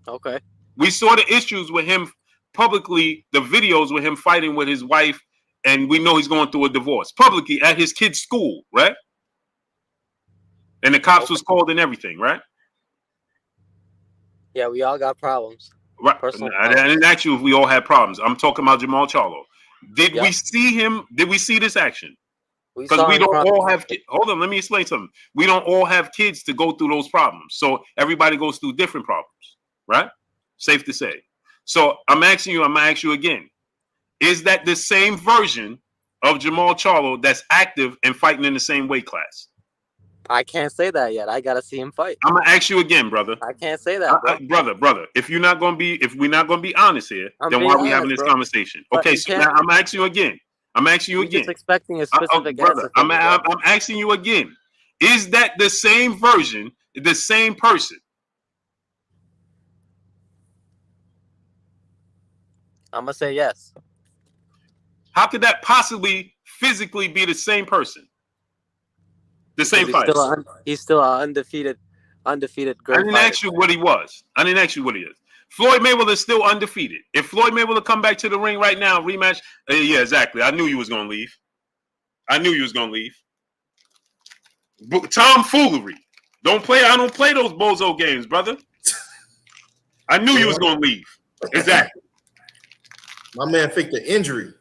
S3: Okay.
S1: We saw the issues with him publicly, the videos with him fighting with his wife, and we know he's going through a divorce publicly at his kid's school, right? And the cops was called and everything, right?
S3: Yeah, we all got problems.
S1: Right.
S3: Personal
S1: I didn't ask you if we all had problems. I'm talking about Jermall Charlo. Did
S3: Yep.
S1: we see him? Did we see this action?
S3: We
S1: Because
S3: saw
S1: we
S3: him
S1: don't
S3: crying.
S1: all have. Hold on, let me explain something. We don't all have kids to go through those problems. So everybody goes through different problems, right? Safe to say. So I'm asking you. I'm gonna ask you again. Is that the same version of Jermall Charlo that's active and fighting in the same weight class?
S3: I can't say that yet. I gotta see him fight.
S1: I'm gonna ask you again, brother.
S3: I can't say that, bro.
S1: Brother. If we're not gonna be honest here,
S3: I'm
S1: then
S3: being
S1: why are we having
S3: honest,
S1: this
S3: bro.
S1: conversation?
S3: But
S1: Okay,
S3: you
S1: so
S3: can't-
S1: now I'm asking you again.
S3: You're just expecting a specific
S1: brother,
S3: answer from me, bro.
S1: I'm asking you again. Is that the same version, the same person?
S3: I'm gonna say yes.
S1: How could that possibly physically be the same person? The same
S3: He's
S1: fighter?
S3: still an undefeated
S1: I
S3: great
S1: didn't
S3: fighter.
S1: ask you what he was. I didn't ask you what he is. Floyd Mayweather is still undefeated. If Floyd Mayweather come back to the ring right now, rematch, yeah, exactly. I knew you was gonna leave. Tomfoolery. I don't play those bozo games, brother. I knew you was gonna leave. Exactly.
S2: My man faked the injury.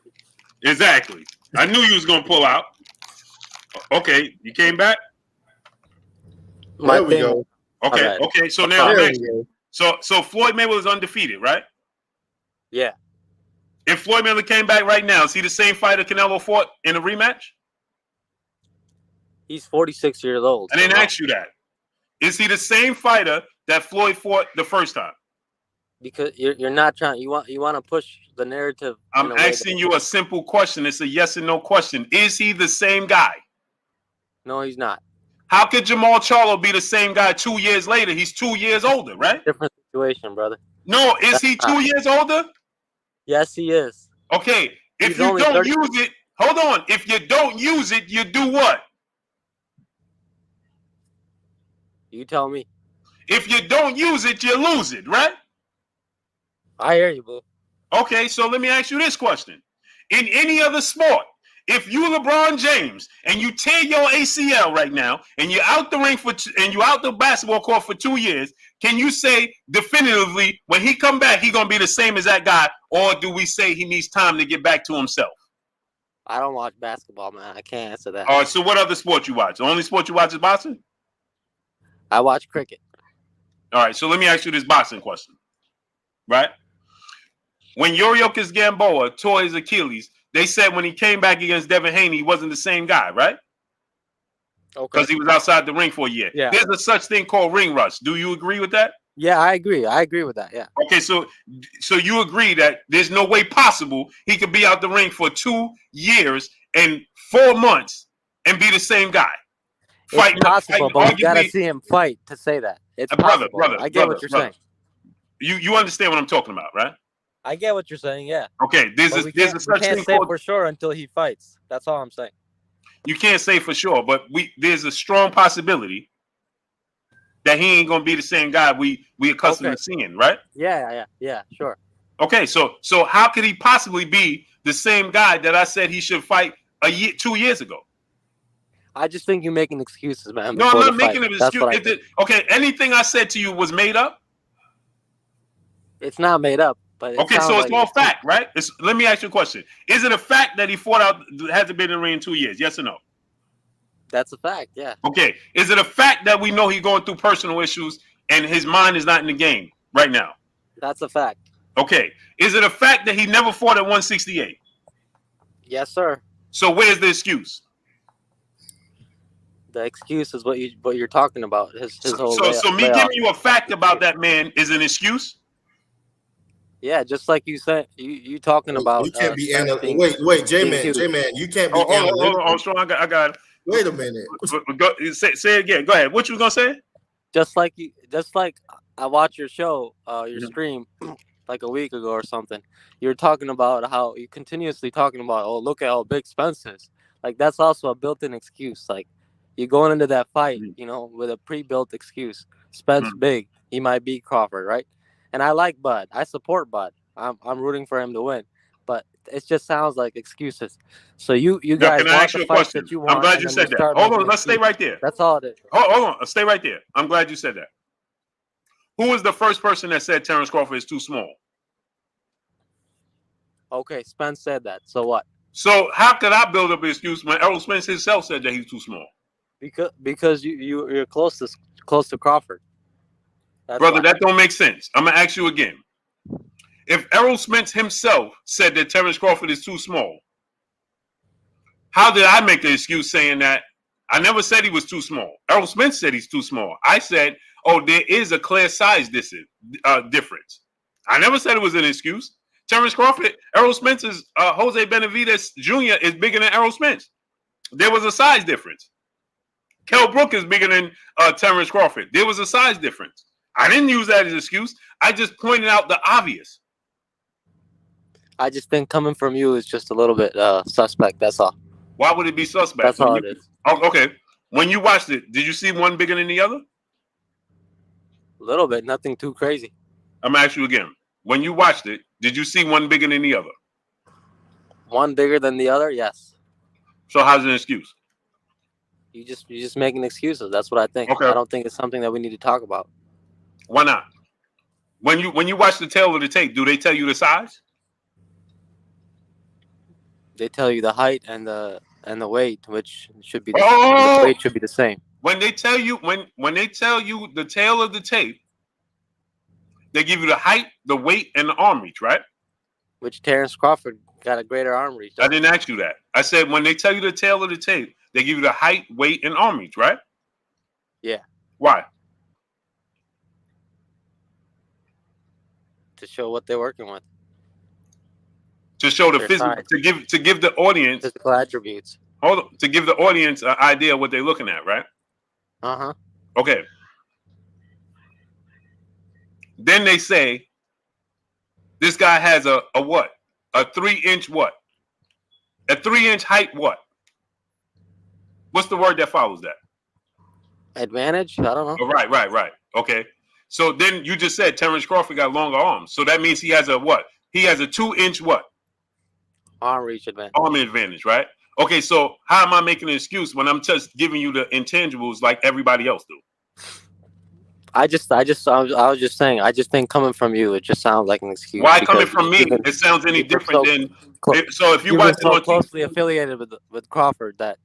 S1: Exactly. I knew you was gonna pull out. Okay, you came back.
S2: There we go.
S1: Okay,
S3: Right.
S1: okay. So now I'm asking, so Floyd Mayweather is undefeated, right?
S3: Yeah.
S1: If Floyd Mayweather came back right now, is he the same fighter Canelo fought in a rematch?
S3: He's 46 years old.
S1: I didn't ask you that. Is he the same fighter that Floyd fought the first time?
S3: Because you're not trying. You want to push the narrative.
S1: I'm asking you a simple question. It's a yes and no question. Is he the same guy?
S3: No, he's not.
S1: How could Jermall Charlo be the same guy 2 years later? He's 2 years older, right?
S3: Different situation, brother.
S1: No, is he 2 years older?
S3: Yes, he is.
S1: Okay. If
S3: He's
S1: you
S3: only
S1: don't
S3: 30.
S1: use it, hold on. If you don't use it, you do what?
S3: You tell me.
S1: If you don't use it, you lose it, right?
S3: I hear you, boo.
S1: Okay, so let me ask you this question. In any other sport, if you LeBron James and you tear your ACL right now and you're out the ring and you're out the basketball court for 2 years, can you say definitively when he come back he gonna be the same as that guy, or do we say he needs time to get back to himself?
S3: I don't watch basketball, man. I can't answer that.
S1: All right, so what other sport you watch? The only sport you watch is boxing?
S3: I watch cricket.
S1: All right, so let me ask you this boxing question, right? When Yuriorkis Gamboa tore his Achilles, they said when he came back against Devin Haney, he wasn't the same guy, right?
S3: Okay.
S1: Because he was outside the ring for a year.
S3: Yeah.
S1: There's a such thing called ring rust. Do you agree with that?
S3: Yeah, I agree. I agree with that. Yeah.
S1: Okay, so you agree that there's no way possible he could be out the ring for 2 years and 4 months and be the same guy.
S3: It's possible, but you gotta see him fight to say that. It's possible.
S1: Brother,
S3: I get what you're saying.
S1: You understand what I'm talking about, right?
S3: I get what you're saying. Yeah.
S1: Okay, there's a such thing
S3: say
S1: called.
S3: For sure until he fights. That's all I'm saying.
S1: You can't say for sure, but there's a strong possibility that he ain't gonna be the same guy we accustomed to seeing, right?
S3: Yeah, sure.
S1: Okay, so how could he possibly be the same guy that I said he should fight 2 years ago?
S3: I just think you're making excuses, man.
S1: No, I'm not making an excuse. Okay, anything I said to you was made up?
S3: It's not made up, but
S1: okay, so it's all fact, right? Let me ask you a question. Is it a fact that he fought out, hasn't been in the ring in 2 years? Yes or no?
S3: That's a fact, yeah.
S1: Okay, is it a fact that we know he's going through personal issues and his mind is not in the game right now?
S3: That's a fact.
S1: Okay, is it a fact that he never fought at 168?
S3: Yes, sir.
S1: So where's the excuse?
S3: The excuse is what you're talking about. His whole.
S1: So me giving you a fact about that man is an excuse?
S3: Yeah, just like you said, you talking about.
S2: You can't be analytical. Wait, J-Man, you can't be
S1: analytical. Hold on, Strong, I got it.
S2: Wait a minute.
S1: Say it again. Go ahead. What you was gonna say?
S3: Just like I watched your show, your stream, like a week ago or something. You're talking about how you continuously talking about, oh, look at how big Spence is. Like that's also a built-in excuse. Like you're going into that fight, with a pre-built excuse. Spence big, he might beat Crawford, right? And I like Bud. I support Bud. I'm rooting for him to win. But it just sounds like excuses. So you guys want the fights that you want.
S1: I'm glad you said that. Hold on, let's stay right there.
S3: That's all it is.
S1: Hold on, stay right there. I'm glad you said that. Who was the first person that said Terrence Crawford is too small?
S3: Okay, Spence said that. So what?
S1: So how could I build up an excuse when Errol Spence himself said that he's too small?
S3: Because you're close to Crawford. That's
S1: Brother,
S3: why.
S1: that don't make sense. I'm gonna ask you again. If Errol Spence himself said that Terrence Crawford is too small, how did I make the excuse saying that? I never said he was too small. Errol Spence said he's too small. I said, oh, there is a clear size difference. I never said it was an excuse. Terrence Crawford, Errol Spence's Jose Benavidez Jr. is bigger than Errol Spence. There was a size difference. Kell Brook is bigger than Terrence Crawford. There was a size difference. I didn't use that as an excuse. I just pointed out the obvious.
S3: I just think coming from you is just a little bit suspect. That's all.
S1: Why would it be suspect?
S3: That's all it is.
S1: Oh, okay. When you watched it, did you see one bigger than the other?
S3: A little bit, nothing too crazy.
S1: I'm gonna ask you again. When you watched it, did you see one bigger than the other?
S3: One bigger than the other, yes.
S1: So how's it an excuse?
S3: You're just making excuses. That's what I think.
S1: Okay.
S3: I don't think it's something that we need to talk about.
S1: Why not? When you watch the tail of the tape, do they tell you the size?
S3: They tell you the height and the weight, which should be
S1: Oh!
S3: the weight should be the same.
S1: When they tell you when they tell you the tail of the tape, they give you the height, the weight, and the arm reach, right?
S3: Which Terrence Crawford got a greater arm reach.
S1: I didn't ask you that. I said when they tell you the tail of the tape, they give you the height, weight, and arm reach, right?
S3: Yeah.
S1: Why?
S3: To show what they're working with.
S1: To show the
S3: Their
S1: physical,
S3: size.
S1: to give the audience
S3: Physical attributes.
S1: hold on, to give the audience an idea of what they're looking at, right?
S3: Uh-huh.
S1: Okay. Then they say this guy has a what? A 3-inch what? A 3-inch height what? What's the word that follows that?
S3: Advantage? I don't know.
S1: Oh, right. Okay. So then you just said Terrence Crawford got longer arms. So that means he has a what? He has a 2-inch what?
S3: Arm reach advantage.
S1: Arm advantage, right? Okay, so how am I making an excuse when I'm just giving you the intangibles like everybody else do?
S3: I was just saying. I just think coming from you, it just sounds like an excuse.
S1: Why coming from me? It sounds any different than so if you watch it on
S3: closely affiliated with Crawford that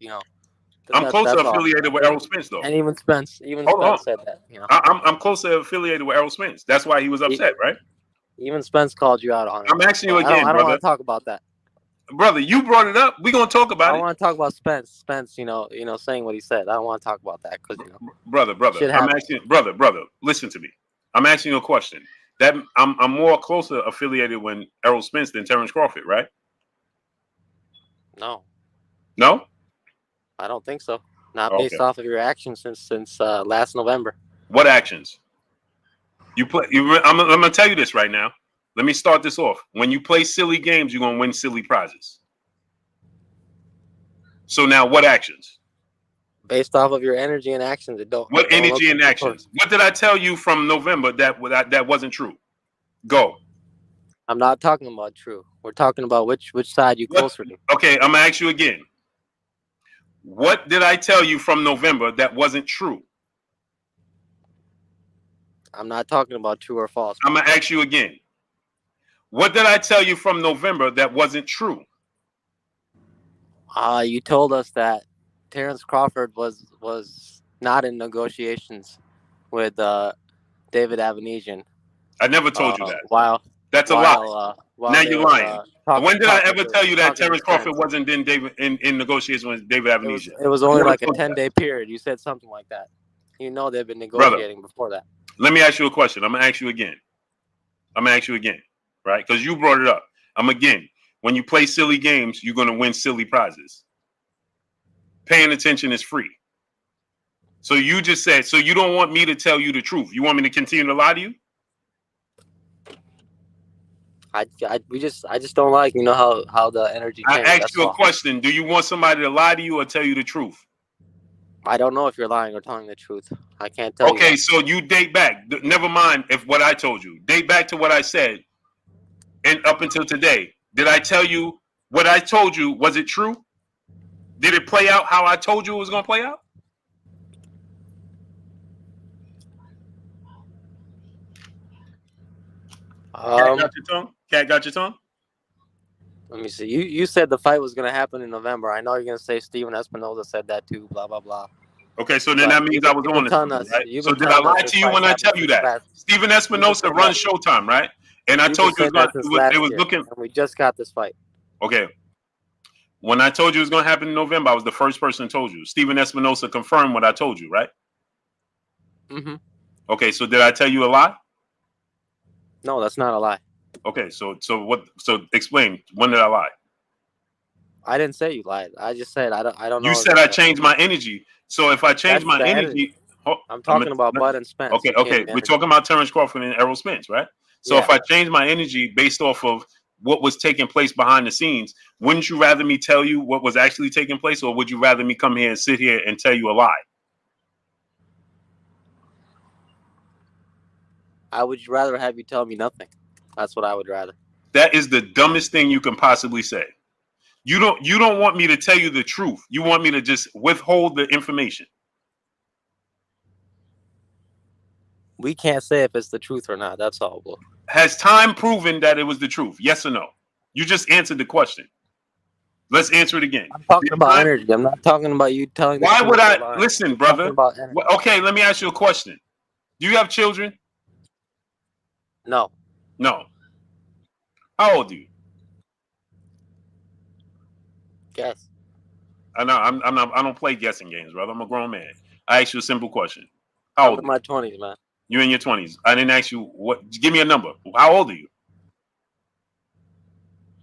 S1: I'm closer affiliated with Errol Spence though.
S3: And even Spence said that.
S1: I'm closer affiliated with Errol Spence. That's why he was upset, right?
S3: Even Spence called you out on it.
S1: I'm asking you again,
S3: I don't
S1: brother.
S3: want to talk about that.
S1: Brother, you brought it up. We're gonna talk about it.
S3: I want to talk about Spence. Spence, saying what he said. I don't want to talk about that because
S1: brother. I'm asking, brother. Listen to me. I'm asking you a question. That I'm more closer affiliated with Errol Spence than Terrence Crawford, right?
S3: No,
S1: I
S3: don't think so. Not based off of your actions since last November.
S1: What actions? I'm gonna tell you this right now. Let me start this off. When you play silly games, you're gonna win silly prizes. So now, what actions?
S3: Based off of your energy and actions, it don't.
S1: What energy and actions? What did I tell you from November that wasn't true? Go.
S3: I'm not talking about true. We're talking about which side you closer to.
S1: Okay, I'm gonna ask you again. What did I tell you from November that wasn't true?
S3: I'm not talking about true or false.
S1: I'm gonna ask you again. What did I tell you from November that wasn't true?
S3: You told us that Terrence Crawford was not in negotiations with David Avenesian.
S1: I never told you that.
S3: Wow.
S1: That's a lie. Now you're lying. When did I ever tell you that Terrence Crawford wasn't in negotiations with David Avenesian?
S3: It was only like a 10-day period. You said something like that. They've been negotiating before that.
S1: Let me ask you a question. I'm gonna ask you again. Right? Because you brought it up. When you play silly games, you're gonna win silly prizes. Paying attention is free. So you just said, so you don't want me to tell you the truth. You want me to continue to lie to you?
S3: I just don't like how the energy changes.
S1: I asked you a question. Do you want somebody to lie to you or tell you the truth?
S3: I don't know if you're lying or telling the truth. I can't tell you.
S1: Okay, so you date back. Never mind if what I told you. Date back to what I said. And up until today, did I tell you what I told you? Was it true? Did it play out how I told you it was going to play out? Cat got your tongue? Cat got your tongue?
S3: Let me see. You said the fight was gonna happen in November. I know you're gonna say Steven Espinoza said that too. Blah blah blah.
S1: Okay, so then that means I was on to something, right? So did I lie to you when I tell you that? Steven Espinoza runs Showtime, right? And I told you
S3: that since last
S1: it was
S3: year,
S1: looking.
S3: and we just got this fight.
S1: Okay. When I told you it was going to happen in November, I was the first person who told you. Steven Espinoza confirmed what I told you, right?
S3: Mm-hmm.
S1: Okay, so did I tell you a lie?
S3: No, that's not a lie.
S1: Okay, so what? So explain. When did I lie?
S3: I didn't say you lied. I just said I don't know.
S1: You said I changed my energy. So if I change my energy,
S3: I'm talking about Bud and Spence.
S1: Okay. We're talking about Terrence Crawford and Errol Spence, right? So if I change my energy based off of what was taking place behind the scenes, wouldn't you rather me tell you what was actually taking place, or would you rather me come here and sit here and tell you a lie?
S3: I would rather have you tell me nothing. That's what I would rather.
S1: That is the dumbest thing you can possibly say. You don't want me to tell you the truth. You want me to just withhold the information.
S3: We can't say if it's the truth or not. That's all.
S1: Has time proven that it was the truth? Yes or no? You just answered the question. Let's answer it again.
S3: I'm talking about energy. I'm not talking about you telling me.
S1: Why would I listen, brother? Okay, let me ask you a question. Do you have children?
S3: No.
S1: No. How old are you?
S3: Guess.
S1: I know. I don't play guessing games, brother. I'm a grown man. I asked you a simple question. How old?
S3: I'm in my 20s, man.
S1: You're in your 20s. I didn't ask you what. Give me a number. How old are you?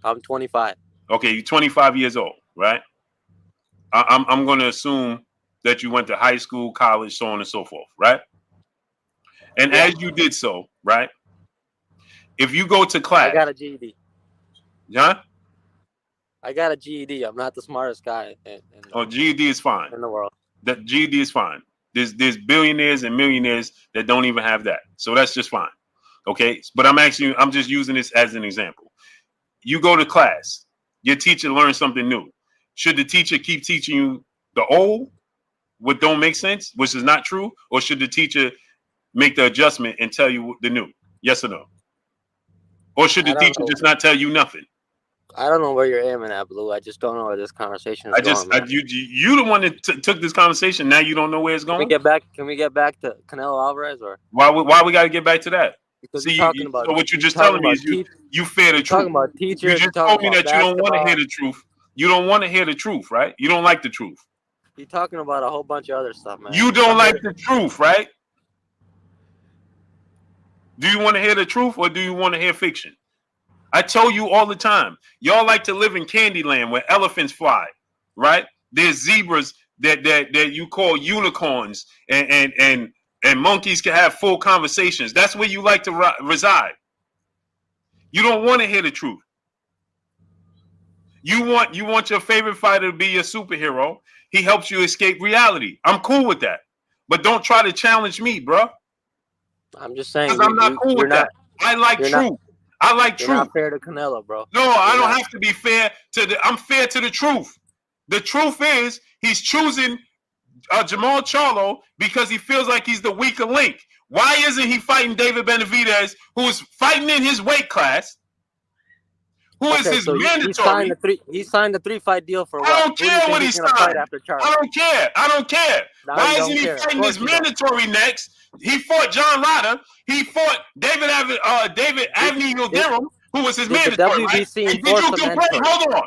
S3: I'm 25.
S1: Okay, you're 25 years old, right? I'm going to assume that you went to high school, college, so on and so forth, right? And as you did so, right? If you go to class,
S3: I got a GED.
S1: Huh?
S3: I got a GED. I'm not the smartest guy
S1: GED is fine.
S3: In the world.
S1: That GED is fine. There's billionaires and millionaires that don't even have that. So that's just fine. Okay. But I'm just using this as an example. You go to class, your teacher learns something new. Should the teacher keep teaching you the old, what don't make sense, which is not true? Or should the teacher make the adjustment and tell you the new? Yes or no? Or should the teacher just not tell you nothing?
S3: I don't know where you're aiming at, Blue. I just don't know where this conversation is going.
S1: You the one that took this conversation. Now you don't know where it's going.
S3: Can we get back to Canelo Alvarez, or
S1: why we got to get back to that?
S3: Because you're talking about.
S1: So what you're just telling me is you fear the truth.
S3: Talking about teachers.
S1: You just told me that you don't want to hear the truth. You don't want to hear the truth, right? You don't like the truth.
S3: You're talking about a whole bunch of other stuff, man.
S1: You don't like the truth, right? Do you want to hear the truth, or do you want to hear fiction? I tell you all the time, y'all like to live in Candyland where elephants fly, right? There's zebras that you call unicorns, and monkeys can have full conversations. That's where you like to reside. You don't want to hear the truth. You want your favorite fighter to be your superhero. He helps you escape reality. I'm cool with that, but don't try to challenge me, bro.
S3: I'm just saying.
S1: Because I'm not cool with that. I like truth. I like truth.
S3: You're not fair to Canelo, bro.
S1: No, I don't have to be fair I'm fair to the truth. The truth is he's choosing Jermall Charlo because he feels like he's the weaker link. Why isn't he fighting David Benavidez, who is fighting in his weight class? Who is his mandatory?
S3: He signed a 3-fight deal for what?
S1: I don't care what he signed. I don't care. Why isn't he fighting his mandatory next? He fought John Ryder. He fought David Avni-Yildirim, who was his mandatory. Right? Did you complain? Hold on.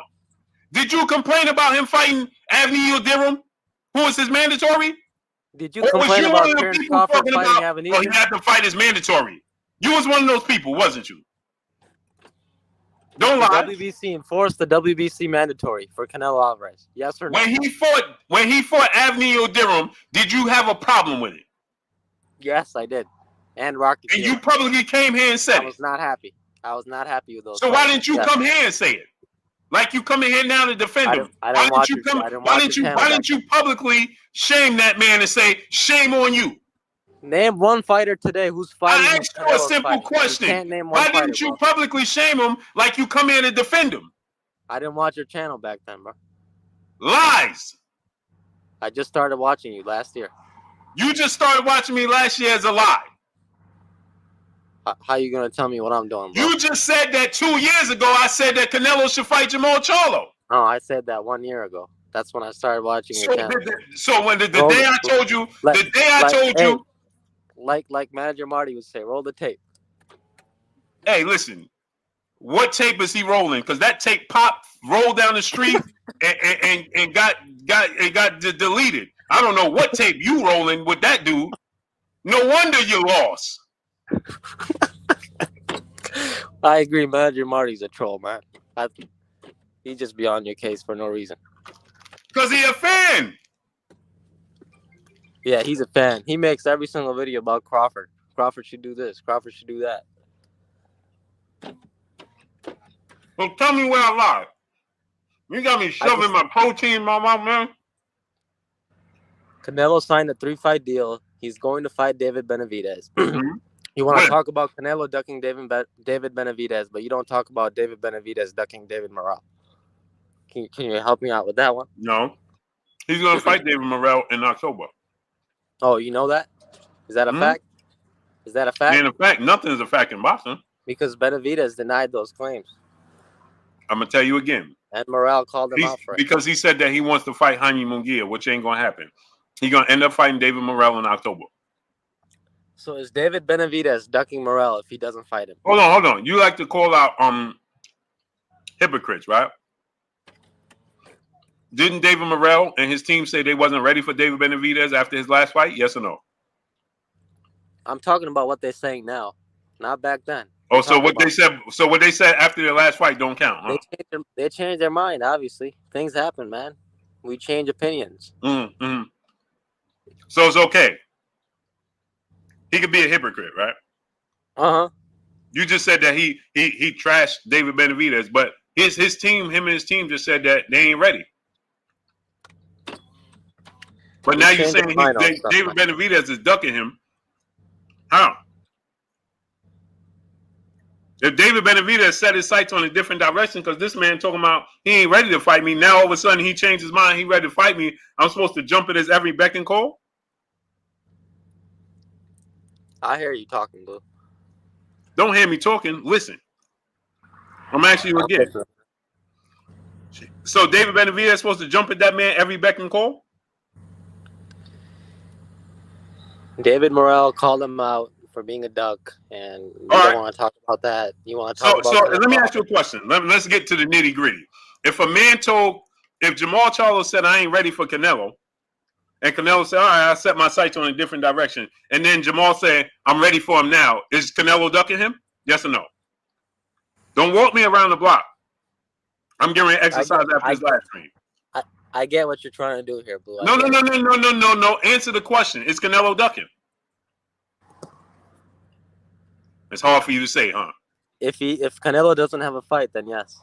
S1: Did you complain about him fighting Avni-Yildirim, who was his mandatory?
S3: Did you complain about Terrence Crawford fighting Avni?
S1: Oh, he had to fight his mandatory. You was one of those people, wasn't you? Don't lie.
S3: WBC enforced the WBC mandatory for Canelo Alvarez. Yes or no?
S1: When he fought Avni-Yildirim, did you have a problem with it?
S3: Yes, I did. And Rocky.
S1: And you publicly came here and said
S3: I was not happy. I was not happy with those.
S1: So why didn't you come here and say it? Like you come in here now to defend him.
S3: Why
S1: didn't you publicly shame that man and say shame on you?
S3: Name one fighter today who's fighting.
S1: I asked you a simple question. Why didn't you publicly shame him like you come here to defend him?
S3: I didn't watch your channel back then, bro.
S1: Lies.
S3: I just started watching you last year.
S1: You just started watching me last year as a lie.
S3: How you gonna tell me what I'm doing, bro?
S1: You just said that 2 years ago. I said that Canelo should fight Jermall Charlo.
S3: Oh, I said that 1 year ago. That's when I started watching your channel.
S1: So when the day I told you,
S3: like Manager Marty would say, roll the tape.
S1: Hey, listen, what tape is he rolling? Because that tape popped, rolled down the street, and got deleted. I don't know what tape you rolling with that dude. No wonder you lost.
S3: I agree, Manager Marty's a troll, man. He just be on your case for no reason.
S1: Because he a fan.
S3: Yeah, he's a fan. He makes every single video about Crawford. Crawford should do this. Crawford should do that.
S1: Well, tell me where I lied. You got me shoving my protein in my mouth, man.
S3: Canelo signed a 3-fight deal. He's going to fight David Benavidez. You want to talk about Canelo ducking David Benavidez, but you don't talk about David Benavidez ducking David Morrell. Can you help me out with that one?
S1: No. He's going to fight David Morrell in October.
S3: Oh, you know that? Is that a fact? Is that a fact?
S1: And in fact, nothing is a fact in boxing.
S3: Because Benavidez denied those claims.
S1: I'm going to tell you again.
S3: And Morrell called him out for it.
S1: Because he said that he wants to fight Jaime Munguia, which ain't going to happen. He's going to end up fighting David Morrell in October.
S3: So is David Benavidez ducking Morrell if he doesn't fight him?
S1: Hold on. You like to call out hypocrites, right? Didn't David Morrell and his team say they wasn't ready for David Benavidez after his last fight? Yes or no?
S3: I'm talking about what they're saying now, not back then.
S1: Oh, so what they said after their last fight don't count, huh?
S3: They changed their mind, obviously. Things happen, man. We change opinions.
S1: Mm-hmm. So it's okay. He could be a hypocrite, right?
S3: Uh-huh.
S1: You just said that he trashed David Benavidez, but him and his team just said that they ain't ready. But now you're saying David Benavidez is ducking him. How? If David Benavidez set his sights on a different direction, because this man talking about he ain't ready to fight me, now all of a sudden he changed his mind, he ready to fight me, I'm supposed to jump at his every beck and call?
S3: I hear you talking, Blue.
S1: Don't hear me talking. Listen. I'm asking you again. So David Benavidez is supposed to jump at that man every beck and call?
S3: David Morrell called him out for being a duck, and you don't want to talk about that. You want to talk about.
S1: So let me ask you a question. Let's get to the nitty gritty. If Jermall Charlo said I ain't ready for Canelo, and Canelo said, all right, I set my sights on a different direction, and then Jermall said I'm ready for him now, is Canelo ducking him? Yes or no? Don't walk me around the block. I'm getting ready to exercise after this live stream.
S3: I get what you're trying to do here, Blue.
S1: No. Answer the question. Is Canelo ducking? It's hard for you to say, huh?
S3: If Canelo doesn't have a fight, then yes.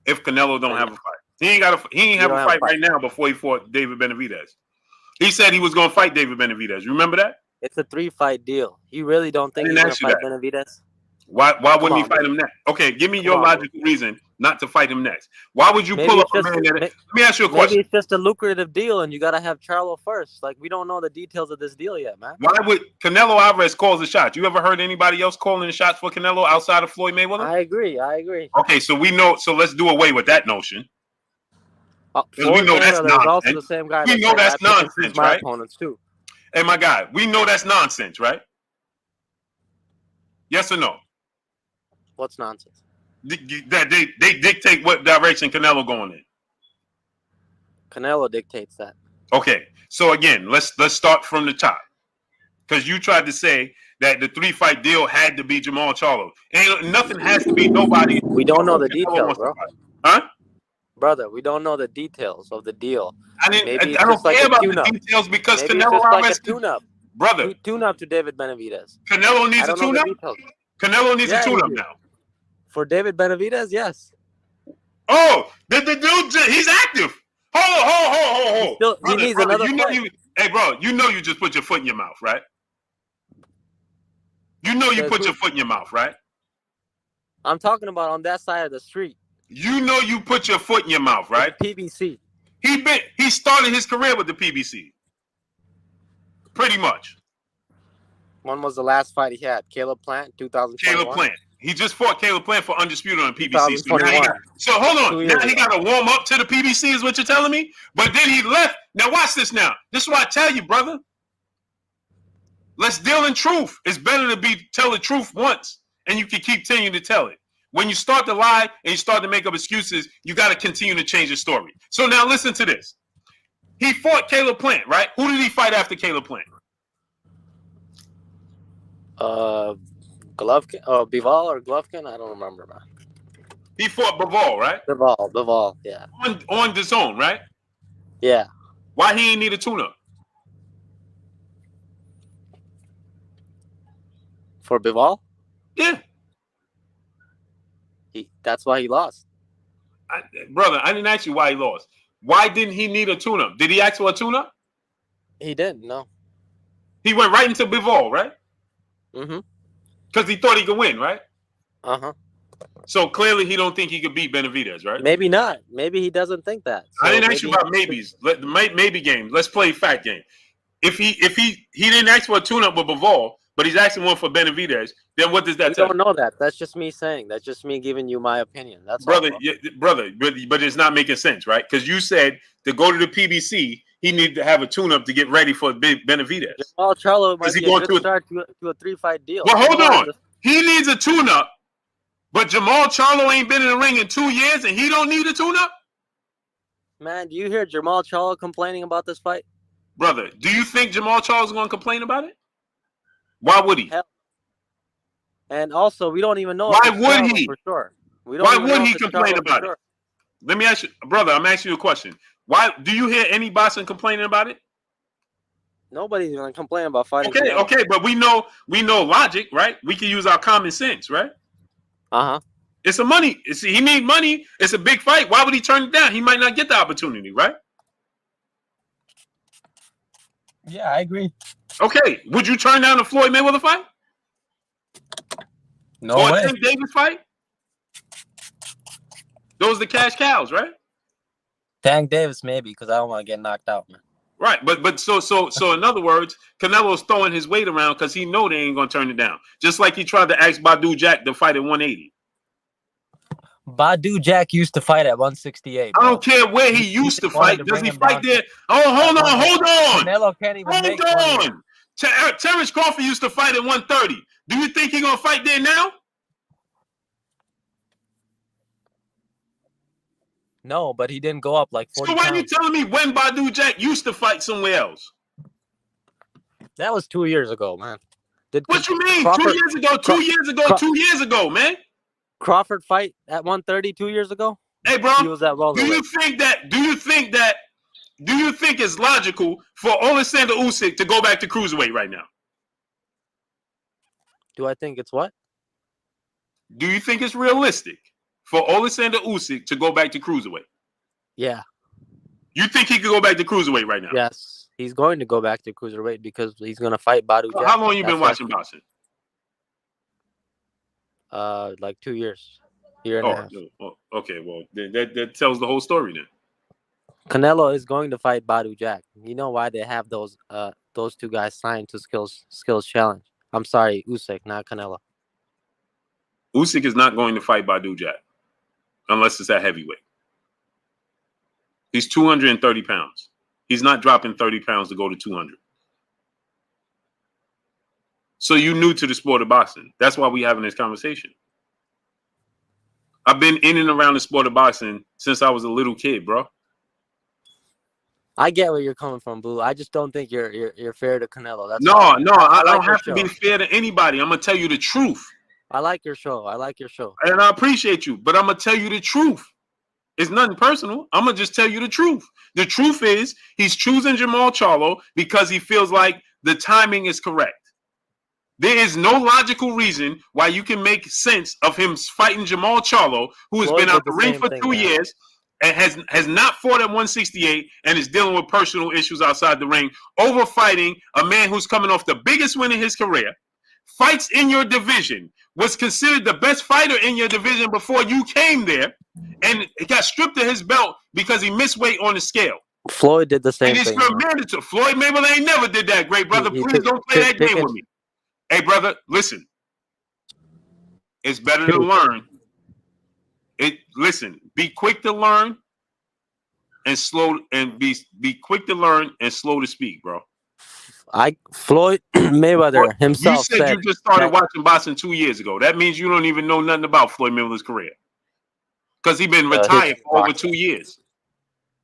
S1: If Canelo don't have a fight, he ain't have a fight right now before he fought David Benavidez. He said he was going to fight David Benavidez. You remember that?
S3: It's a 3-fight deal. You really don't think he's going to fight Benavidez?
S1: Why wouldn't he fight him next? Okay, give me your logical reason not to fight him next. Why would you pull up a man? Let me ask you a question.
S3: Maybe it's just a lucrative deal, and you got to have Charlo first. Like, we don't know the details of this deal yet, man.
S1: Why would Canelo Alvarez call the shots? You ever heard anybody else calling the shots for Canelo outside of Floyd Mayweather?
S3: I agree.
S1: Okay, so we know. So let's do away with that notion. Because we know that's nonsense.
S3: Also the same guy.
S1: We know that's nonsense, right?
S3: Opponents too.
S1: Hey, my guy, we know that's nonsense, right? Yes or no?
S3: What's nonsense?
S1: That they dictate what direction Canelo going in.
S3: Canelo dictates that.
S1: Okay, so again, let's start from the top, because you tried to say that the 3-fight deal had to be Jermall Charlo. Ain't nothing has to be nobody.
S3: We don't know the details, bro.
S1: Huh?
S3: Brother, we don't know the details of the deal.
S1: I don't care about the details because Canelo Alvarez
S3: tune-up.
S1: Brother,
S3: tune-up to David Benavidez.
S1: Canelo needs a tune-up. Canelo needs a tune-up now.
S3: For David Benavidez, yes.
S1: Oh, the dude, he's active. Hold.
S3: He needs another fight.
S1: Hey, bro, you know you just put your foot in your mouth, right? You know you put your foot in your mouth, right?
S3: I'm talking about on that side of the street.
S1: You know you put your foot in your mouth, right?
S3: PBC.
S1: He started his career with the PBC. Pretty much.
S3: When was the last fight he had? Caleb Plant, 2021?
S1: Caleb Plant. He just fought Caleb Plant for Undisputed on PBC. So hold on. Now he got to warm up to the PBC is what you're telling me? But then he left. Now watch this now. This is what I tell you, brother. Let's deal in truth. It's better to tell the truth once, and you can keep continuing to tell it. When you start to lie and you start to make up excuses, you got to continue to change the story. So now listen to this. He fought Caleb Plant, right? Who did he fight after Caleb Plant?
S3: Golovkin, Bivol or Golovkin? I don't remember, man.
S1: He fought Bivol, right?
S3: Bivol, yeah.
S1: On the zone, right?
S3: Yeah.
S1: Why he ain't need a tune-up?
S3: For Bivol?
S1: Yeah.
S3: That's why he lost.
S1: Brother, I didn't ask you why he lost. Why didn't he need a tune-up? Did he ask for a tune-up?
S3: He didn't, no.
S1: He went right into Bivol, right?
S3: Mm-hmm.
S1: Because he thought he could win, right?
S3: Uh-huh.
S1: So clearly he don't think he could beat Benavidez, right?
S3: Maybe not. Maybe he doesn't think that. So
S1: I didn't ask you about maybes. Maybe game. Let's play fact game. If he didn't ask for a tune-up with Bivol, but he's asking one for Benavidez, then what does that tell you?
S3: I don't know that. That's just me saying. That's just me giving you my opinion. That's
S1: brother,
S3: all,
S1: but it's not making sense, right? Because you said to go to the PBC, he needed to have a tune-up to get ready for Benavidez.
S3: Well, Charlo might be a good start to a 3-fight deal.
S1: Well, hold on. He needs a tune-up, but Charlo ain't been in the ring in 2 years, and he don't need a tune-up?
S3: Man, do you hear Charlo complaining about this fight?
S1: Brother, do you think Charlo's going to complain about it? Why would he?
S3: Hell. And also, we don't even know.
S1: Why would he?
S3: For sure.
S1: Why would he complain about it? Let me ask you, brother. I'm asking you a question. Why do you hear any boxing complaining about it?
S3: Nobody's gonna complain about fighting.
S1: Okay, but we know logic, right? We can use our common sense, right? It's a money. He need money. It's a big fight. Why would he turn it down? He might not get the opportunity, right?
S3: Yeah, I agree.
S1: Okay, would you turn down the Floyd Mayweather fight?
S3: No
S1: or
S3: way.
S1: Tank Davis fight? Those are the cash cows, right?
S3: Tank Davis maybe, because I don't want to get knocked out, man.
S1: Right, but so in other words, Canelo's throwing his weight around because he know they ain't gonna turn it down. Just like he tried to ask Badu Jack to fight at 180.
S3: Badu Jack used to fight at 168.
S1: Bro. I don't care where he used to fight. Does he fight there? Oh, hold on.
S3: Canelo can't even make money.
S1: Terrence Crawford used to fight at 130. Do you think he's gonna fight there now?
S3: No, but he didn't go up like 40
S1: So why
S3: pounds.
S1: are you telling me when Badu Jack used to fight somewhere else?
S3: That was 2 years ago, man.
S1: What you mean? 2 years ago, 2 years ago, 2 years ago, man.
S3: Crawford fight at 130 2 years ago?
S1: Hey, bro,
S3: he was at
S1: do you think it's logical for Alexander Usyk to go back to cruiserweight right now?
S3: Do I think it's what?
S1: Do you think it's realistic for Alexander Usyk to go back to cruiserweight?
S3: Yeah.
S1: You think he could go back to cruiserweight right now?
S3: Yes. He's going to go back to cruiserweight because he's going to fight Badu Jack.
S1: How long you been watching boxing?
S3: Like 2 years. Year and a half.
S1: Okay. Well, that tells the whole story then.
S3: Canelo is going to fight Badu Jack. You know why they have those two guys signed to Skills Challenge? I'm sorry, Usyk, not Canelo.
S1: Usyk is not going to fight Badu Jack unless it's at heavyweight. He's 230 pounds. He's not dropping 30 pounds to go to 200. So you new to the sport of boxing. That's why we having this conversation. I've been in and around the sport of boxing since I was a little kid, bro.
S3: I get where you're coming from, Blue. I just don't think you're fair to Canelo. That's
S1: I don't have to be fair to anybody. I'm gonna tell you the truth.
S3: I like your show.
S1: And I appreciate you, but I'm gonna tell you the truth. It's nothing personal. I'm gonna just tell you the truth. The truth is he's choosing Jermall Charlo because he feels like the timing is correct. There is no logical reason why you can make sense of him fighting Jermall Charlo, who has been out the ring for 2 years and has not fought at 168 and is dealing with personal issues outside the ring, over fighting a man who's coming off the biggest win in his career, fights in your division, was considered the best fighter in your division before you came there, and got stripped of his belt because he missed weight on the scale.
S3: Floyd did the same thing.
S1: Floyd Mayweather ain't never did that, great brother. Please don't play that game with me. Hey, brother, listen. It's better to learn. Listen. Be quick to learn and slow, and be quick to learn and slow to speak, bro.
S3: Floyd Mayweather himself
S1: you said you just started watching boxing 2 years ago. That means you don't even know nothing about Floyd Mayweather's career because he's been retired for over 2 years.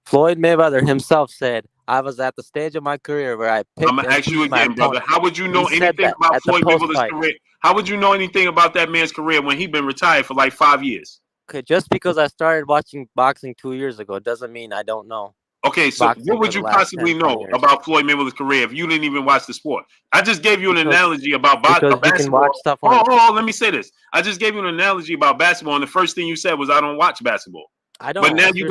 S3: Floyd Mayweather himself said, "I was at the stage of my career where I picked."
S1: I'm gonna ask you again, brother. How would you know anything about Floyd Mayweather's career? How would you know anything about that man's career when he's been retired for like 5 years?
S3: Okay, just because I started watching boxing 2 years ago doesn't mean I don't know.
S1: Okay, so what would you possibly know about Floyd Mayweather's career if you didn't even watch the sport? I just gave you an analogy about basketball.
S3: Can watch stuff
S1: let me say this. I just gave you an analogy about basketball, and the first thing you said was, "I don't watch basketball."
S3: I don't.
S1: But now you're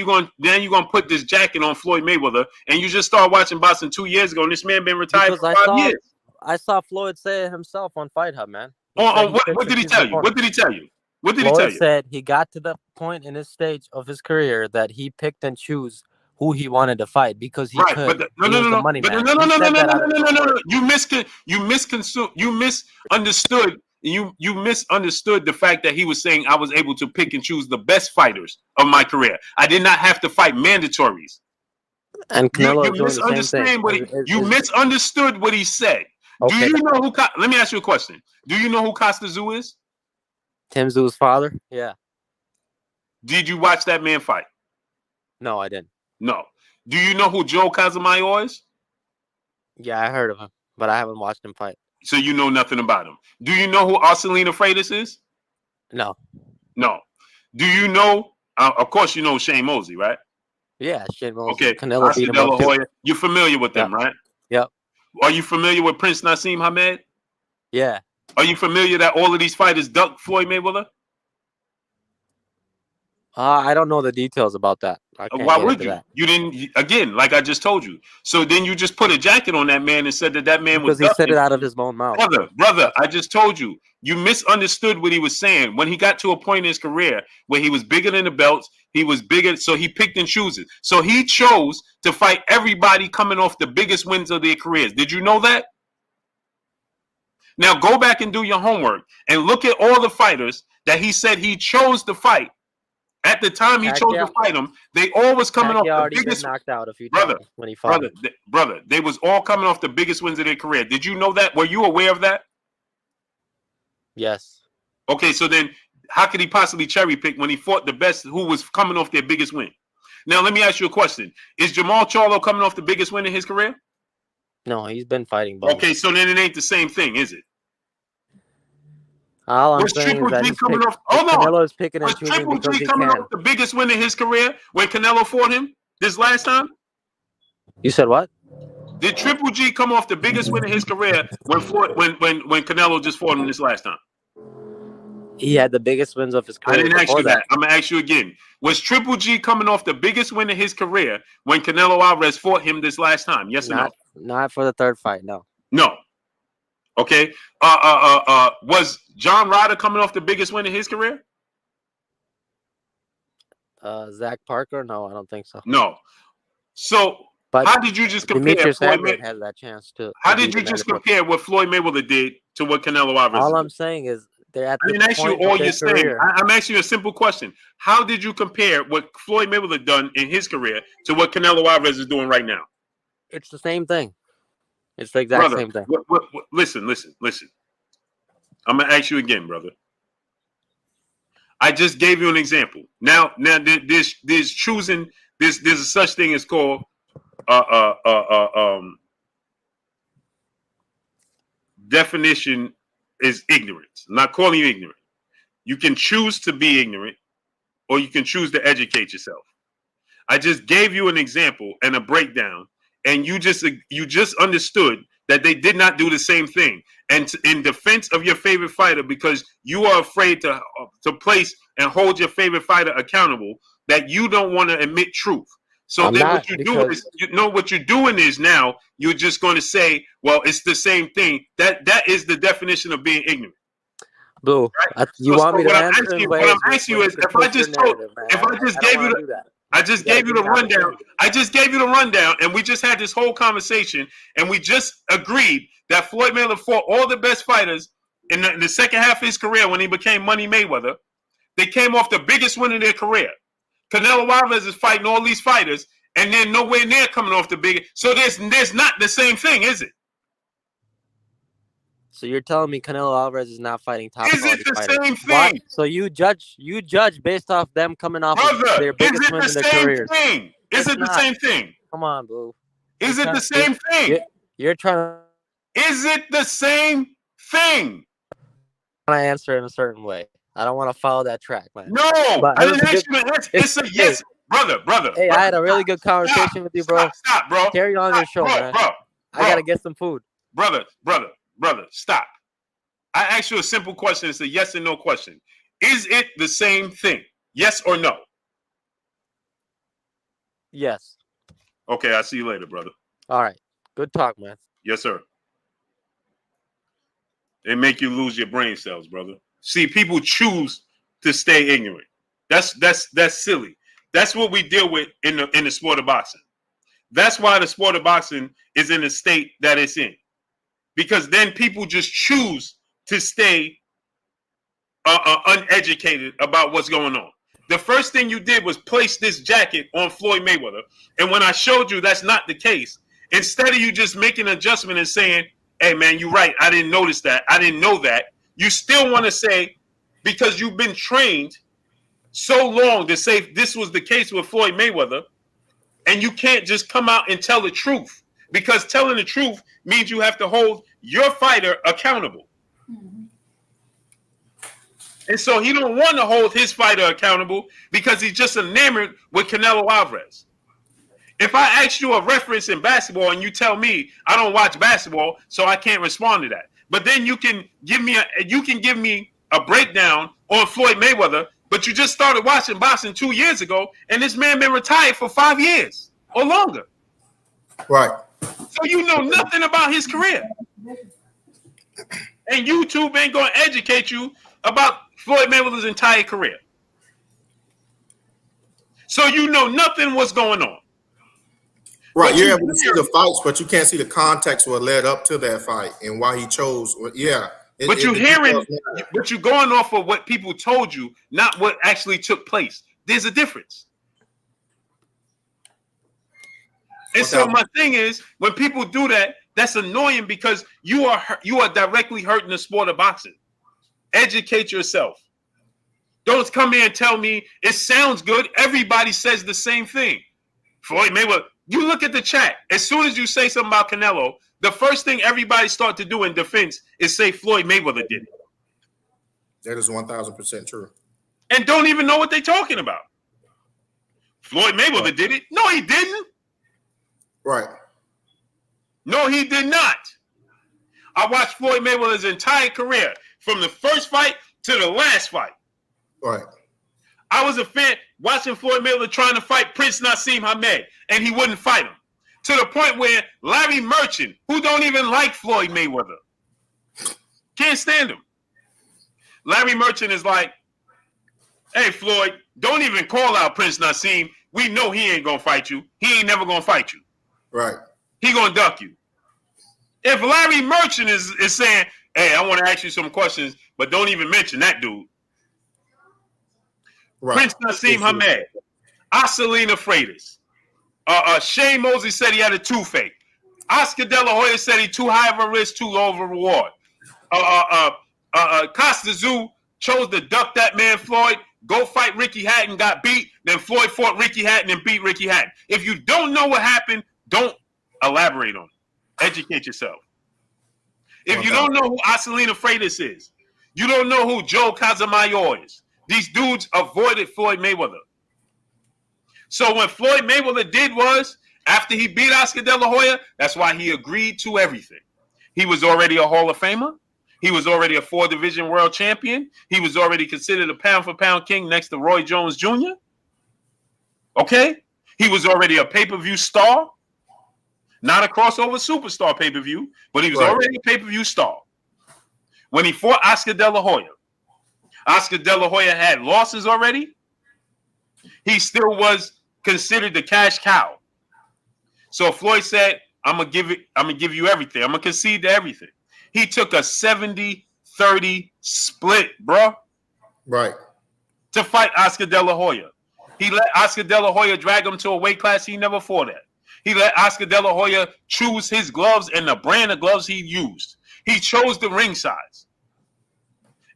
S1: going to put this jacket on Floyd Mayweather, and you just started watching boxing 2 years ago, and this man been retired for 5 years.
S3: I saw Floyd say it himself on Fight Hub, man.
S1: What did he tell you? What did he tell you? What did he tell you?
S3: Floyd said he got to the point in his stage of his career that he picked and chose who he wanted to fight because he could. No. You misunderstood. You misunderstood the fact that he was saying I was able to pick and choose the best fighters of my career. I did not have to fight mandatories. And Canelo is doing the same thing.
S1: You misunderstood what he said. Okay. Do you know who? Let me ask you a question. Do you know who Costa Tszyu is?
S3: Tim Tszyu's father. Yeah.
S1: Did you watch that man fight?
S3: No, I didn't.
S1: No. Do you know who Joe Casamayo is?
S3: Yeah, I heard of him, but I haven't watched him fight.
S1: So you know nothing about him. Do you know who Arcelina Freitas is?
S3: No.
S1: No. Do you know? Of course, you know Shane Mosley, right?
S3: Yeah, Shane Mosley.
S1: Okay.
S3: Canelo beat him up.
S1: You're familiar with them, right?
S3: Yep.
S1: Are you familiar with Prince Nassim Hamed?
S3: Yeah.
S1: Are you familiar that all of these fighters ducked Floyd Mayweather?
S3: I don't know the details about that.
S1: Why would you? You didn't, again, like I just told you. So then you just put a jacket on that man and said that man was
S3: because he said it out of his own mouth.
S1: Brother, I just told you. You misunderstood what he was saying. When he got to a point in his career where he was bigger than the belts, he was bigger, so he picked and chooses. So he chose to fight everybody coming off the biggest wins of their careers. Did you know that? Now go back and do your homework and look at all the fighters that he said he chose to fight. At the time he chose to fight them, they all was coming off the biggest.
S3: Knocked out a few times when he fought.
S1: Brother, they was all coming off the biggest wins of their career. Did you know that? Were you aware of that?
S3: Yes.
S1: Okay, so then how could he possibly cherry pick when he fought the best who was coming off their biggest win? Now let me ask you a question: is Jermall Charlo coming off the biggest win in his career?
S3: No, he's been fighting both.
S1: Okay, so then it ain't the same thing, is it?
S3: All I'm saying is that Canelo is picking and choosing because he
S1: coming
S3: can.
S1: off the biggest win in his career when Canelo fought him this last time?
S3: You said what?
S1: Did Triple G come off the biggest win in his career when Canelo just fought him this last time?
S3: He had the biggest wins of his career.
S1: I didn't ask you that. I'm gonna ask you again. Was Triple G coming off the biggest win in his career when Canelo Alvarez fought him this last time? Yes or no?
S3: Not for the third fight. No.
S1: No. Okay. Was John Ryder coming off the biggest win in his career?
S3: Zach Parker? No, I don't think so.
S1: No. So, but how did you just compare?
S3: Demetrius Andrade has that chance to.
S1: How did you just compare what Floyd Mayweather did to what Canelo Alvarez did?
S3: All I'm saying is they're at the
S1: point. I didn't ask you all you're saying. I'm asking you a simple question. How did you compare what Floyd Mayweather done in his career to what Canelo Alvarez is doing right now?
S3: It's the same thing. It's the exact same thing.
S1: Listen. I'm gonna ask you again, brother. I just gave you an example. Now there's choosing. There's a such thing as called definition is ignorance. I'm not calling you ignorant. You can choose to be ignorant, or you can choose to educate yourself. I just gave you an example and a breakdown. And you just understood that they did not do the same thing. And in defense of your favorite fighter, because you are afraid to place and hold your favorite fighter accountable, that you don't want to admit truth. So then what you're doing is, what you're doing is now you're just going to say, well, it's the same thing. That is the definition of being ignorant.
S3: Boo.
S1: Right?
S3: You want me to answer?
S1: What I'm asking you is, if I just gave you I just gave you the rundown. I just gave you the rundown, and we just had this whole conversation, and we just agreed that Floyd Mayweather fought all the best fighters in the second half of his career when he became Money Mayweather. They came off the biggest win of their career. Canelo Alvarez is fighting all these fighters, and they're nowhere near coming off the biggest. So there's not the same thing, is it?
S3: So you're telling me Canelo Alvarez is not fighting top
S1: Is
S3: quality
S1: it the
S3: fighters?
S1: same thing?
S3: What? So you judge based off them coming off of their biggest wins in their careers.
S1: Thing? Is it the same thing?
S3: Come on, boo.
S1: Is it the same thing?
S3: You're trying
S1: Is it the same thing?
S3: to answer in a certain way. I don't want to follow that track, man.
S1: No, I didn't ask you to answer. It's a yes, brother.
S3: Hey, I had a really good conversation with you, bro.
S1: Stop, bro.
S3: Carry on your show, man.
S1: Bro,
S3: I gotta get some food.
S1: Brother, stop. I asked you a simple question. It's a yes or no question. Is it the same thing? Yes or no?
S3: Yes.
S1: Okay, I'll see you later, brother.
S3: All right. Good talk, man.
S1: Yes, sir. They make you lose your brain cells, brother. See, people choose to stay ignorant. That's silly. That's what we deal with in the sport of boxing. That's why the sport of boxing is in the state that it's in. Because then people just choose to stay uneducated about what's going on. The first thing you did was place this jacket on Floyd Mayweather. And when I showed you that's not the case, instead of you just making an adjustment and saying, hey, man, you're right. I didn't notice that. I didn't know that. You still want to say, because you've been trained so long to say this was the case with Floyd Mayweather, and you can't just come out and tell the truth, because telling the truth means you have to hold your fighter accountable. Mm-hmm. And so he don't want to hold his fighter accountable because he's just enamored with Canelo Alvarez. If I ask you a reference in basketball and you tell me I don't watch basketball, so I can't respond to that. But then you can give me a breakdown on Floyd Mayweather, but you just started watching boxing 2 years ago, and this man been retired for 5 years or longer.
S2: Right.
S1: So you know nothing about his career. And YouTube ain't going to educate you about Floyd Mayweather's entire career. So you know nothing what's going on.
S2: Right, you're able to see the fights, but you can't see the context what led up to that fight and why he chose. Yeah,
S1: but you're going off of what people told you, not what actually took place. There's a difference. And so my thing is, when people do that, that's annoying because you are directly hurting the sport of boxing. Educate yourself. Don't come here and tell me it sounds good. Everybody says the same thing. Floyd Mayweather. You look at the chat. As soon as you say something about Canelo, the first thing everybody start to do in defense is say Floyd Mayweather did it.
S2: That is 1,000% true.
S1: And don't even know what they're talking about. Floyd Mayweather did it? No, he didn't.
S2: Right.
S1: No, he did not. I watched Floyd Mayweather's entire career from the first fight to the last fight.
S2: Right.
S1: I was a fan watching Floyd Mayweather trying to fight Prince Nassim Hamed, and he wouldn't fight him. To the point where Larry Merchant, who don't even like Floyd Mayweather, can't stand him. Larry Merchant is like, hey, Floyd, don't even call out Prince Nassim. We know he ain't going to fight you. He ain't never going to fight you.
S2: Right. He
S1: going to duck you. If Larry Merchant is saying, hey, I want to ask you some questions, but don't even mention that dude. Right. Prince Nassim Hamed, Acelina Freitas, Shane Mosley said he had a toothache. Oscar De La Hoya said he too high of a risk, too low of a reward. Costa Zoo chose to duck that man Floyd, go fight Ricky Hatton, got beat. Then Floyd fought Ricky Hatton and beat Ricky Hatton. If you don't know what happened, don't elaborate on it. Educate yourself. If you don't know who Acelina Freitas is, you don't know who Joe Casamayor is. These dudes avoided Floyd Mayweather. So what Floyd Mayweather did was, after he beat Oscar De La Hoya, that's why he agreed to everything. He was already a Hall of Famer. He was already a 4-division world champion. He was already considered a pound-for-pound king next to Roy Jones Jr. Okay? He was already a pay-per-view star. Not a crossover superstar pay-per-view, but he was already a pay-per-view star. When he fought Oscar De La Hoya, Oscar De La Hoya had losses already. He still was considered the cash cow. So Floyd said, I'm gonna give you everything. I'm gonna concede to everything. He took a 70-30 split, bro.
S2: Right.
S1: To fight Oscar De La Hoya. He let Oscar De La Hoya drag him to a weight class he never fought at. He let Oscar De La Hoya choose his gloves and the brand of gloves he used. He chose the ring size.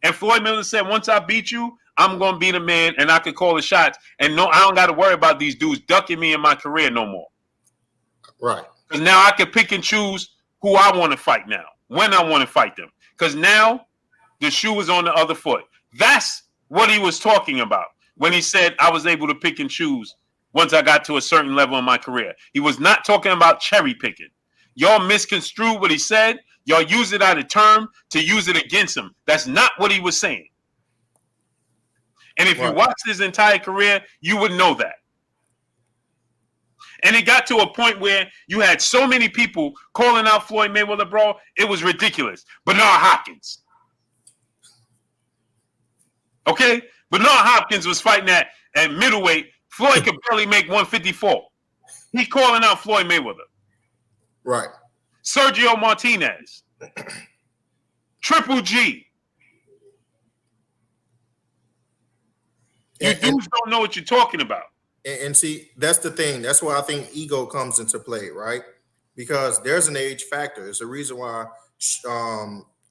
S1: And Floyd Mayweather said, once I beat you, I'm going to be the man and I can call the shots. And no, I don't got to worry about these dudes ducking me in my career no more.
S2: Right.
S1: Because now I can pick and choose who I want to fight now, when I want to fight them. Because now the shoe is on the other foot. That's what he was talking about when he said I was able to pick and choose once I got to a certain level in my career. He was not talking about cherry picking. Y'all misconstrued what he said. Y'all use it out of term to use it against him. That's not what he was saying. And if you watch his entire career, you would know that. And it got to a point where you had so many people calling out Floyd Mayweather, bro. It was ridiculous. Bernard Hopkins. Okay? Bernard Hopkins was fighting at middleweight. Floyd could barely make 154. He's calling out Floyd Mayweather.
S2: Right.
S1: Sergio Martinez. Triple G. You dudes don't know what you're talking about.
S2: And see, that's the thing. That's why I think ego comes into play, right? Because there's an age factor. It's a reason why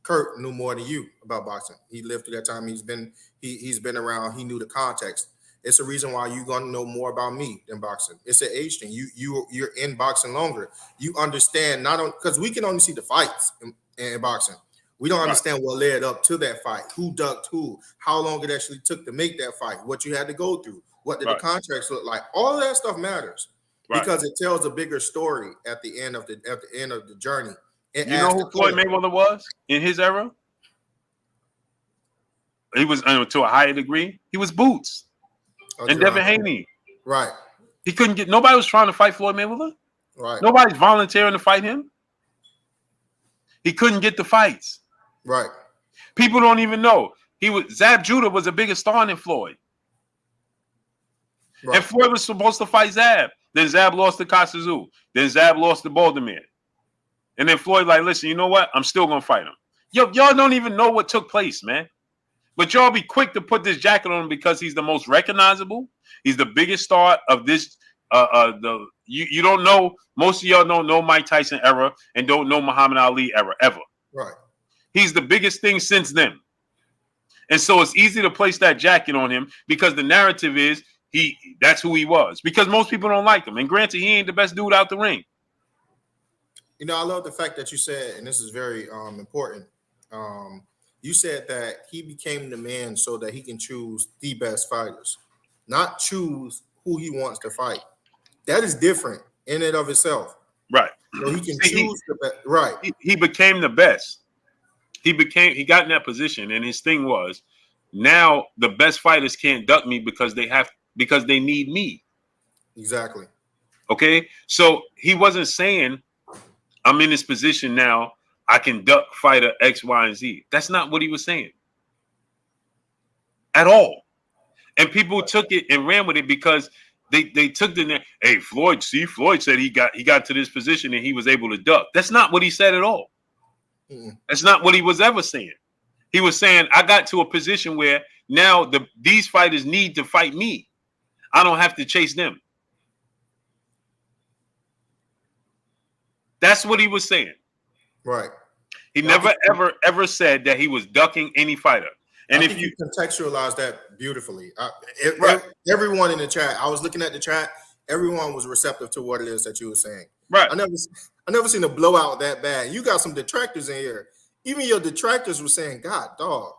S2: Kurt knew more than you about boxing. He lived through that time. He's been around. He knew the context. It's a reason why you're gonna know more about me than boxing. It's an age thing. You're in boxing longer. You understand not only because we can only see the fights in boxing. We don't understand what led up to that fight, who ducked who, how long it actually took to make that fight, what you had to go through, what did the contracts look like. All of that stuff matters because it tells a bigger story at the end of the journey.
S1: You know who Floyd Mayweather was in his era? He was to a higher degree. He was Boots and Devin Haney.
S2: Right.
S1: He couldn't get. Nobody was trying to fight Floyd Mayweather.
S2: Right.
S1: Nobody's volunteering to fight him. He couldn't get the fights.
S2: Right.
S1: People don't even know. Zab Judah was a bigger star than Floyd. Right. And Floyd was supposed to fight Zab. Then Zab lost to Kasazu. Then Zab lost to Baldomir. And then Floyd like, listen, you know what? I'm still going to fight him. Y'all don't even know what took place, man. But y'all be quick to put this jacket on him because he's the most recognizable. He's the biggest star of this. You don't know. Most of y'all don't know Mike Tyson era and don't know Muhammad Ali era ever.
S2: Right.
S1: He's the biggest thing since then. And so it's easy to place that jacket on him because the narrative is that's who he was. Because most people don't like him. And granted, he ain't the best dude out the ring.
S2: You know, I love the fact that you said, and this is very important. You said that he became the man so that he can choose the best fighters, not choose who he wants to fight. That is different in and of itself.
S1: Right.
S2: So he can choose the best. Right.
S1: He became the best. He got in that position, and his thing was, now the best fighters can't duck me because they need me.
S2: Exactly.
S1: Okay, so he wasn't saying, I'm in this position now, I can duck fighter X, Y, and Z. That's not what he was saying at all. And people took it and ran with it because they took the hey, Floyd said he got to this position and he was able to duck. That's not what he said at all. That's not what he was ever saying. He was saying, I got to a position where now these fighters need to fight me. I don't have to chase them. That's what he was saying.
S2: Right.
S1: He never, ever said that he was ducking any fighter. And if you
S2: contextualize that beautifully, everyone in the chat, I was looking at the chat, everyone was receptive to what it is that you were saying.
S1: Right.
S2: I never seen a blowout that bad. You got some detractors in here. Even your detractors were saying, God, dog,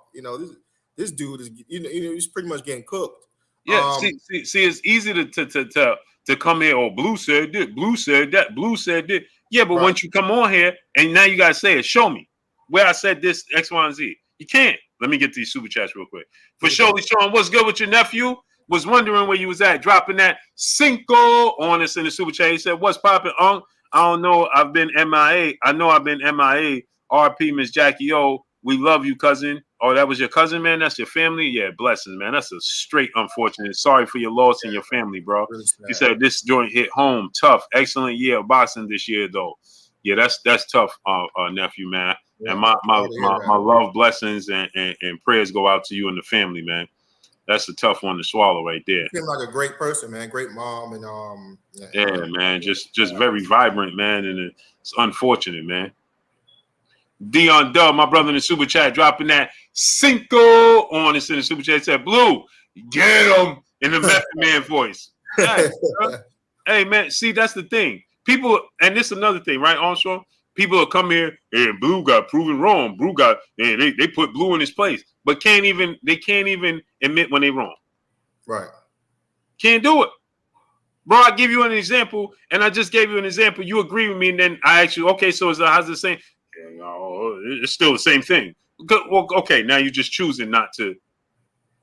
S2: this dude is, he's pretty much getting cooked.
S1: Yeah. See, it's easy to come here. Oh, Blue said this, Blue said that, Blue said this. Yeah, but once you come on here and now you gotta say it, show me where I said this X, Y, and Z. You can't. Let me get these super chats real quick. For Shirley Sean, what's good with your nephew? Was wondering where you was at, dropping that Cinco on us in the super chat. He said, "What's popping, Unc? I don't know. I've been MIA. I know I've been MIA. RP Miss Jackie O. We love you, cousin. Oh, that was your cousin, man. That's your family. Yeah, blessings, man. That's a straight unfortunate. Sorry for your loss and your family, bro.
S2: Really
S1: You
S2: sad.
S1: said this joint hit home tough. Excellent year of boxing this year, though. Yeah, that's tough, nephew, man.
S2: Yeah,
S1: And my
S2: sorry to hear that.
S1: love, blessings, and prayers go out to you and the family, man. That's a tough one to swallow right there.
S2: You seem like a great person, man. Great mom, and
S1: Yeah, man. Just very vibrant, man, and it's unfortunate, man. Dion Dub, my brother in the super chat, dropping that Cinco on us in the super chat. Said, Blue, get him in the Method Man voice. Hey, hey, man, see, that's the thing. People, and this is another thing, right, Armstrong? People will come here and Blue got proven wrong. Blue got, and they put Blue in his place, but they can't even admit when they wrong.
S2: Right.
S1: Can't do it. Bro, I give you an example, and I just gave you an example. You agree with me, and then I ask you, okay, so how's the same? It's still the same thing. Well, okay, now you're just choosing not to.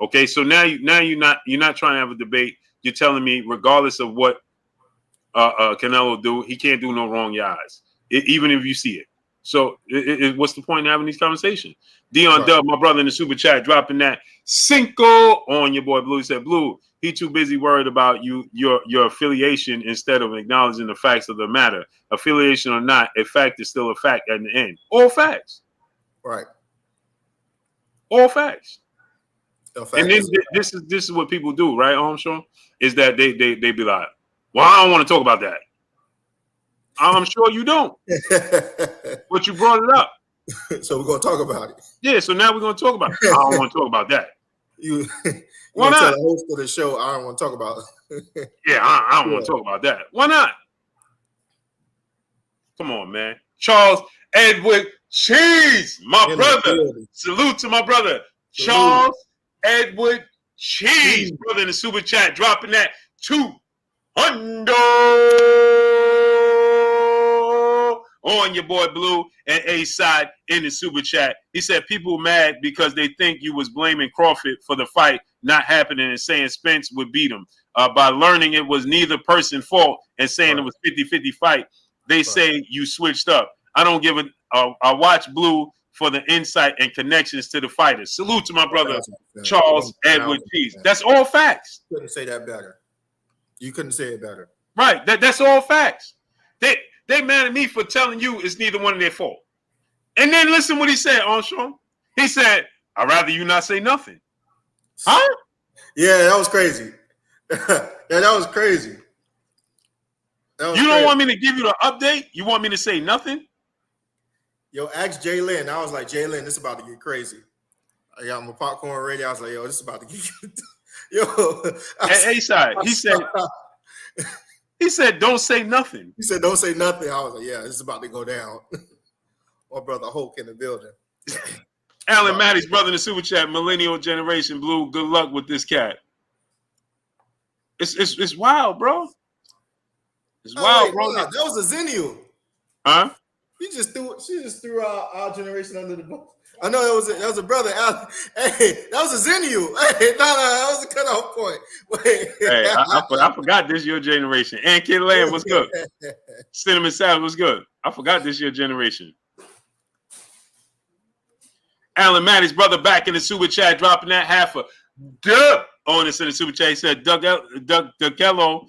S1: Okay, so now you're not trying to have a debate. You're telling me, regardless of what Canelo do, he can't do no wrong in your eyes, even if you see it. So what's the point in having these conversations? Dion Dub, my brother in the super chat, dropping that Cinco on your boy Blue. He said, Blue, he too busy worried about your affiliation instead of acknowledging the facts of the matter. Affiliation or not, a fact is still a fact at the end. All facts.
S2: Right.
S1: All facts. And then
S2: This
S1: this is what people do, right, Armstrong? Is that they be like, well, I don't want to talk about that. I'm sure you don't. But you brought it up.
S2: So we're gonna talk about it.
S1: Yeah, so now we're gonna talk about it. I don't want to talk about that. Why not?
S2: Tell the host of the show, I don't want to talk about it.
S1: Yeah, I don't want to talk about that. Why not? Come on, man. Charles Edward Cheese, my brother. Salute to my brother.
S2: Salute.
S1: Charles Edward Cheese, brother in the super chat, dropping that 200 on your boy Blue and A-Side in the super chat. He said people mad because they think you was blaming Crawford for the fight not happening and saying Spence would beat him. By learning it was neither person's fault and saying it was 50-50 fight, they say you switched up. I don't give I watch Blue for the insight and connections to the fighters. Salute to my brother, Charles Edward Cheese. That's all facts.
S2: You couldn't say that better. You couldn't say it better.
S1: Right. That's all facts. They mad at me for telling you it's neither one of their fault. And then listen what he said, Armstrong. He said, I'd rather you not say nothing. Huh?
S2: Yeah, that was crazy. Yeah, that was crazy.
S1: You don't want me to give you the update? You want me to say nothing?
S2: Yo, ask Jay Lynn. I was like, Jay Lynn, this is about to get crazy. I got my popcorn ready. I was like, yo, this is about to get yo.
S1: Hey, A-Side, he said, don't say nothing.
S2: He said, don't say nothing. I was like, yeah, this is about to go down. My brother Hulk in the building.
S1: Alan Maddie's brother in the super chat, Millennial Generation Blue. Good luck with this cat. It's wild, bro. It's wild, bro.
S2: That was a Zennial.
S1: Huh?
S2: She just threw our generation under the bus. I know that was a brother. Hey, that was a Zennial. Hey, no, that was a cutoff point. Wait.
S1: Hey, I forgot this your generation. And Kid Lamb, what's good? Cinnamon Salad, what's good? I forgot this your generation. Alan Maddie's brother back in the super chat, dropping that half a dub on us in the super chat. He said, Canelo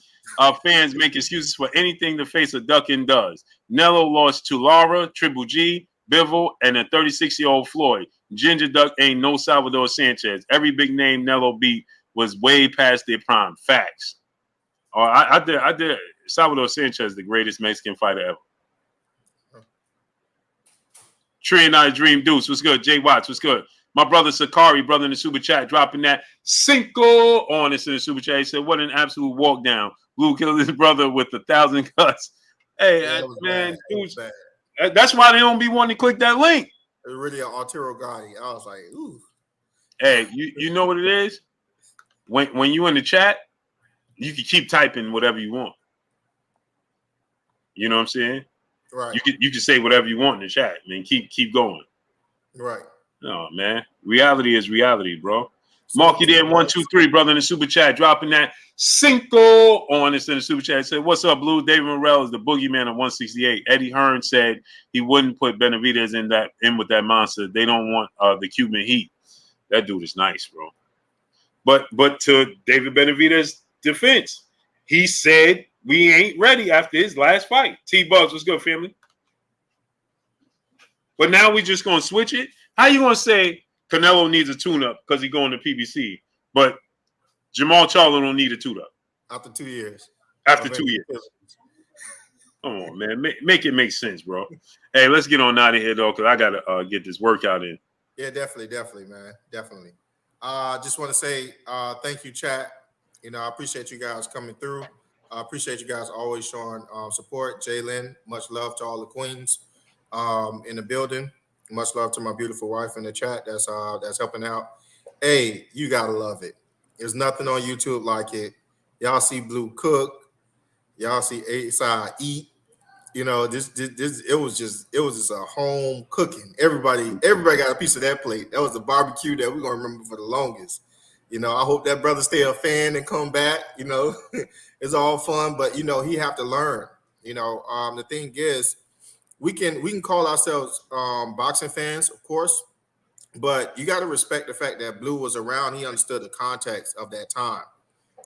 S1: fans make excuses for anything the face of Duckin does. Nello lost to Lara, Triple G, Bivol, and a 36-year-old Floyd. Ginger Duck ain't no Salvador Sanchez. Every big name Nello beat was way past their prime. Facts. I did Salvador Sanchez, the greatest Mexican fighter ever. Tree and I Dream Deuce, what's good? Jay Watts, what's good? My brother Sakari, brother in the super chat, dropping that Cinco on us in the super chat. He said, what an absolute walk down. Blue killed his brother with 1,000 cuts. Hey, yeah, man, dude, that's why they don't be wanting to click that link.
S2: It was really an Arturo Gotti. I was like, ooh.
S1: Hey, you know what it is? When you in the chat, you can keep typing whatever you want. You know what I'm saying?
S2: Right.
S1: You can say whatever you want in the chat, man. Keep going.
S2: Right.
S1: No, man. Reality is reality, bro. Marky Dan 123, brother in the super chat, dropping that Cinco on us in the super chat. Said, "What's up, Blue? David Morrell is the boogeyman of 168." Eddie Hearn said he wouldn't put Benavidez in with that monster. They don't want the Cuban heat. That dude is nice, bro. But to David Benavidez' defense, he said we ain't ready after his last fight. T-Bugs, what's good, family? But now we just gonna switch it. How you gonna say Canelo needs a tune-up because he going to PBC, but Jermall Charlo don't need a tune-up
S2: after 2 years?
S1: After 2 years. Come on, man. Make it make sense, bro. Hey, let's get on out of here, though, because I got to get this workout in.
S2: Yeah, definitely, man. Definitely. Just want to say thank you, chat. You know, I appreciate you guys coming through. I appreciate you guys always showing support. Jalen, much love to all the queens in the building. Much love to my beautiful wife in the chat that's helping out. Hey, you got to love it. There's nothing on YouTube like it. Y'all see Blue cook. Y'all see A-Side eat. You know, this it was just a home cooking. Everybody got a piece of that plate. That was a barbecue that we're gonna remember for the longest. You know, I hope that brother stay a fan and come back. You know, it's all fun, but you know, he have to learn. You know, the thing is, we can call ourselves boxing fans, of course, but you got to respect the fact that Blue was around. He understood the context of that time.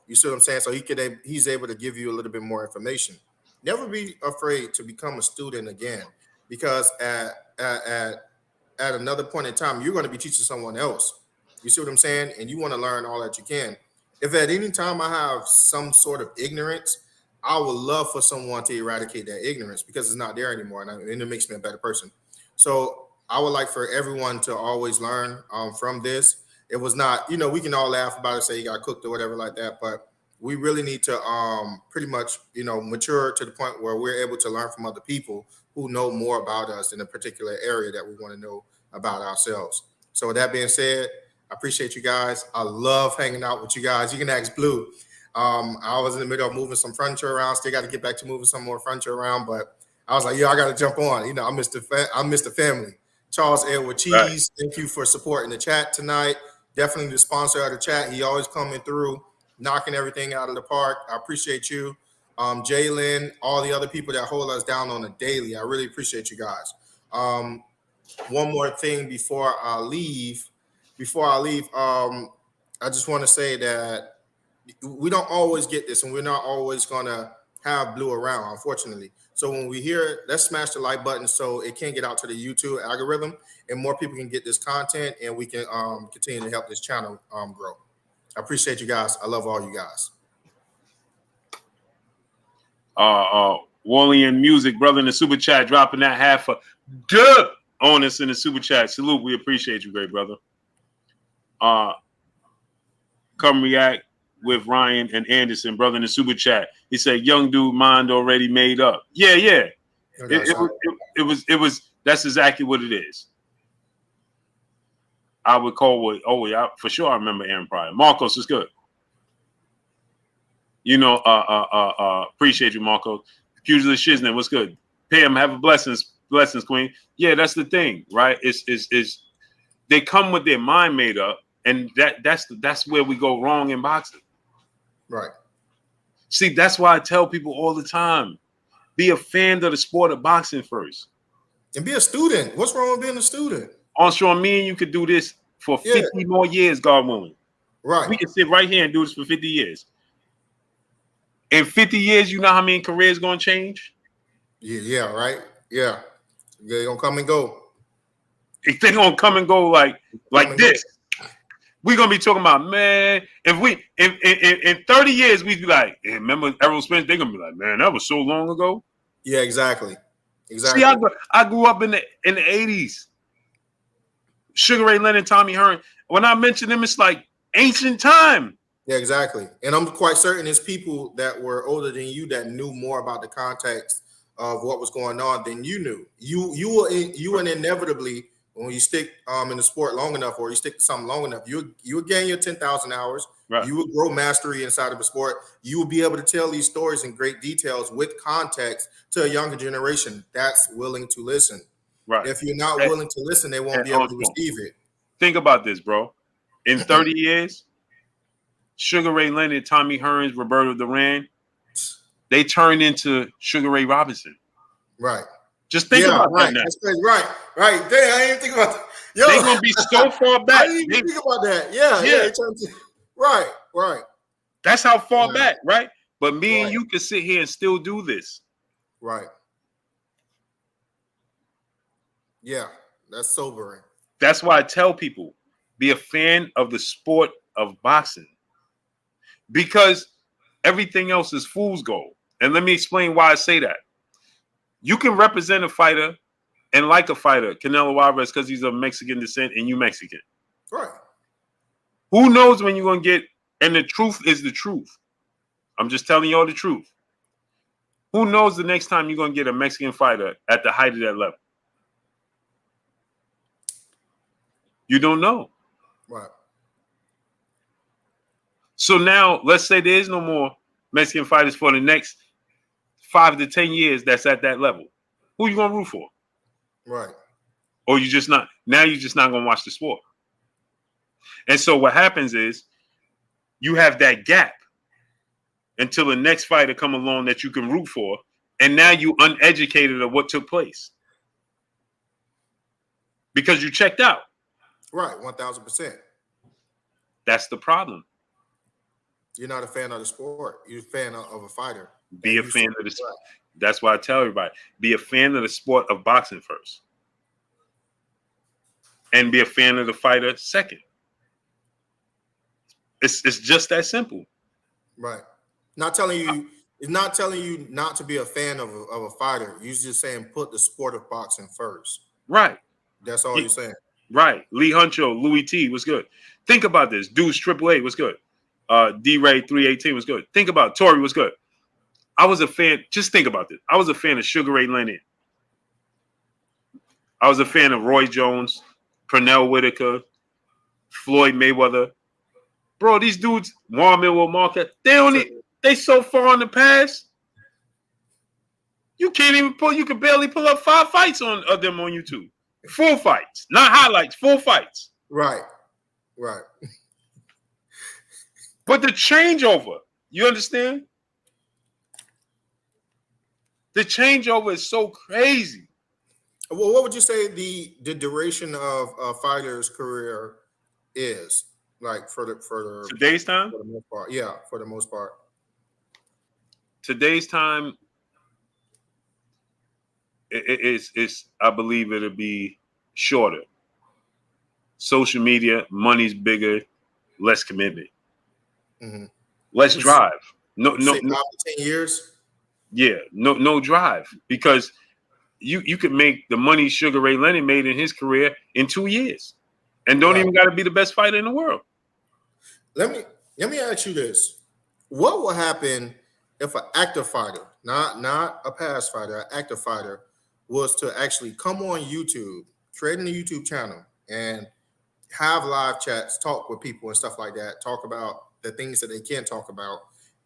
S2: You see what I'm saying? So he's able to give you a little bit more information. Never be afraid to become a student again, because at another point in time, you're going to be teaching someone else. You see what I'm saying? And you want to learn all that you can. If at any time I have some sort of ignorance, I would love for someone to eradicate that ignorance, because it's not there anymore, and it makes me a better person. So I would like for everyone to always learn from this. It was not, you know, we can all laugh about it, say you got cooked or whatever like that, but we really need to pretty much, you know, mature to the point where we're able to learn from other people who know more about us in a particular area that we want to know about ourselves. So with that being said, I appreciate you guys. I love hanging out with you guys. You can ask Blue. I was in the middle of moving some furniture around. Still got to get back to moving some more furniture around, but I was like, I got to jump on. You know, I missed the family. Charles Edward Cheese, right. Thank you for supporting the chat tonight. Definitely the sponsor of the chat. He always coming through, knocking everything out of the park. I appreciate you. Jalen, all the other people that hold us down on a daily. I really appreciate you guys. One more thing before I leave. I just want to say that we don't always get this, and we're not always going to have Blue around, unfortunately. So when we hear it, let's smash the like button so it can get out to the YouTube algorithm and more people can get this content, and we can continue to help this channel grow. I appreciate you guys. I love all you guys.
S1: Wallian Music, brother, in the super chat, dropping that half a dub on us in the super chat. Salute. We appreciate you, great brother. Come react with Ryan and Anderson, brother, in the super chat. He said, "Young dude, mind already made up." Yeah. It was. That's exactly what it is. I would call for sure. I remember Aaron Pryor. Marcos is good. You know, appreciate you, Marcos. Pugilist Shiznit, what's good? Pam, have a blessings, queen. Yeah, that's the thing, right? Is they come with their mind made up, and that's where we go wrong in boxing.
S2: Right.
S1: See, that's why I tell people all the time, be a fan of the sport of boxing first.
S2: And be a student. What's wrong with being a student?
S1: Sean, me and you could do this for 50 more years, God willing.
S2: Right.
S1: We can sit right here and do this for 50 years. In 50 years, you know how many careers going to change?
S2: Yeah, right? Yeah. They're going to come and go.
S1: If they're going to come and go like this, we're going to be talking about, man, if we, in 30 years, we'd be like, hey, remember Errol Spence? They're going to be like, man, that was so long ago.
S2: Yeah, exactly.
S1: See, I grew up in the 80s. Sugar Ray Leonard, Tommy Hearn. When I mention them, it's like ancient time.
S2: Yeah, exactly. And I'm quite certain there's people that were older than you that knew more about the context of what was going on than you knew. You will inevitably, when you stick in the sport long enough, or you stick to something long enough, you will gain your 10,000 hours. Right. You will grow mastery inside of the sport. You will be able to tell these stories in great details with context to a younger generation that's willing to listen. Right. If you're not willing to listen, they won't be able to receive it.
S1: Think about this, bro. In 30 years, Sugar Ray Leonard, Tommy Hearns, Roberto Duran, they turned into Sugar Ray Robinson.
S2: Right.
S1: Just think about that now.
S2: That's crazy. Right. Damn, I didn't even think about that. Yo,
S1: They're gonna be so far
S2: I
S1: back.
S2: didn't even think about that. Yeah. Right.
S1: That's how far
S2: Yeah.
S1: back, right? But me and
S2: Right.
S1: you can sit here and still do this.
S2: Right. Yeah, that's sobering.
S1: That's why I tell people, be a fan of the sport of boxing. Because everything else is fool's gold. And let me explain why I say that. You can represent a fighter and like a fighter, Canelo Alvarez, because he's of Mexican descent and you Mexican.
S2: Right.
S1: Who knows when you're going to get, and the truth is the truth. I'm just telling you all the truth. Who knows the next time you're going to get a Mexican fighter at the height of that level? You don't know.
S2: Right.
S1: So now, let's say there is no more Mexican fighters for the next 5 to 10 years that's at that level. Who you going to root for?
S2: Right.
S1: Or you just not, now you're just not going to watch the sport. And so what happens is you have that gap until the next fighter come along that you can root for. And now you uneducated of what took place. Because you checked out.
S2: Right. 1,000%.
S1: That's the problem.
S2: You're not a fan of the sport. You're a fan of a fighter.
S1: Be a fan of the sport. That's why I tell everybody, be a fan of the sport of boxing first. And be a fan of the fighter second. It's just that simple.
S2: Right. It's not telling you not to be a fan of a fighter. You're just saying put the sport of boxing first.
S1: Right.
S2: That's all you're saying.
S1: Right. Lee Huncho, Louis T was good. Think about this. Deuce Triple A was good. D-Ray 318 was good. Think about it. Tory was good. I was a fan. Just think about this. I was a fan of Sugar Ray Leonard. I was a fan of Roy Jones, Pernell Whitaker, Floyd Mayweather. Bro, these dudes, Juan Manuel Marquez, they so far in the past. You can't even you can barely pull up 5 fights of them on YouTube. Full fights, not highlights, full fights.
S2: Right.
S1: But the changeover, you understand? The changeover is so crazy.
S2: Well, what would you say the duration of a fighter's career is? Like for
S1: Today's time?
S2: For the most part. Yeah, for the most part.
S1: Today's time, it's I believe it'll be shorter. Social media, money's bigger, less commitment.
S2: Mm-hmm.
S1: Less drive. No,
S2: 5 to 10 years.
S1: Yeah, no drive. Because you could make the money Sugar Ray Leonard made in his career in 2 years. And don't even got to be the best fighter in the world.
S2: Let me ask you this. What will happen if an active fighter, not a past fighter, an active fighter, was to actually come on YouTube, create a YouTube channel, and have live chats, talk with people and stuff like that, talk about the things that they can't talk about,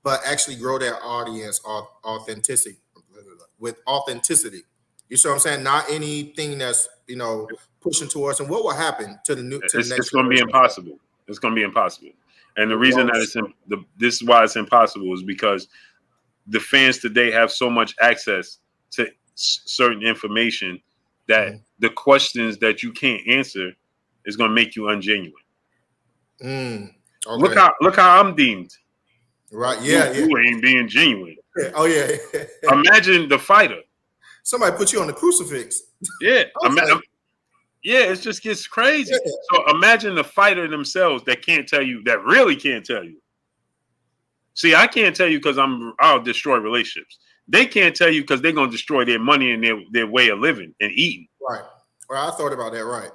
S2: but actually grow their audience with authenticity. You see what I'm saying? Not anything that's, pushing towards. And what will happen to the next?
S1: It's going to be impossible. It's going to be impossible. And the reason that this is why it's impossible is because the fans today have so much access to certain information that the questions that you can't answer is going to make you ungenuine.
S2: Okay.
S1: Look how I'm deemed.
S2: Right. Yeah.
S1: You ain't being genuine.
S2: Oh yeah.
S1: Imagine the fighter.
S2: Somebody put you on the crucifix.
S1: Yeah. Yeah, it just gets crazy.
S2: Yeah.
S1: So imagine the fighter themselves that really can't tell you. See, I can't tell you because I'll destroy relationships. They can't tell you because they're going to destroy their money and their way of living and eating.
S2: Right. Well, I thought about that. Right.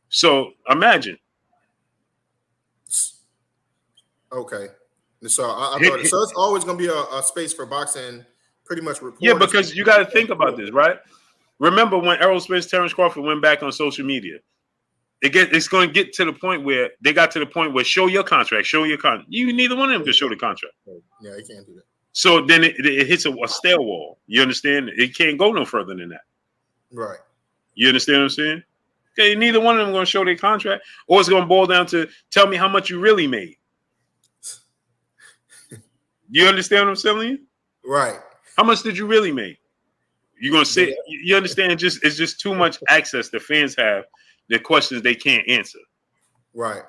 S1: So imagine.
S2: Okay. So I thought so. It's always going to be a space for boxing, pretty much.
S1: Yeah, because you got to think about this, right? Remember when Errol Spence, Terrence Crawford went back on social media? It's going to get to the point where they got to the point where show your contract, show your contract. You neither one of them can show the contract.
S2: Yeah, you can't do that.
S1: So then it hits a stale wall. You understand? It can't go no further than that. Right. You understand what I'm saying? Okay, neither one of them going to show their contract, or it's going to boil down to tell me how much you really made. You understand what I'm telling you?
S2: Right.
S1: How much did you really make? You're going to say, you understand? It's just too much access the fans have They're questions they can't answer.
S2: Right.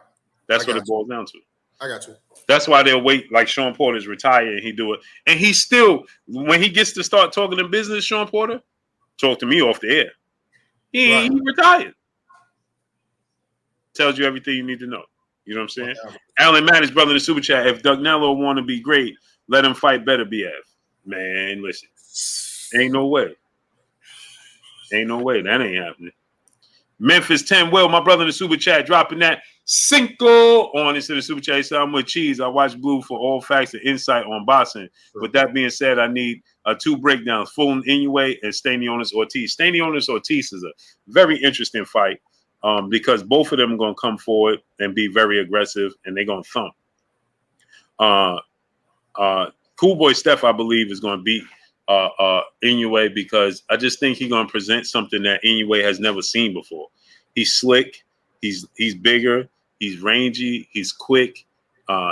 S1: That's what it boils down to.
S2: I got you.
S1: That's why they'll wait. Like Sean Porter's retired and he do it, and he still, when he gets to start talking in business, Sean Porter talk to me off the air. He retired. Tells you everything you need to know. You know what I'm saying?
S2: Whatever.
S1: Alan Mattis, brother in the super chat. If Canelo want to be great, let him fight better. BF. Man, listen, ain't no way. Ain't no way. That ain't happening. Memphis 10 Will, my brother in the super chat, dropping that Cinco on into the super chat. He said, I'm with Cheese. I watch Blue for all facts and insight on boxing. With that being said, I need 2 breakdowns, Fulton Inoue and Stanionis Ortiz. Stanionis Ortiz is a very interesting fight because both of them are going to come forward and be very aggressive, and they're going to thump. Cool Boy Steph, I believe, is going to beat Inoue because I just think he's going to present something that Inoue has never seen before. He's slick. He's bigger. He's rangy. He's quick.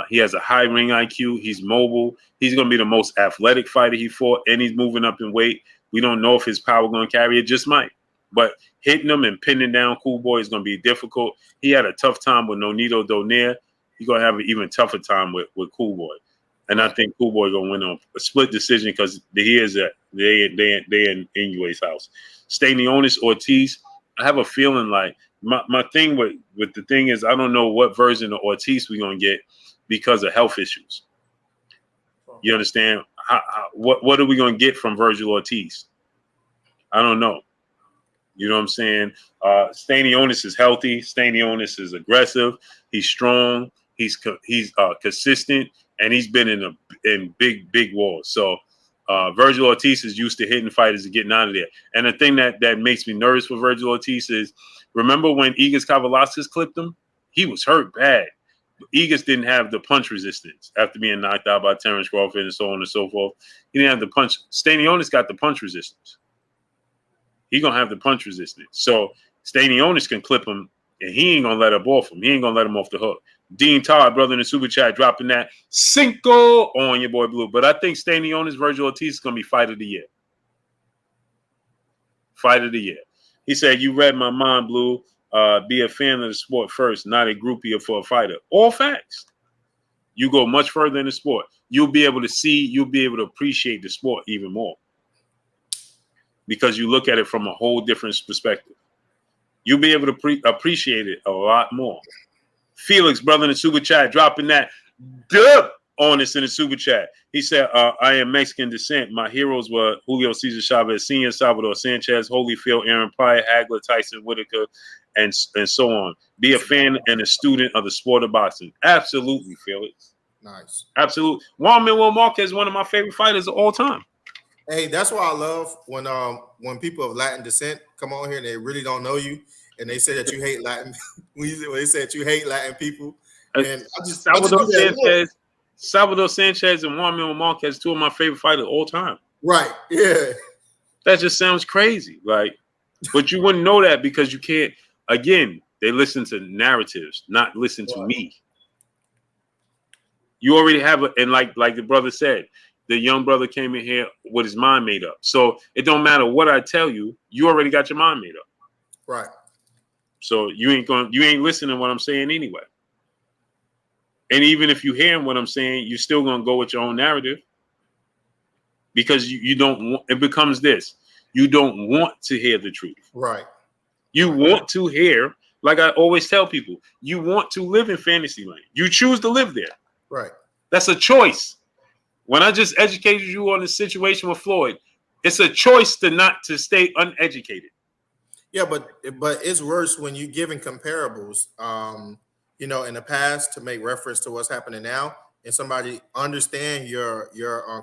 S1: He has a high ring IQ. He's mobile. He's going to be the most athletic fighter he fought, and he's moving up in weight. We don't know if his power going to carry it. Just might. But hitting him and pinning down Cool Boy is going to be difficult. He had a tough time with Nonito Donaire. He's going to have an even tougher time with Cool Boy. And I think Cool Boy gonna win on a split decision because they in Inoue's house. Stanionis Ortiz, I have a feeling like my thing with the thing is I don't know what version of Ortiz we're gonna get because of health issues. You understand? What are we gonna get from Virgil Ortiz? I don't know. You know what I'm saying? Stanionis is healthy. Stanionis is aggressive. He's strong. He's consistent. And he's been in big wars. So Virgil Ortiz is used to hitting fighters and getting out of there. And the thing that makes me nervous for Virgil Ortiz is, remember when Igor Kavalauskas clipped him? He was hurt bad. Igor didn't have the punch resistance after being knocked out by Terrence Crawford and so on and so forth. He didn't have the punch. Stanionis got the punch resistance. He's going to have the punch resistance. So Stanionis can clip him, and he ain't going to let up off him. He ain't going to let him off the hook. Dean Todd, brother in the super chat, dropping that Cinco on your boy Blue. But I think Stanionis, Virgil Ortiz is going to be fight of the year. Fight of the year. He said, you read my mind, Blue. Be a fan of the sport first, not a groupie for a fighter. All facts. You go much further in the sport. You'll be able to see, you'll be able to appreciate the sport even more. Because you look at it from a whole different perspective. You'll be able to appreciate it a lot more. Felix, brother in the super chat, dropping that dub on us in the super chat. He said, I am Mexican descent. My heroes were Julio Cesar Chavez Sr., Salvador Sanchez, Holyfield, Aaron Pryor, Hagler, Tyson Whitaker, and so on. Be a fan and a student of the sport of boxing. Absolutely, Felix.
S2: Nice.
S1: Absolutely. Juan Manuel Marquez is one of my favorite fighters of all time.
S2: Hey, that's why I love when people of Latin descent come on here and they really don't know you. And they say that you hate Latin. When they say that you hate Latin people, and
S1: Salvador Sanchez and Juan Manuel Marquez, 2 of my favorite fighters of all time.
S2: Right? Yeah.
S1: That just sounds crazy, like, but you wouldn't know that because you can't. Again, they listen to narratives, not listen to me. You already have it, and like the brother said, the young brother came in here with his mind made up. So it don't matter what I tell you, you already got your mind made up.
S2: Right.
S1: So you ain't listening to what I'm saying anyway. And even if you hear what I'm saying, you're still gonna go with your own narrative because you don't want. It becomes this: you don't want to hear the truth.
S2: Right.
S1: You want to hear, like I always tell people, you want to live in fantasy land. You choose to live there.
S2: Right.
S1: That's a choice. When I just educated you on the situation with Floyd, it's a choice to stay uneducated.
S2: Yeah, but it's worse when you're giving comparables, in the past to make reference to what's happening now, and somebody understand your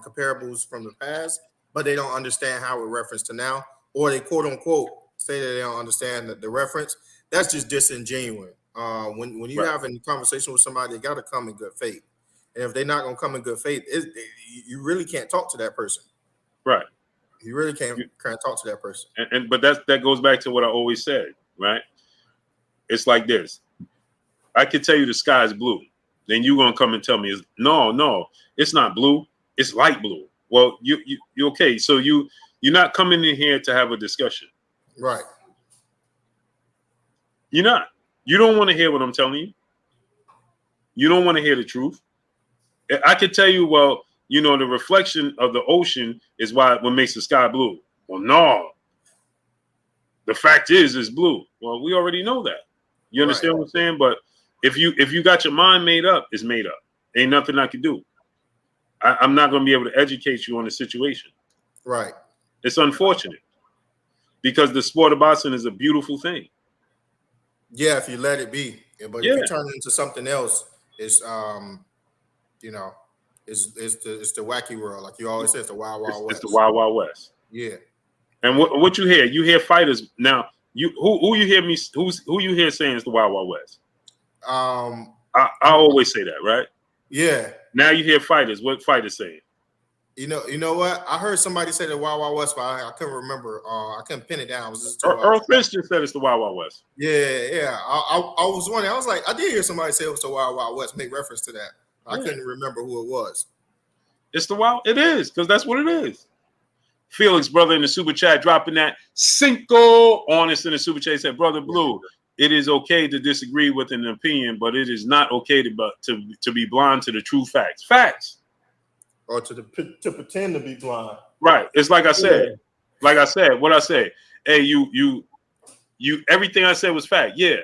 S2: comparables from the past, but they don't understand how it reference to now, or they quote unquote say that they don't understand the reference. That's just disingenuous. When you're having a conversation with somebody, they got to come in good faith, and if they're not going to come in good faith, you really can't talk to that person.
S1: Right.
S2: You really can't talk to that person.
S1: But that goes back to what I always said, right? It's like this. I could tell you the sky is blue. Then you're gonna come and tell me, no, it's not blue. It's light blue. Well, you okay. So you're not coming in here to have a discussion.
S2: Right.
S1: You're not. You don't want to hear what I'm telling you. You don't want to hear the truth. I could tell you, well, you know, the reflection of the ocean is what makes the sky blue. Well, no. The fact is, it's blue. Well, we already know that. You understand what I'm saying? But if you got your mind made up, it's made up. Ain't nothing I can do. I'm not going to be able to educate you on the situation.
S2: Right.
S1: It's unfortunate because the sport of boxing is a beautiful thing.
S2: Yeah, if you let it be. But if you turn it into something else, it's you know, it's the wacky world. Like you always say, it's the wild, wild west.
S1: It's the wild, wild west.
S2: Yeah.
S1: And what you hear? You hear fighters now. Who you hear me? Who you hear saying is the wild, wild west? I always say that, right?
S2: Yeah.
S1: Now you hear fighters. What fighters saying?
S2: You know what? I heard somebody say the Wild Wild West, but I couldn't remember. I couldn't pin it down. It was just
S1: Earl Christian said it's the Wild Wild West.
S2: Yeah. I was wondering. I was like, I did hear somebody say it was the Wild Wild West. Make reference to that. I couldn't remember who it was.
S1: It's the wild. It is because that's what it is. Felix, brother, in the super chat, dropping that Cinco on us in the super chat. He said, "Brother Blue, it is okay to disagree with an opinion, but it is not okay to be blind to the true facts. Facts."
S2: Or to pretend to be blind.
S1: Right. It's like I said. Like I said, what I say. Hey, you everything I said was fact. Yeah.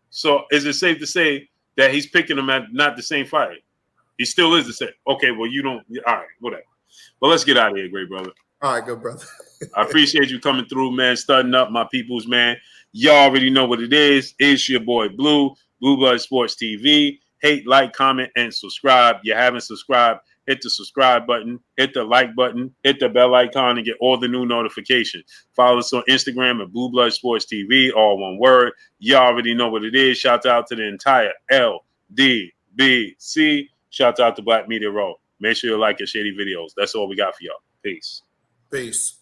S1: So is it safe to say that he's picking them at not the same fight? He still is the same. Okay, well, you don't. All right, whatever. But let's get out of here, great brother.
S2: All right, good brother.
S1: I appreciate you coming through, man, studying up my peoples, man. Y'all already know what it is. It's your boy Blue Blood Sports TV. Hate, like, comment, and subscribe. You haven't subscribed, hit the subscribe button, hit the like button, hit the bell icon, and get all the new notifications. Follow us on Instagram at Blue Blood Sports TV, all one word. Y'all already know what it is. Shout out to the entire LDBC. Shout out to Black Media Row. Make sure you like and share these videos. That's all we got for y'all. Peace.
S2: Peace.